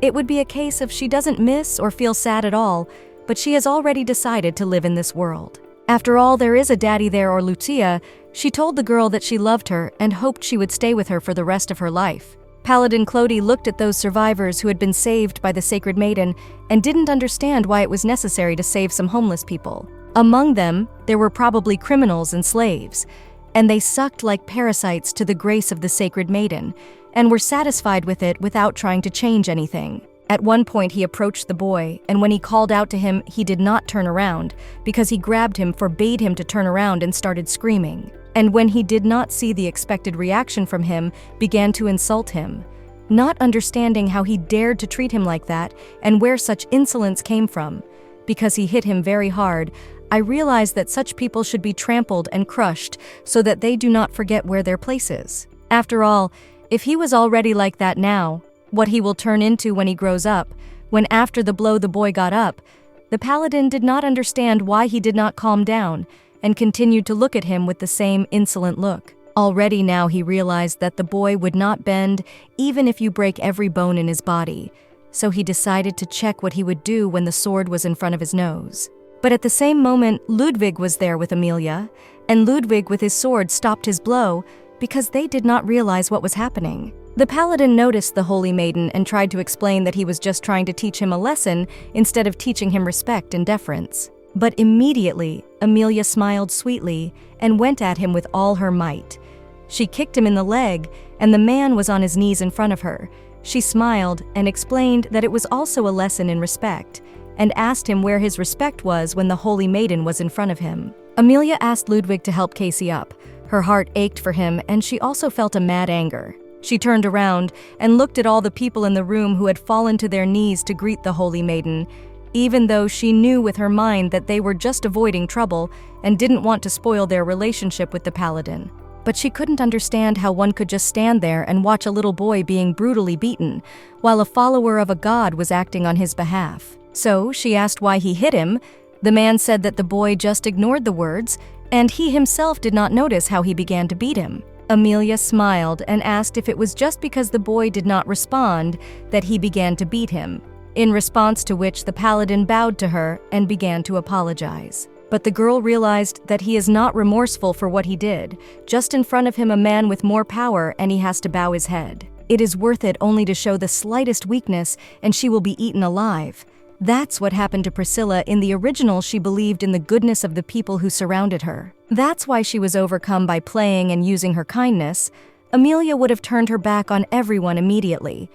It would be a case of she doesn't miss or feel sad at all, but she has already decided to live in this world. After all, there is a daddy there or Lucia. She told the girl that she loved her and hoped she would stay with her for the rest of her life. Paladin Clody looked at those survivors who had been saved by the Sacred Maiden and didn't understand why it was necessary to save some homeless people. Among them, there were probably criminals and slaves, and they sucked like parasites to the grace of the Sacred Maiden and were satisfied with it without trying to change anything. At one point he approached the boy, and when he called out to him, he did not turn around because he grabbed him, forbade him to turn around, and started screaming. And when he did not see the expected reaction from him, began to insult him, not understanding how he dared to treat him like that and where such insolence came from. Because he hit him very hard, I realized that such people should be trampled and crushed so that they do not forget where their place is. After all, if he was already like that now, what he will turn into when he grows up, when after the blow the boy got up, the paladin did not understand why he did not calm down and continued to look at him with the same insolent look. Already now he realized that the boy would not bend even if you break every bone in his body, so he decided to check what he would do when the sword was in front of his nose. But at the same moment, Ludwig was there with Amelia, and Ludwig with his sword stopped his blow because they did not realize what was happening. The paladin noticed the holy maiden and tried to explain that he was just trying to teach him a lesson instead of teaching him respect and deference. But immediately, Amelia smiled sweetly and went at him with all her might. She kicked him in the leg, and the man was on his knees in front of her. She smiled and explained that it was also a lesson in respect, and asked him where his respect was when the holy maiden was in front of him. Amelia asked Ludwig to help Casey up. Her heart ached for him, and she also felt a mad anger. She turned around and looked at all the people in the room who had fallen to their knees to greet the holy maiden, even though she knew with her mind that they were just avoiding trouble and didn't want to spoil their relationship with the paladin. But she couldn't understand how one could just stand there and watch a little boy being brutally beaten, while a follower of a god was acting on his behalf. So she asked why he hit him. The man said that the boy just ignored the words, and he himself did not notice how he began to beat him. Amelia smiled and asked if it was just because the boy did not respond that he began to beat him, in response to which the paladin bowed to her and began to apologize. But the girl realized that he is not remorseful for what he did, just in front of him a man with more power, and he has to bow his head. It is worth it only to show the slightest weakness and she will be eaten alive. That's what happened to Priscilla. In the original, she believed in the goodness of the people who surrounded her. That's why she was overcome by playing and using her kindness. Amelia would have turned her back on everyone immediately,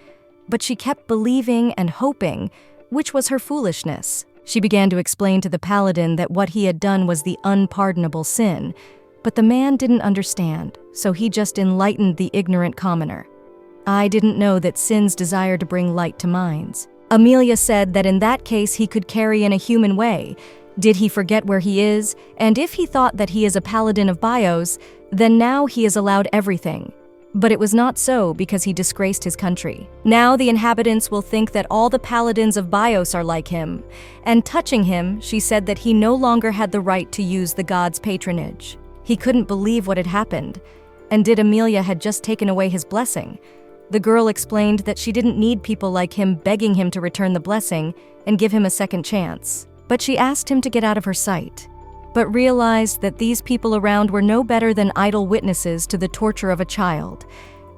but she kept believing and hoping, which was her foolishness. She began to explain to the paladin that what he had done was the unpardonable sin, but the man didn't understand, so he just enlightened the ignorant commoner. I didn't know that sins desire to bring light to minds. Amelia said that in that case he could carry in a human way, Did he forget where he is? And if he thought that he is a paladin of Bios, then now he is allowed everything. But it was not so because he disgraced his country. Now the inhabitants will think that all the paladins of Bios are like him. And touching him, she said that he no longer had the right to use the god's patronage. He couldn't believe what had happened. And did Amelia had just taken away his blessing? The girl explained that she didn't need people like him begging him to return the blessing and give him a second chance. But she asked him to get out of her sight, but realized that these people around were no better than idle witnesses to the torture of a child,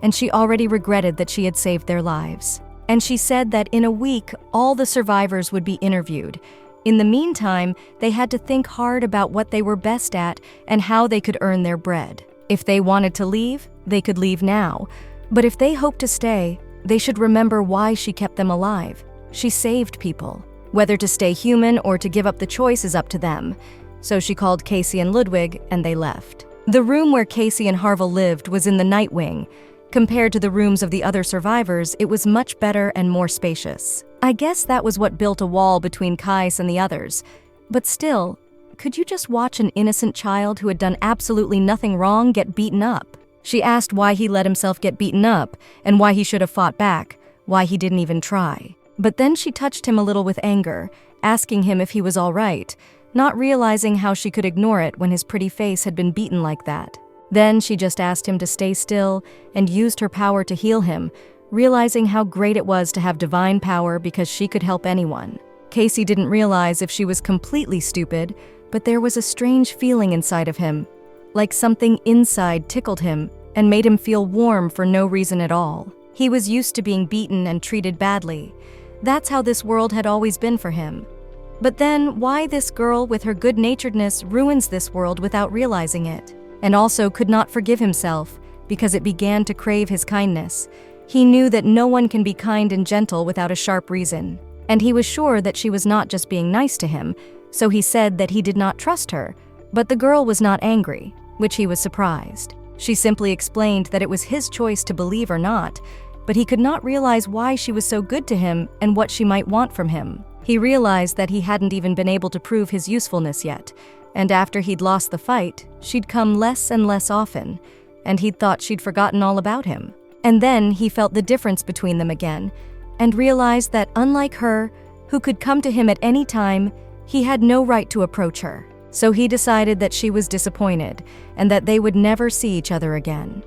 and she already regretted that she had saved their lives. And she said that in a week, all the survivors would be interviewed. In the meantime, they had to think hard about what they were best at and how they could earn their bread. If they wanted to leave, they could leave now. But if they hoped to stay, they should remember why she kept them alive. She saved people. Whether to stay human or to give up the choice is up to them. So she called Casey and Ludwig, and they left. The room where Casey and Harville lived was in the night wing. Compared to the rooms of the other survivors, it was much better and more spacious. I guess that was what built a wall between Kais and the others. But still, could you just watch an innocent child who had done absolutely nothing wrong get beaten up? She asked why he let himself get beaten up, and why he should have fought back, why he didn't even try. But then she touched him a little with anger, asking him if he was all right, not realizing how she could ignore it when his pretty face had been beaten like that. Then she just asked him to stay still and used her power to heal him, realizing how great it was to have divine power because she could help anyone. Casey didn't realize if she was completely stupid, but there was a strange feeling inside of him, like something inside tickled him and made him feel warm for no reason at all. He was used to being beaten and treated badly. That's how this world had always been for him. But then, why this girl with her good-naturedness ruins this world without realizing it? And also could not forgive himself, because it began to crave his kindness. He knew that no one can be kind and gentle without a sharp reason. And he was sure that she was not just being nice to him, so he said that he did not trust her. But the girl was not angry, which he was surprised. She simply explained that it was his choice to believe or not, but he could not realize why she was so good to him and what she might want from him. He realized that he hadn't even been able to prove his usefulness yet, and after he'd lost the fight, she'd come less and less often, and he'd thought she'd forgotten all about him. And then he felt the difference between them again, and realized that unlike her, who could come to him at any time, he had no right to approach her. So he decided that she was disappointed, and that they would never see each other again.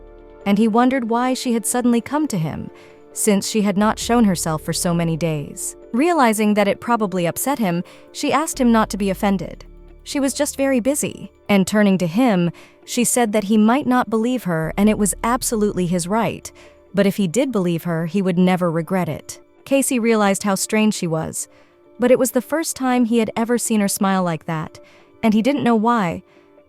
And he wondered why she had suddenly come to him, since she had not shown herself for so many days. Realizing that it probably upset him, she asked him not to be offended. She was just very busy. And turning to him, she said that he might not believe her and it was absolutely his right, but if he did believe her, he would never regret it. Casey realized how strange she was, but it was the first time he had ever seen her smile like that, and he didn't know why,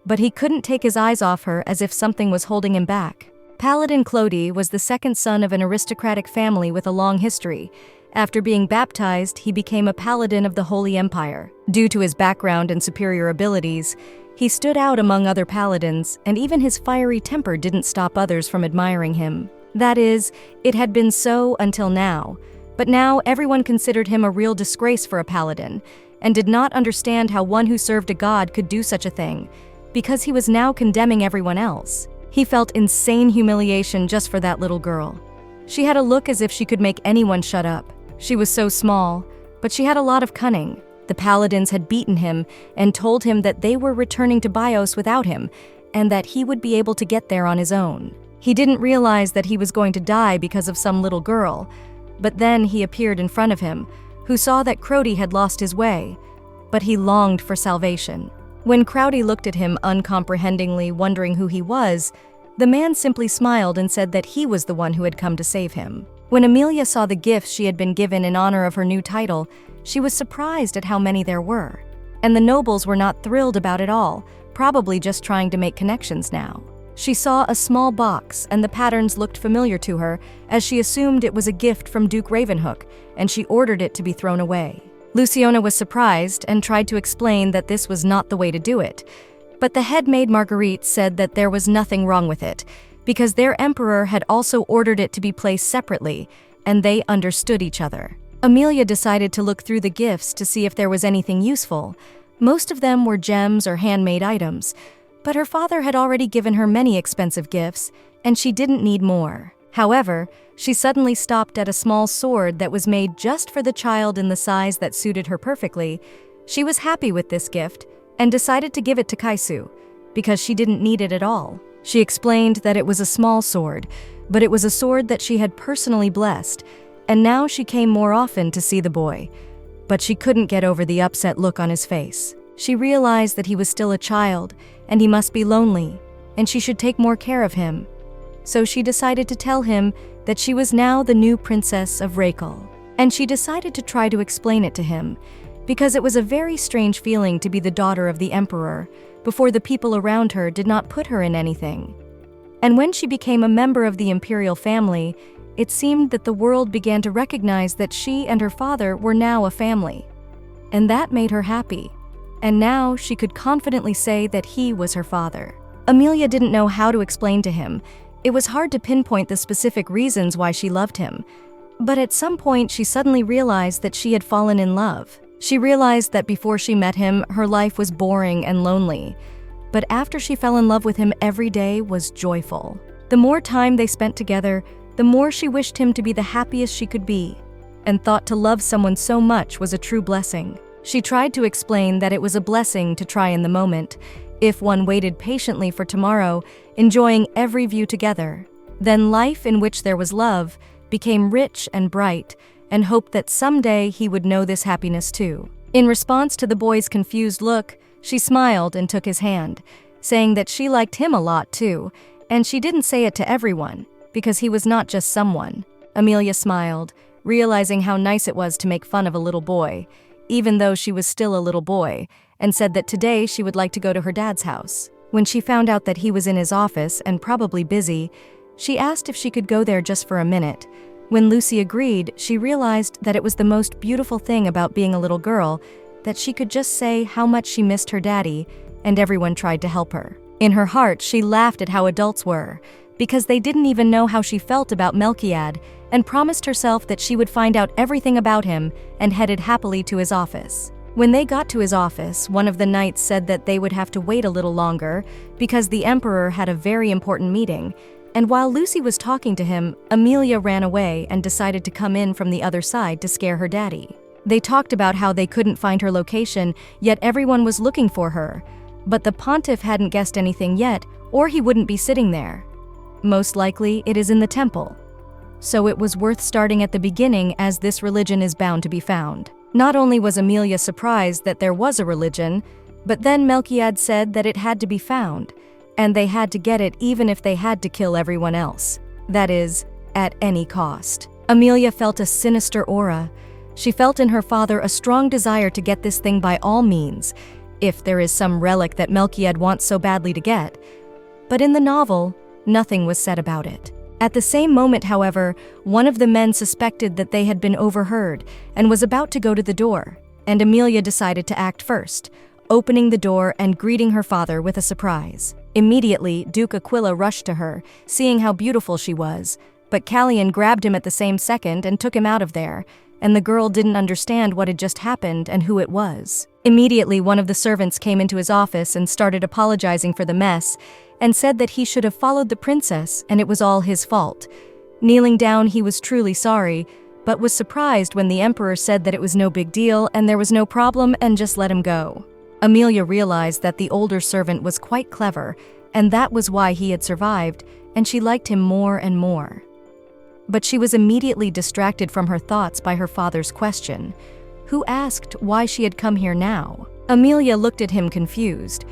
but he couldn't take his eyes off her as if something was holding him back. Paladin Clody was the second son of an aristocratic family with a long history. After being baptized, he became a paladin of the Holy Empire. Due to his background and superior abilities, he stood out among other paladins, and even his fiery temper didn't stop others from admiring him. That is, it had been so until now. But now everyone considered him a real disgrace for a paladin, and did not understand how one who served a god could do such a thing, because he was now condemning everyone else. He felt insane humiliation just for that little girl. She had a look as if she could make anyone shut up. She was so small, but she had a lot of cunning. The paladins had beaten him and told him that they were returning to Bios without him, and that he would be able to get there on his own. He didn't realize that he was going to die because of some little girl, but then he appeared in front of him, who saw that Crody had lost his way, but he longed for salvation. When Crowdy looked at him uncomprehendingly, wondering who he was, the man simply smiled and said that he was the one who had come to save him. When Amelia saw the gifts she had been given in honor of her new title, she was surprised at how many there were. And the nobles were not thrilled about it all, probably just trying to make connections now. She saw a small box, and the patterns looked familiar to her, as she assumed it was a gift from Duke Ravenhook, and she ordered it to be thrown away. Luciona was surprised and tried to explain that this was not the way to do it. But the head maid Marguerite said that there was nothing wrong with it, because their emperor had also ordered it to be placed separately, and they understood each other. Amelia decided to look through the gifts to see if there was anything useful, Most of them were gems or handmade items, but her father had already given her many expensive gifts, and she didn't need more. However, she suddenly stopped at a small sword that was made just for the child in the size that suited her perfectly. She was happy with this gift and decided to give it to Kaisu, because she didn't need it at all. She explained that it was a small sword, but it was a sword that she had personally blessed, and now she came more often to see the boy. But she couldn't get over the upset look on his face. She realized that he was still a child, and he must be lonely, and she should take more care of him. So she decided to tell him that she was now the new princess of Rael, and she decided to try to explain it to him, because it was a very strange feeling to be the daughter of the emperor, before the people around her did not put her in anything. And when she became a member of the imperial family, it seemed that the world began to recognize that she and her father were now a family. And that made her happy. And now she could confidently say that he was her father. Amelia didn't know how to explain to him. It was hard to pinpoint the specific reasons why she loved him. But at some point, she suddenly realized that she had fallen in love. She realized that before she met him, her life was boring and lonely. But after she fell in love with him, every day was joyful. The more time they spent together, the more she wished him to be the happiest she could be, and thought to love someone so much was a true blessing. She tried to explain that it was a blessing to try in the moment, if one waited patiently for tomorrow, enjoying every view together. Then life in which there was love became rich and bright, and hoped that someday he would know this happiness too. In response to the boy's confused look, she smiled and took his hand, saying that she liked him a lot too, and she didn't say it to everyone, because he was not just someone. Amelia smiled, realizing how nice it was to make fun of a little boy, even though she was still a little boy, and said that today she would like to go to her dad's house. When she found out that he was in his office and probably busy, she asked if she could go there just for a minute. When Lucy agreed, she realized that it was the most beautiful thing about being a little girl, that she could just say how much she missed her daddy, and everyone tried to help her. In her heart, she laughed at how adults were, because they didn't even know how she felt about Melchiad, and promised herself that she would find out everything about him and headed happily to his office. When they got to his office, one of the knights said that they would have to wait a little longer because the emperor had a very important meeting, and while Lucy was talking to him, Amelia ran away and decided to come in from the other side to scare her daddy. They talked about how they couldn't find her location, yet everyone was looking for her. But the pontiff hadn't guessed anything yet, or he wouldn't be sitting there. Most likely, it is in the temple. So it was worth starting at the beginning, as this religion is bound to be found. Not only was Amelia surprised that there was a religion, but then Melchiad said that it had to be found, and they had to get it even if they had to kill everyone else. That is, at any cost. Amelia felt a sinister aura. She felt in her father a strong desire to get this thing by all means, if there is some relic that Melchiad wants so badly to get. But in the novel, nothing was said about it. At the same moment, however, one of the men suspected that they had been overheard and was about to go to the door, and Amelia decided to act first, opening the door and greeting her father with a surprise. Immediately, Duke Aquila rushed to her, seeing how beautiful she was, but Callian grabbed him at the same second and took him out of there, and the girl didn't understand what had just happened and who it was. Immediately, one of the servants came into his office and started apologizing for the mess, and said that he should have followed the princess and it was all his fault. Kneeling down, he was truly sorry, but was surprised when the emperor said that it was no big deal and there was no problem and just let him go. Amelia realized that the older servant was quite clever, and that was why he had survived, and she liked him more and more. But she was immediately distracted from her thoughts by her father's question, who asked why she had come here now. Amelia looked at him confused,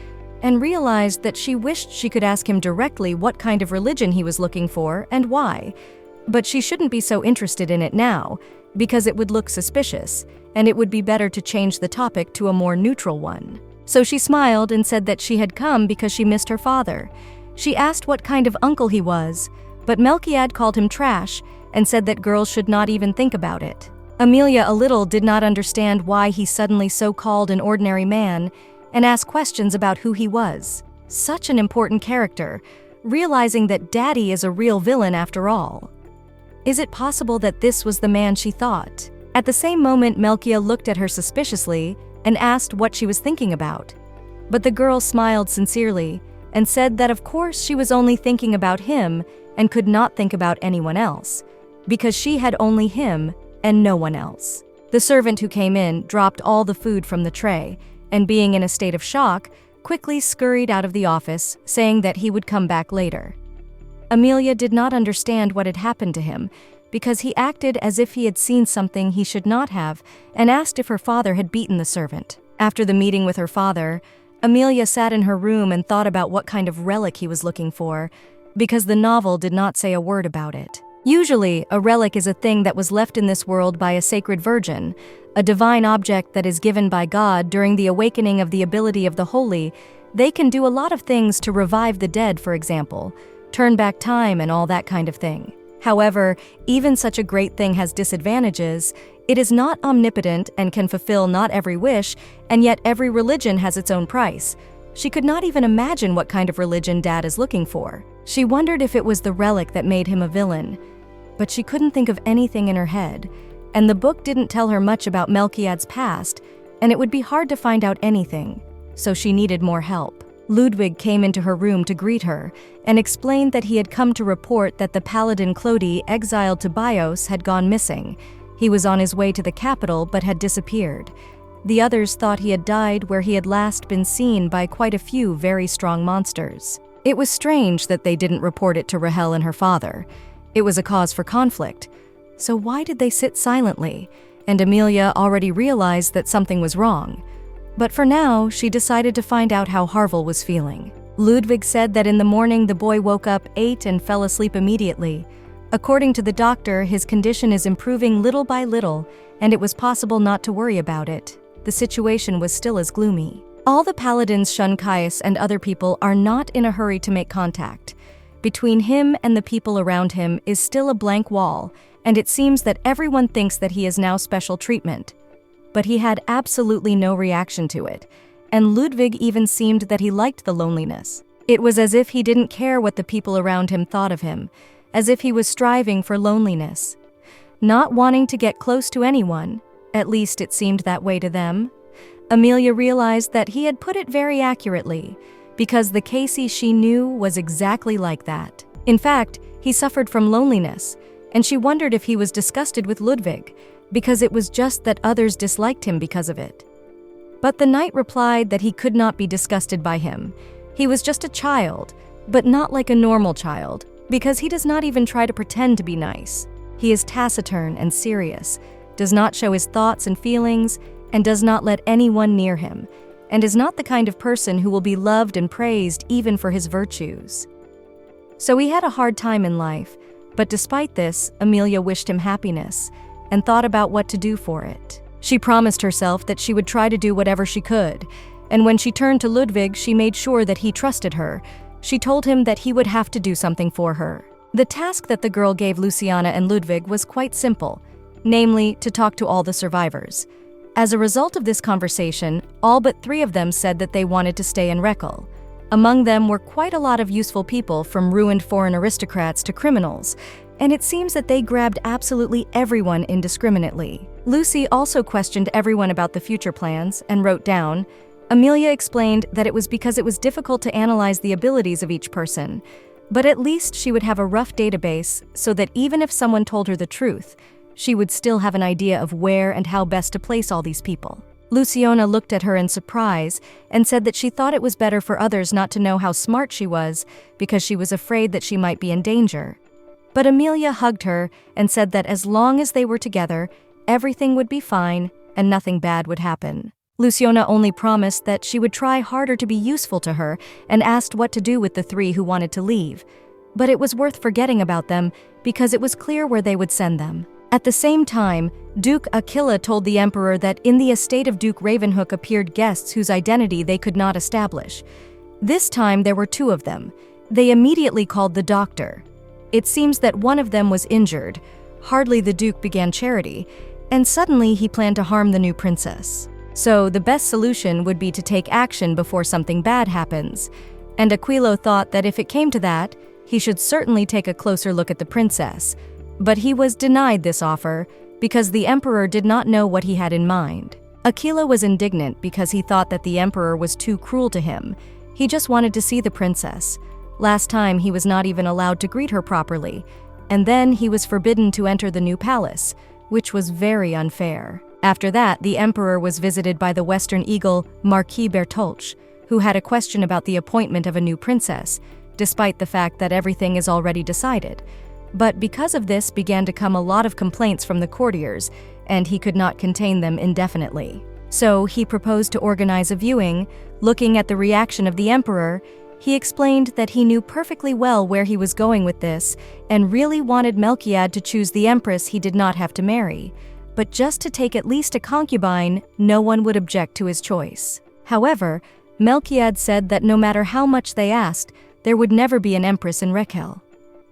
and realized that she wished she could ask him directly what kind of religion he was looking for and why, but she shouldn't be so interested in it now, because it would look suspicious, and it would be better to change the topic to a more neutral one. So she smiled and said that she had come because she missed her father. She asked what kind of uncle he was, but Melchiad called him trash and said that girls should not even think about it. Amelia a little did not understand why he suddenly so called an ordinary man and asked questions about who he was. Such an important character, realizing that Daddy is a real villain after all. Is it possible that this was the man she thought? At the same moment, Melchiad looked at her suspiciously, and asked what she was thinking about. But the girl smiled sincerely and said that of course she was only thinking about him and could not think about anyone else, because she had only him and no one else. The servant who came in dropped all the food from the tray, and being in a state of shock, quickly scurried out of the office, saying that he would come back later. Amelia did not understand what had happened to him, because he acted as if he had seen something he should not have, and asked if her father had beaten the servant. After the meeting with her father, Amelia sat in her room and thought about what kind of relic he was looking for, because the novel did not say a word about it. Usually, a relic is a thing that was left in this world by a sacred virgin, a divine object that is given by God during the awakening of the ability of the holy. They can do a lot of things to revive the dead, for example, turn back time and all that kind of thing. However, even such a great thing has disadvantages. It is not omnipotent and can fulfill not every wish, and yet every religion has its own price. She could not even imagine what kind of religion Dad is looking for. She wondered if it was the relic that made him a villain, but she couldn't think of anything in her head, and the book didn't tell her much about Melchiad's past, and it would be hard to find out anything, so she needed more help. Ludwig came into her room to greet her and explained that he had come to report that the paladin Clody, exiled to Bios, had gone missing. He was on his way to the capital but had disappeared. The others thought he had died where he had last been seen by quite a few very strong monsters. It was strange that they didn't report it to Rael and her father. It was a cause for conflict. So why did they sit silently? And Amelia already realized that something was wrong. But for now, she decided to find out how Harvel was feeling. Ludwig said that in the morning the boy woke up, ate, and fell asleep immediately. According to the doctor, his condition is improving little by little, and it was possible not to worry about it. The situation was still as gloomy. All the paladins shun Caius, and other people are not in a hurry to make contact. Between him and the people around him is still a blank wall, and it seems that everyone thinks that he is now special treatment. But he had absolutely no reaction to it, and Ludwig even seemed that he liked the loneliness. It was as if he didn't care what the people around him thought of him, as if he was striving for loneliness, not wanting to get close to anyone. At least it seemed that way to them. Amelia realized that he had put it very accurately, because the Casey she knew was exactly like that. In fact, he suffered from loneliness, and she wondered if he was disgusted with Ludwig, because it was just that others disliked him because of it. But the knight replied that he could not be disgusted by him. He was just a child, but not like a normal child, because he does not even try to pretend to be nice. He is taciturn and serious, does not show his thoughts and feelings, and does not let anyone near him, and is not the kind of person who will be loved and praised even for his virtues. So he had a hard time in life, but despite this, Amelia wished him happiness, and thought about what to do for it. She promised herself that she would try to do whatever she could, and when she turned to Ludwig, she made sure that he trusted her. She told him that he would have to do something for her. The task that the girl gave Luciana and Ludwig was quite simple, namely, to talk to all the survivors. As a result of this conversation, all but 3 of them said that they wanted to stay in Rael. Among them were quite a lot of useful people, from ruined foreign aristocrats to criminals, and it seems that they grabbed absolutely everyone indiscriminately. Lucy also questioned everyone about the future plans and wrote down. Amelia explained that it was because it was difficult to analyze the abilities of each person, but at least she would have a rough database so that even if someone told her the truth, she would still have an idea of where and how best to place all these people. Luciana looked at her in surprise and said that she thought it was better for others not to know how smart she was because she was afraid that she might be in danger. But Amelia hugged her and said that as long as they were together, everything would be fine and nothing bad would happen. Luciana only promised that she would try harder to be useful to her and asked what to do with the 3 who wanted to leave. But it was worth forgetting about them because it was clear where they would send them. At the same time, Duke Aquila told the emperor that in the estate of Duke Ravenhook appeared guests whose identity they could not establish. This time there were 2 of them. They immediately called the doctor. It seems that one of them was injured. Hardly the Duke began charity, and suddenly he planned to harm the new princess. So the best solution would be to take action before something bad happens. And Aquilo thought that if it came to that, he should certainly take a closer look at the princess. But he was denied this offer because the emperor did not know what he had in mind. Aquila was indignant because he thought that the emperor was too cruel to him. He just wanted to see the princess. Last time he was not even allowed to greet her properly, and then he was forbidden to enter the new palace, which was very unfair. After that, the emperor was visited by the Western Eagle Marquis Bertolche, who had a question about the appointment of a new princess, despite the fact that everything is already decided. But because of this began to come a lot of complaints from the courtiers, and he could not contain them indefinitely. So he proposed to organize a viewing. Looking at the reaction of the emperor, he explained that he knew perfectly well where he was going with this and really wanted Melchiad to choose the empress he did not have to marry. But just to take at least a concubine, no one would object to his choice. However, Melchiad said that no matter how much they asked, there would never be an empress in Rael.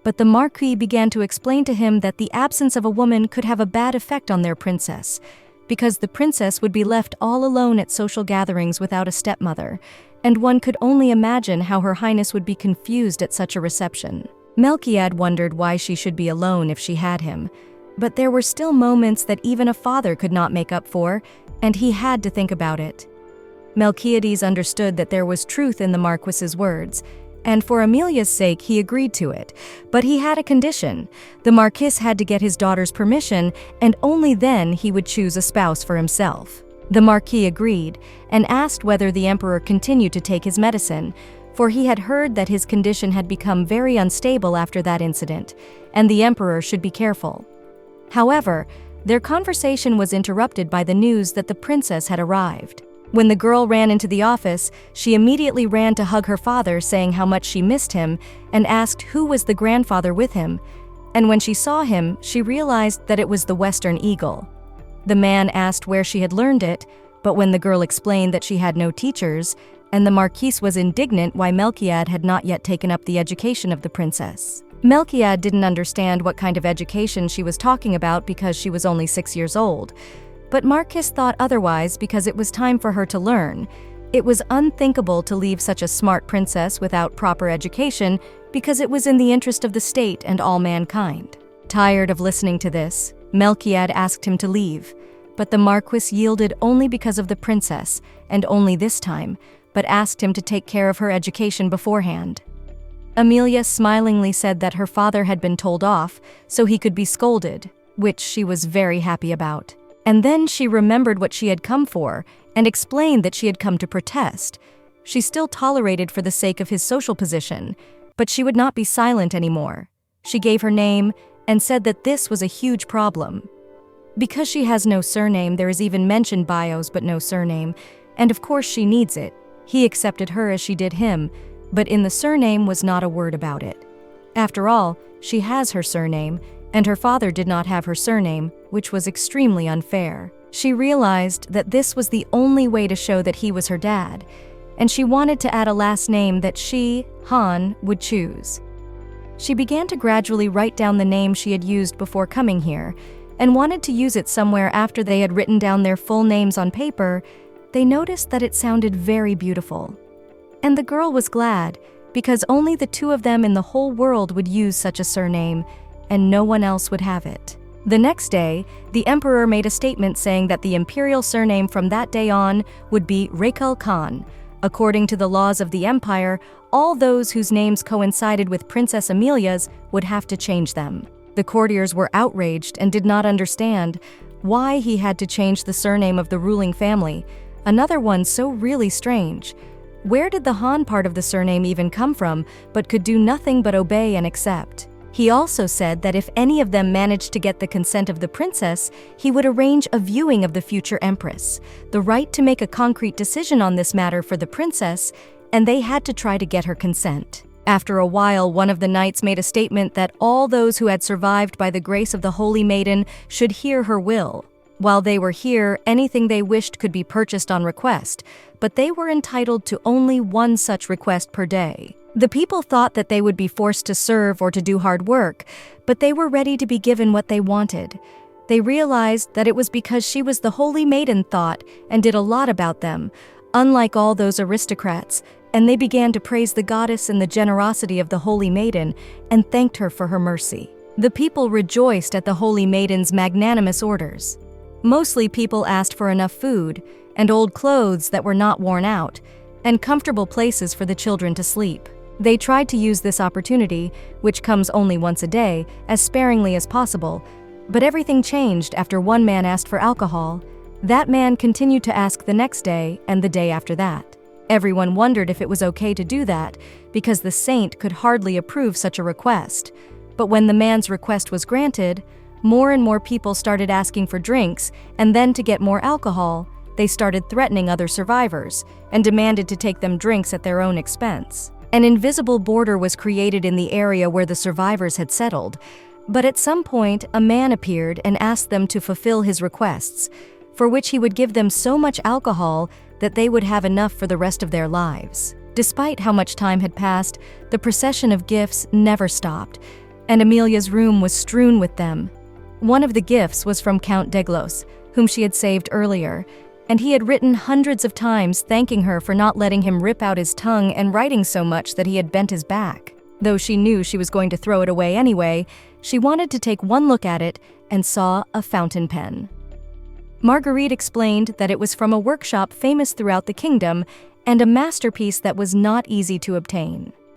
But the Marquis began to explain to him that the absence of a woman could have a bad effect on their princess, because the princess would be left all alone at social gatherings without a stepmother, and one could only imagine how Her Highness would be confused at such a reception. Melchiad wondered why she should be alone if she had him, but there were still moments that even a father could not make up for, and he had to think about it. Melchiades understood that there was truth in the Marquis's words, and for Amelia's sake he agreed to it, but he had a condition. The Marquis had to get his daughter's permission, and only then he would choose a spouse for himself. The Marquis agreed, and asked whether the emperor continued to take his medicine, for he had heard that his condition had become very unstable after that incident, and the emperor should be careful. However, their conversation was interrupted by the news that the princess had arrived. When the girl ran into the office, she immediately ran to hug her father, saying how much she missed him, and asked who was the grandfather with him. And when she saw him, she realized that it was the Western Eagle. The man asked where she had learned it, but when the girl explained that she had no teachers, and the Marquise was indignant why Melchiad had not yet taken up the education of the princess. Melchiad didn't understand what kind of education she was talking about because she was only 6 years old. But Marquis thought otherwise because it was time for her to learn. It was unthinkable to leave such a smart princess without proper education because it was in the interest of the state and all mankind. Tired of listening to this, Melchiad asked him to leave, but the Marquis yielded only because of the princess, and only this time, but asked him to take care of her education beforehand. Amelia smilingly said that her father had been told off so he could be scolded, which she was very happy about. And then she remembered what she had come for and explained that she had come to protest. She still tolerated for the sake of his social position, but she would not be silent anymore. She gave her name and said that this was a huge problem. Because she has no surname, there is even mentioned bios but no surname, and of course she needs it. He accepted her as she did him, but in the surname was not a word about it. After all, she has her surname, and her father did not have her surname, which was extremely unfair. She realized that this was the only way to show that he was her dad, and she wanted to add a last name that she, Han, would choose. She began to gradually write down the name she had used before coming here, and wanted to use it somewhere after they had written down their full names on paper. They noticed that it sounded very beautiful. And the girl was glad, because only the two of them in the whole world would use such a surname, and no one else would have it. The next day, the emperor made a statement saying that the imperial surname from that day on would be Rael Khan. According to the laws of the empire, all those whose names coincided with Princess Amelia's would have to change them. The courtiers were outraged and did not understand why he had to change the surname of the ruling family, another one so really strange. Where did the Han part of the surname even come from, but could do nothing but obey and accept? He also said that if any of them managed to get the consent of the princess, he would arrange a viewing of the future empress, the right to make a concrete decision on this matter for the princess, and they had to try to get her consent. After a while, one of the knights made a statement that all those who had survived by the grace of the Holy Maiden should hear her will. While they were here, anything they wished could be purchased on request, but they were entitled to only one such request per day. The people thought that they would be forced to serve or to do hard work, but they were ready to be given what they wanted. They realized that it was because she was the Holy Maiden thought and did a lot about them, unlike all those aristocrats, and they began to praise the goddess and the generosity of the Holy Maiden and thanked her for her mercy. The people rejoiced at the Holy Maiden's magnanimous orders. Mostly people asked for enough food, and old clothes that were not worn out, and comfortable places for the children to sleep. They tried to use this opportunity, which comes only once a day, as sparingly as possible, but everything changed after one man asked for alcohol. That man continued to ask the next day and the day after that. Everyone wondered if it was okay to do that, because the saint could hardly approve such a request. But when the man's request was granted, more and more people started asking for drinks, and then to get more alcohol, they started threatening other survivors and demanded to take them drinks at their own expense. An invisible border was created in the area where the survivors had settled, but at some point a man appeared and asked them to fulfill his requests, for which he would give them so much alcohol that they would have enough for the rest of their lives. Despite how much time had passed, the procession of gifts never stopped, and Amelia's room was strewn with them. One of the gifts was from Count Deglos, whom she had saved earlier, and he had written hundreds of times thanking her for not letting him rip out his tongue and writing so much that he had bent his back. Though she knew she was going to throw it away anyway, she wanted to take one look at it and saw a fountain pen. Marguerite explained that it was from a workshop famous throughout the kingdom and a masterpiece that was not easy to obtain.